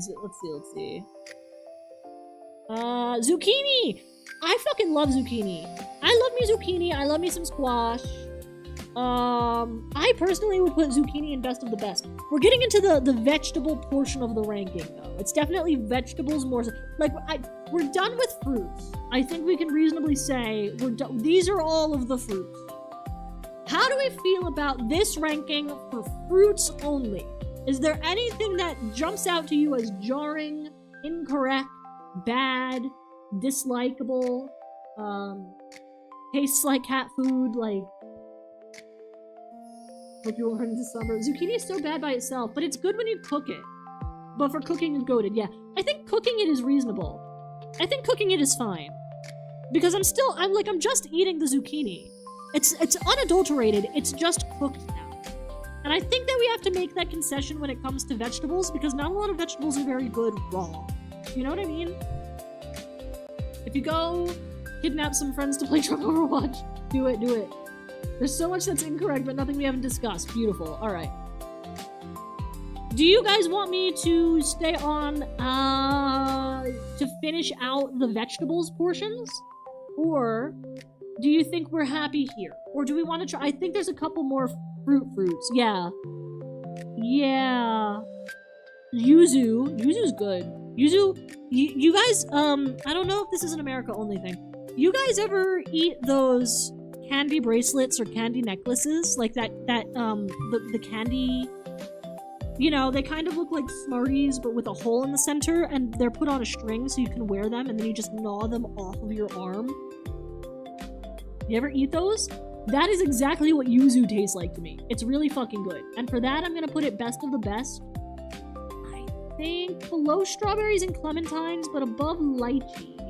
Zucchini! I fucking love zucchini. I love me zucchini. I love me some squash. I personally would put zucchini in best of the best. We're getting into the vegetable portion of the ranking, though. It's definitely vegetables more. Like, we're done with fruits. I think we can reasonably say we're done. These are all of the fruits. How do we feel about this ranking for fruits only? Is there anything that jumps out to you as jarring, incorrect, bad, dislikable? Tastes like cat food, like... Hope you learn this summer. Zucchini is so bad by itself, but it's good when you cook it. But for cooking is goated, yeah. I think cooking it is reasonable. I think cooking it is fine. Because I'm just eating the zucchini. It's unadulterated, it's just cooked now. And I think that we have to make that concession when it comes to vegetables, because not a lot of vegetables are very good raw. You know what I mean? If you go kidnap some friends to play Trump Overwatch, do it, do it. There's so much that's incorrect, but nothing we haven't discussed. Beautiful. Alright. Do you guys want me to stay on, to finish out the vegetables portions? Or do you think we're happy here? Or do we want to try? I think there's a couple more fruits. Yeah. Yeah. Yuzu. Yuzu's good. Yuzu, you guys, I don't know if this is an America only thing. You guys ever eat those candy bracelets or candy necklaces? Like the candy, you know, they kind of look like Smarties, but with a hole in the center, and they're put on a string so you can wear them, and then you just gnaw them off of your arm. You ever eat those? That is exactly what yuzu tastes like to me. It's really fucking good. And for that, I'm gonna put it best of the best. I think below strawberries and clementines, but above lychee.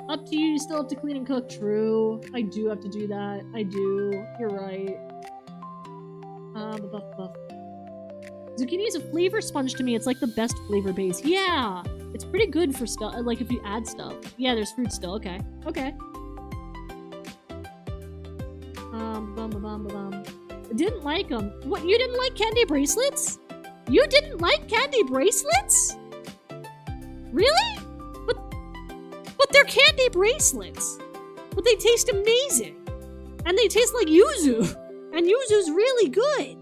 Up to you, you still have to clean and cook. True. I do have to do that. I do. You're right. Zucchini is a flavor sponge to me. It's like the best flavor base. Yeah! It's pretty good for stuff, like if you add stuff. Yeah, there's fruit still. Okay. Okay. Didn't like them. What, you didn't like candy bracelets? You didn't like candy bracelets? Really? But they're candy bracelets. But they taste amazing. And they taste like yuzu. And yuzu's really good.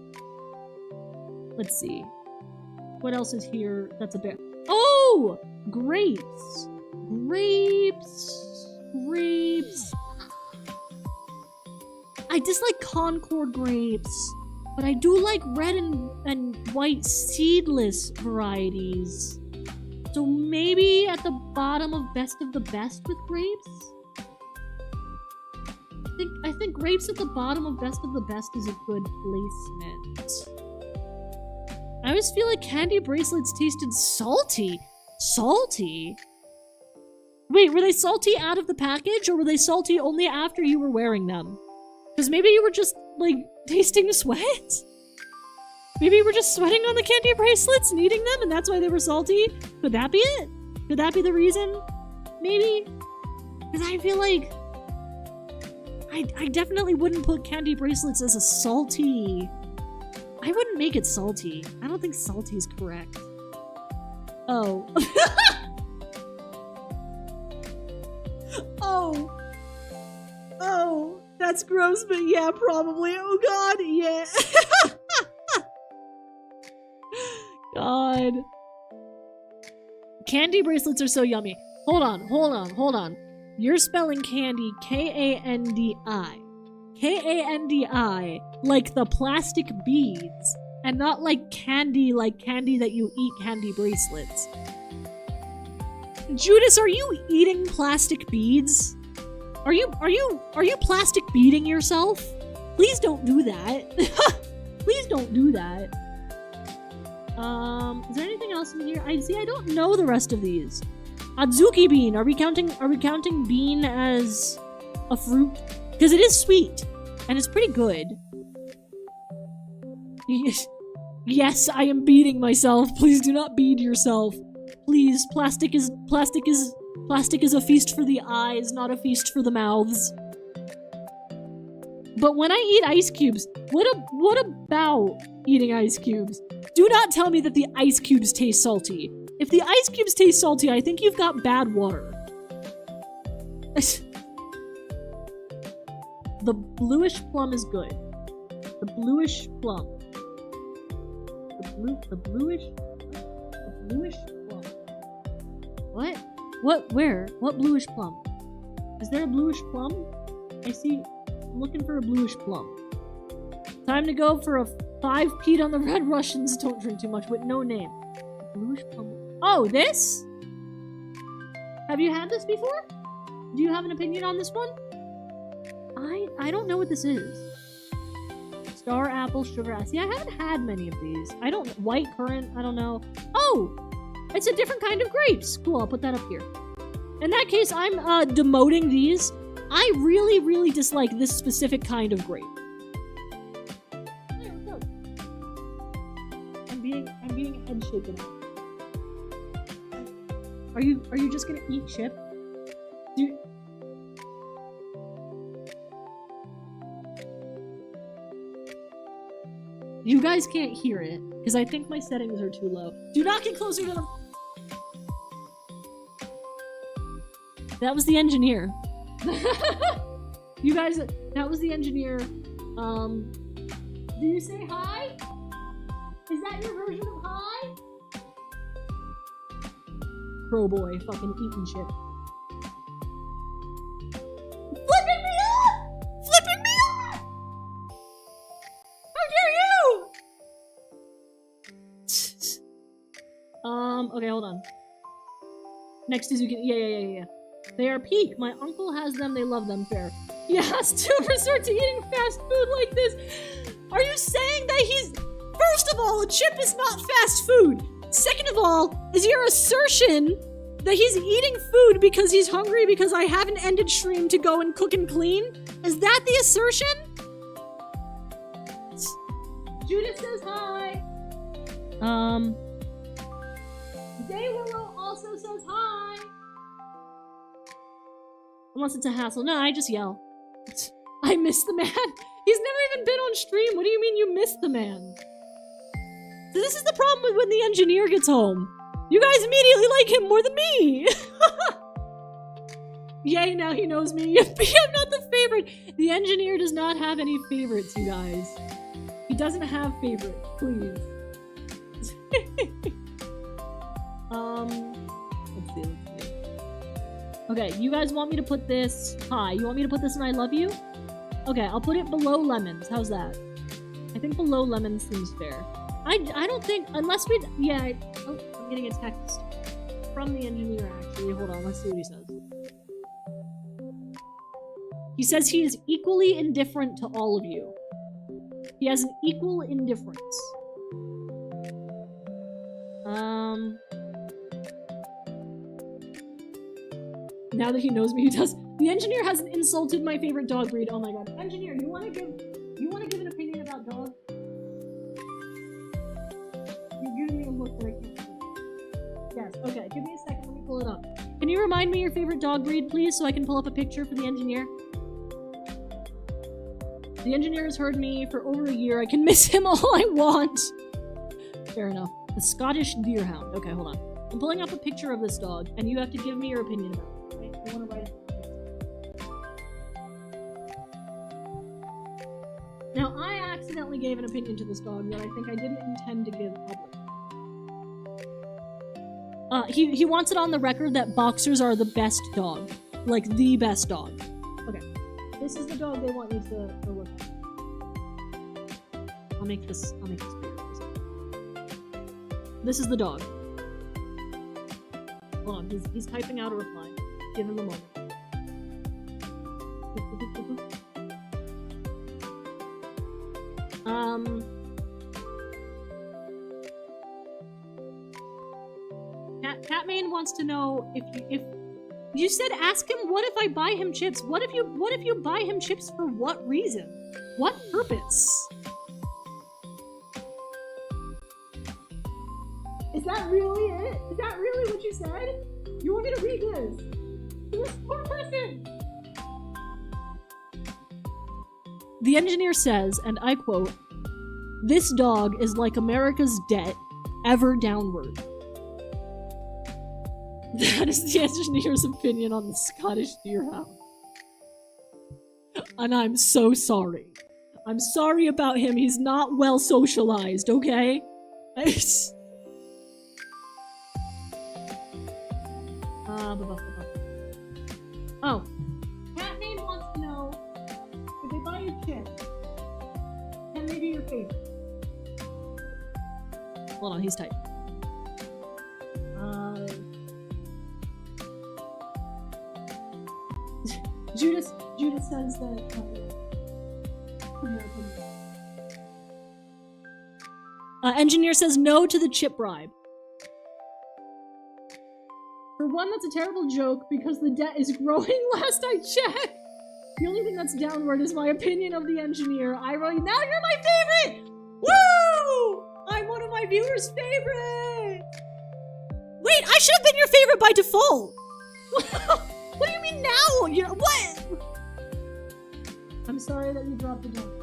Let's see. What else is here that's a bit... Oh! Grapes. Grapes. I dislike Concord grapes. But I do like red and white seedless varieties. So maybe at the bottom of best of the best with grapes? I think grapes at the bottom of best of the best is a good placement. I always feel like candy bracelets tasted salty. Salty? Wait, were they salty out of the package, or were they salty only after you were wearing them? Because maybe you were just, like, tasting sweat? Maybe you were just sweating on the candy bracelets and eating them, and that's why they were salty? Could that be it? Could that be the reason? Maybe? Because I feel like... I definitely wouldn't put candy bracelets as a salty... I wouldn't make it salty. I don't think salty is correct. Oh. Oh. Oh. That's gross, but yeah, probably. Oh god, yeah. God. Candy bracelets are so yummy. Hold on. You're spelling candy K-A-N-D-I. K-A-N-D-I, like the plastic beads, and not like candy that you eat candy bracelets. Judas, are you eating plastic beads? Are you plastic beading yourself? Please don't do that. Please don't do that. Is there anything else in here? I don't know the rest of these. Adzuki bean. Are we counting bean as a fruit? Because it is sweet. And it's pretty good. Yes, I am beading myself. Please do not bead yourself. Please, plastic is a feast for the eyes, not a feast for the mouths. But when I eat ice cubes, what about eating ice cubes? Do not tell me that the ice cubes taste salty. If the ice cubes taste salty, I think you've got bad water. The bluish plum is good. The bluish plum. The bluish plum. What? What? Where? What bluish plum? Is there a bluish plum? I'm looking for a bluish plum. Time to go for a 5-peat on the Red Russians. Don't drink too much with no name. Bluish plum. Oh, this? Have you had this before? Do you have an opinion on this one? I don't know what this is. Star apple, sugar ass. Yeah, I haven't had many of these. White currant, I don't know. Oh! It's a different kind of grapes. Cool, I'll put that up here. In that case, I'm demoting these. I really, really dislike this specific kind of grape. Hey, what's up? I'm being head shaken out. Are you just gonna eat chip? You guys can't hear it, because I think my settings are too low. Do not get closer to them! That was the engineer. You guys, that was the engineer. Do you say hi? Is that your version of hi? Crow boy, fucking eating shit. Flipping me off! Flipping me off! How dare you! Okay, hold on. Next is you can, yeah. They are peak. My uncle has them. They love them. Fair. Yes, to resort to eating fast food like this. Are you saying that he's... First of all, a chip is not fast food. Second of all, is your assertion that he's eating food because he's hungry because I haven't ended stream to go and cook and clean? Is that the assertion? Judith says hi. Daywillow also says hi. Unless it's a hassle. No, I just yell. I miss the man. He's never even been on stream. What do you mean you miss the man? So this is the problem with when the engineer gets home. You guys immediately like him more than me. Yay, now he knows me. I'm not the favorite. The engineer does not have any favorites, you guys. He doesn't have favorites, please. Let's see. Okay, you guys want me to put this... Hi, you want me to put this in I love you? Okay, I'll put it below lemons. How's that? I think below lemons seems fair. I don't think... Unless we... Yeah, oh, I'm getting a text from the engineer, actually. Hold on, let's see what he says. He says he is equally indifferent to all of you. He has an equal indifference. Now that he knows me, he does. The engineer hasn't insulted my favorite dog breed. Oh my god. Engineer, you wanna give an opinion about dogs? You're giving me a look that I can't see. Yes, okay, give me a second, let me pull it up. Can you remind me your favorite dog breed, please, so I can pull up a picture for the engineer? The engineer has heard me for over a year. I can miss him all I want. Fair enough. The Scottish Deerhound. Okay, hold on. I'm pulling up a picture of this dog, and you have to give me your opinion about it. Okay? You want to write it down. Now, I accidentally gave an opinion to this dog that I think I didn't intend to give public. He wants it on the record that boxers are the best dog. Like, the best dog. Okay. This is the dog they want me to look at. I'll make this bigger. This is the dog. Hold on, he's typing out a reply. Give him a moment. Catmain wants to know if you said ask him what if I buy him chips? What if you buy him chips for what reason? What purpose? Is that really it? Is that really what you said? You want me to read this? To this poor person! The engineer says, and I quote, "This dog is like America's debt, ever downward." That is the engineer's opinion on the Scottish Deerhound. And I'm so sorry. I'm sorry about him. He's not well socialized, okay? Oh. Catname wants to know, if they buy you chips, can they be your favorite? Hold on, he's typing. Judas says that. Engineer says no to the chip bribe. For one, that's a terrible joke because the debt is growing last I checked. The only thing that's downward is my opinion of the engineer. Now you're my favorite! Woo! I'm one of my viewers' favorite! Wait, I should have been your favorite by default! What do you mean now? What? I'm sorry that you dropped the joke.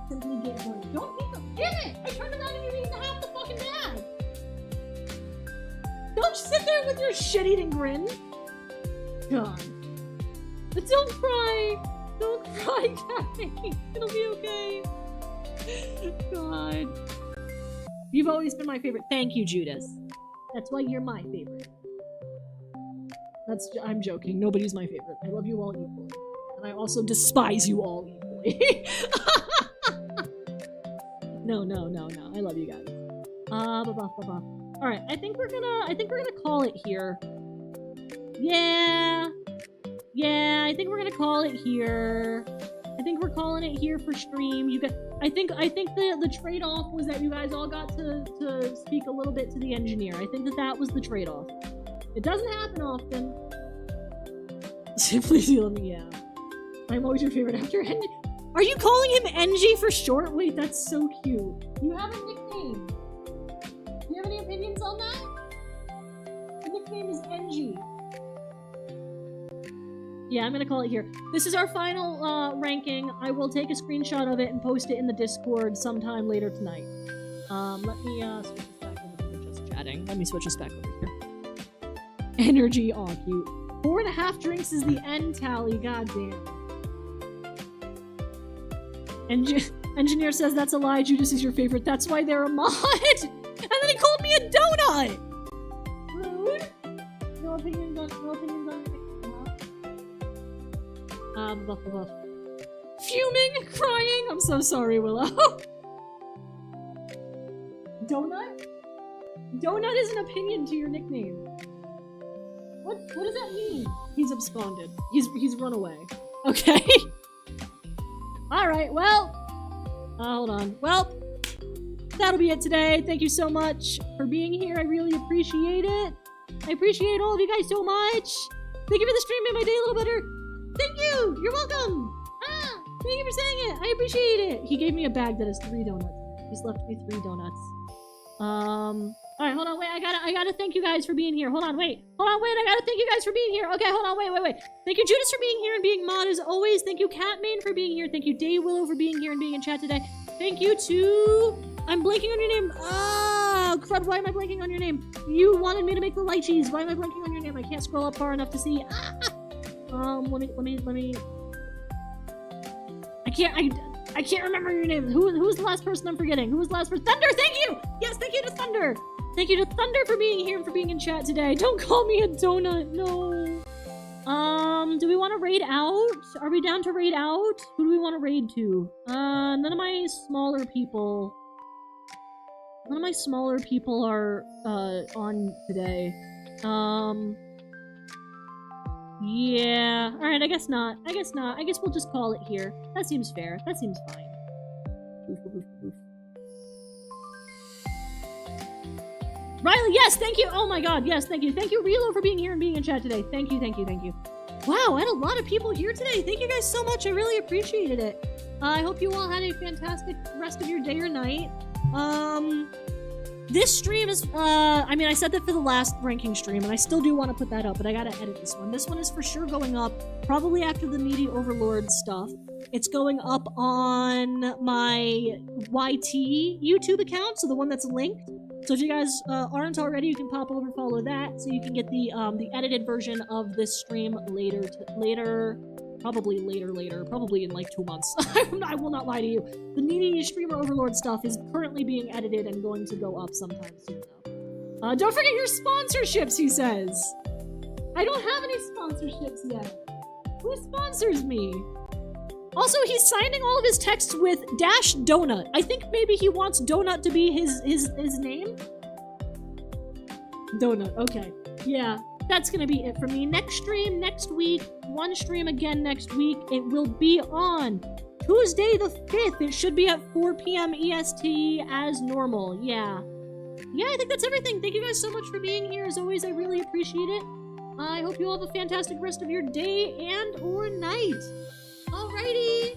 Simply get hurt. Don't pick up. Damn it! I turned around and you're eating half the fucking bag! Don't sit there with your shit-eating grin. God. But don't cry. Don't cry, Kathy. It'll be okay. God. You've always been my favorite. Thank you, Judas. That's why you're my favorite. I'm joking. Nobody's my favorite. I love you all equally. And I also despise you all equally. No. I love you guys. Alright, I think we're gonna call it here. Yeah, I think we're gonna call it here. I think we're calling it here for stream. I think the trade-off was that you guys all got to speak a little bit to the engineer. I think that was the trade-off. It doesn't happen often. Please let me, yeah. I'm always your favorite after Engie. Are you calling him Engie for short? Wait, that's so cute. You have a nickname. Do you have any opinions on that? The nickname is Engie. Yeah, I'm gonna call it here. This is our final ranking. I will take a screenshot of it and post it in the Discord sometime later tonight. Let me switch this back over to just chatting. Let me switch this back over here. Energy, aw, cute. 4.5 drinks is the end tally, goddamn. Engineer says that's a lie, Judas is your favorite. That's why they're a mod! And then he called me a donut! Rude? No opinions on Fuming, crying. I'm so sorry, Willow. Donut? Donut is an opinion to your nickname. What does that mean? He's absconded. He's run away. Okay. Alright, well. Hold on. Well, that'll be it today. Thank you so much for being here. I really appreciate it. I appreciate all of you guys so much. Thank you for the stream, made my day a little better. Thank you! You're welcome! Thank you for saying it! I appreciate it! He gave me a bag that has 3 donuts. He's left me 3 donuts. Alright, hold on, wait, I gotta thank you guys for being here. Hold on, wait, I gotta thank you guys for being here. Okay, hold on, wait. Thank you, Judas, for being here and being mod as always. Thank you, Catmain, for being here. Thank you, Day Willow, for being here and being in chat today. Thank you to... I'm blanking on your name. Oh, crud, why am I blanking on your name? You wanted me to make the lychees. Why am I blanking on your name? I can't scroll up far enough to see. Let me... I can't remember your name. Who's the last person I'm forgetting? Who was the last person? Thunder, thank you! Yes, thank you to Thunder! Thank you to Thunder for being here and for being in chat today. Don't call me a donut, no. Do we want to raid out? Are we down to raid out? Who do we want to raid to? None of my smaller people are, on today. Yeah. Alright, I guess not. I guess we'll just call it here. That seems fair. That seems fine. Oof. Riley, yes, thank you! Oh my god, yes, thank you. Thank you, Relo, for being here and being in chat today. Thank you. Wow, I had a lot of people here today. Thank you guys so much. I really appreciated it. I hope you all had a fantastic rest of your day or night. This stream is, I said that for the last ranking stream, and I still do want to put that up, but I gotta edit this one. This one is for sure going up, probably after the Needy Overlord stuff. It's going up on my YT YouTube account, so the one that's linked. So if you guys aren't already, you can pop over and follow that, so you can get the edited version of this stream probably in like 2 months. I will not lie to you. The Needy Streamer Overlord stuff is currently being edited and going to go up sometime soon, though. Don't forget your sponsorships, he says! I don't have any sponsorships yet. Who sponsors me? Also, he's signing all of his texts with -donut. I think maybe he wants donut to be his name? Donut, okay. Yeah. that's gonna be it for me. Next stream next week, one stream again next week. It will be on Tuesday the 5th. It should be at 4 p.m. EST as normal. Yeah, I think that's everything. Thank you guys so much for being here. As always, I really appreciate it. I hope you all have a fantastic rest of your day and or night. Alrighty.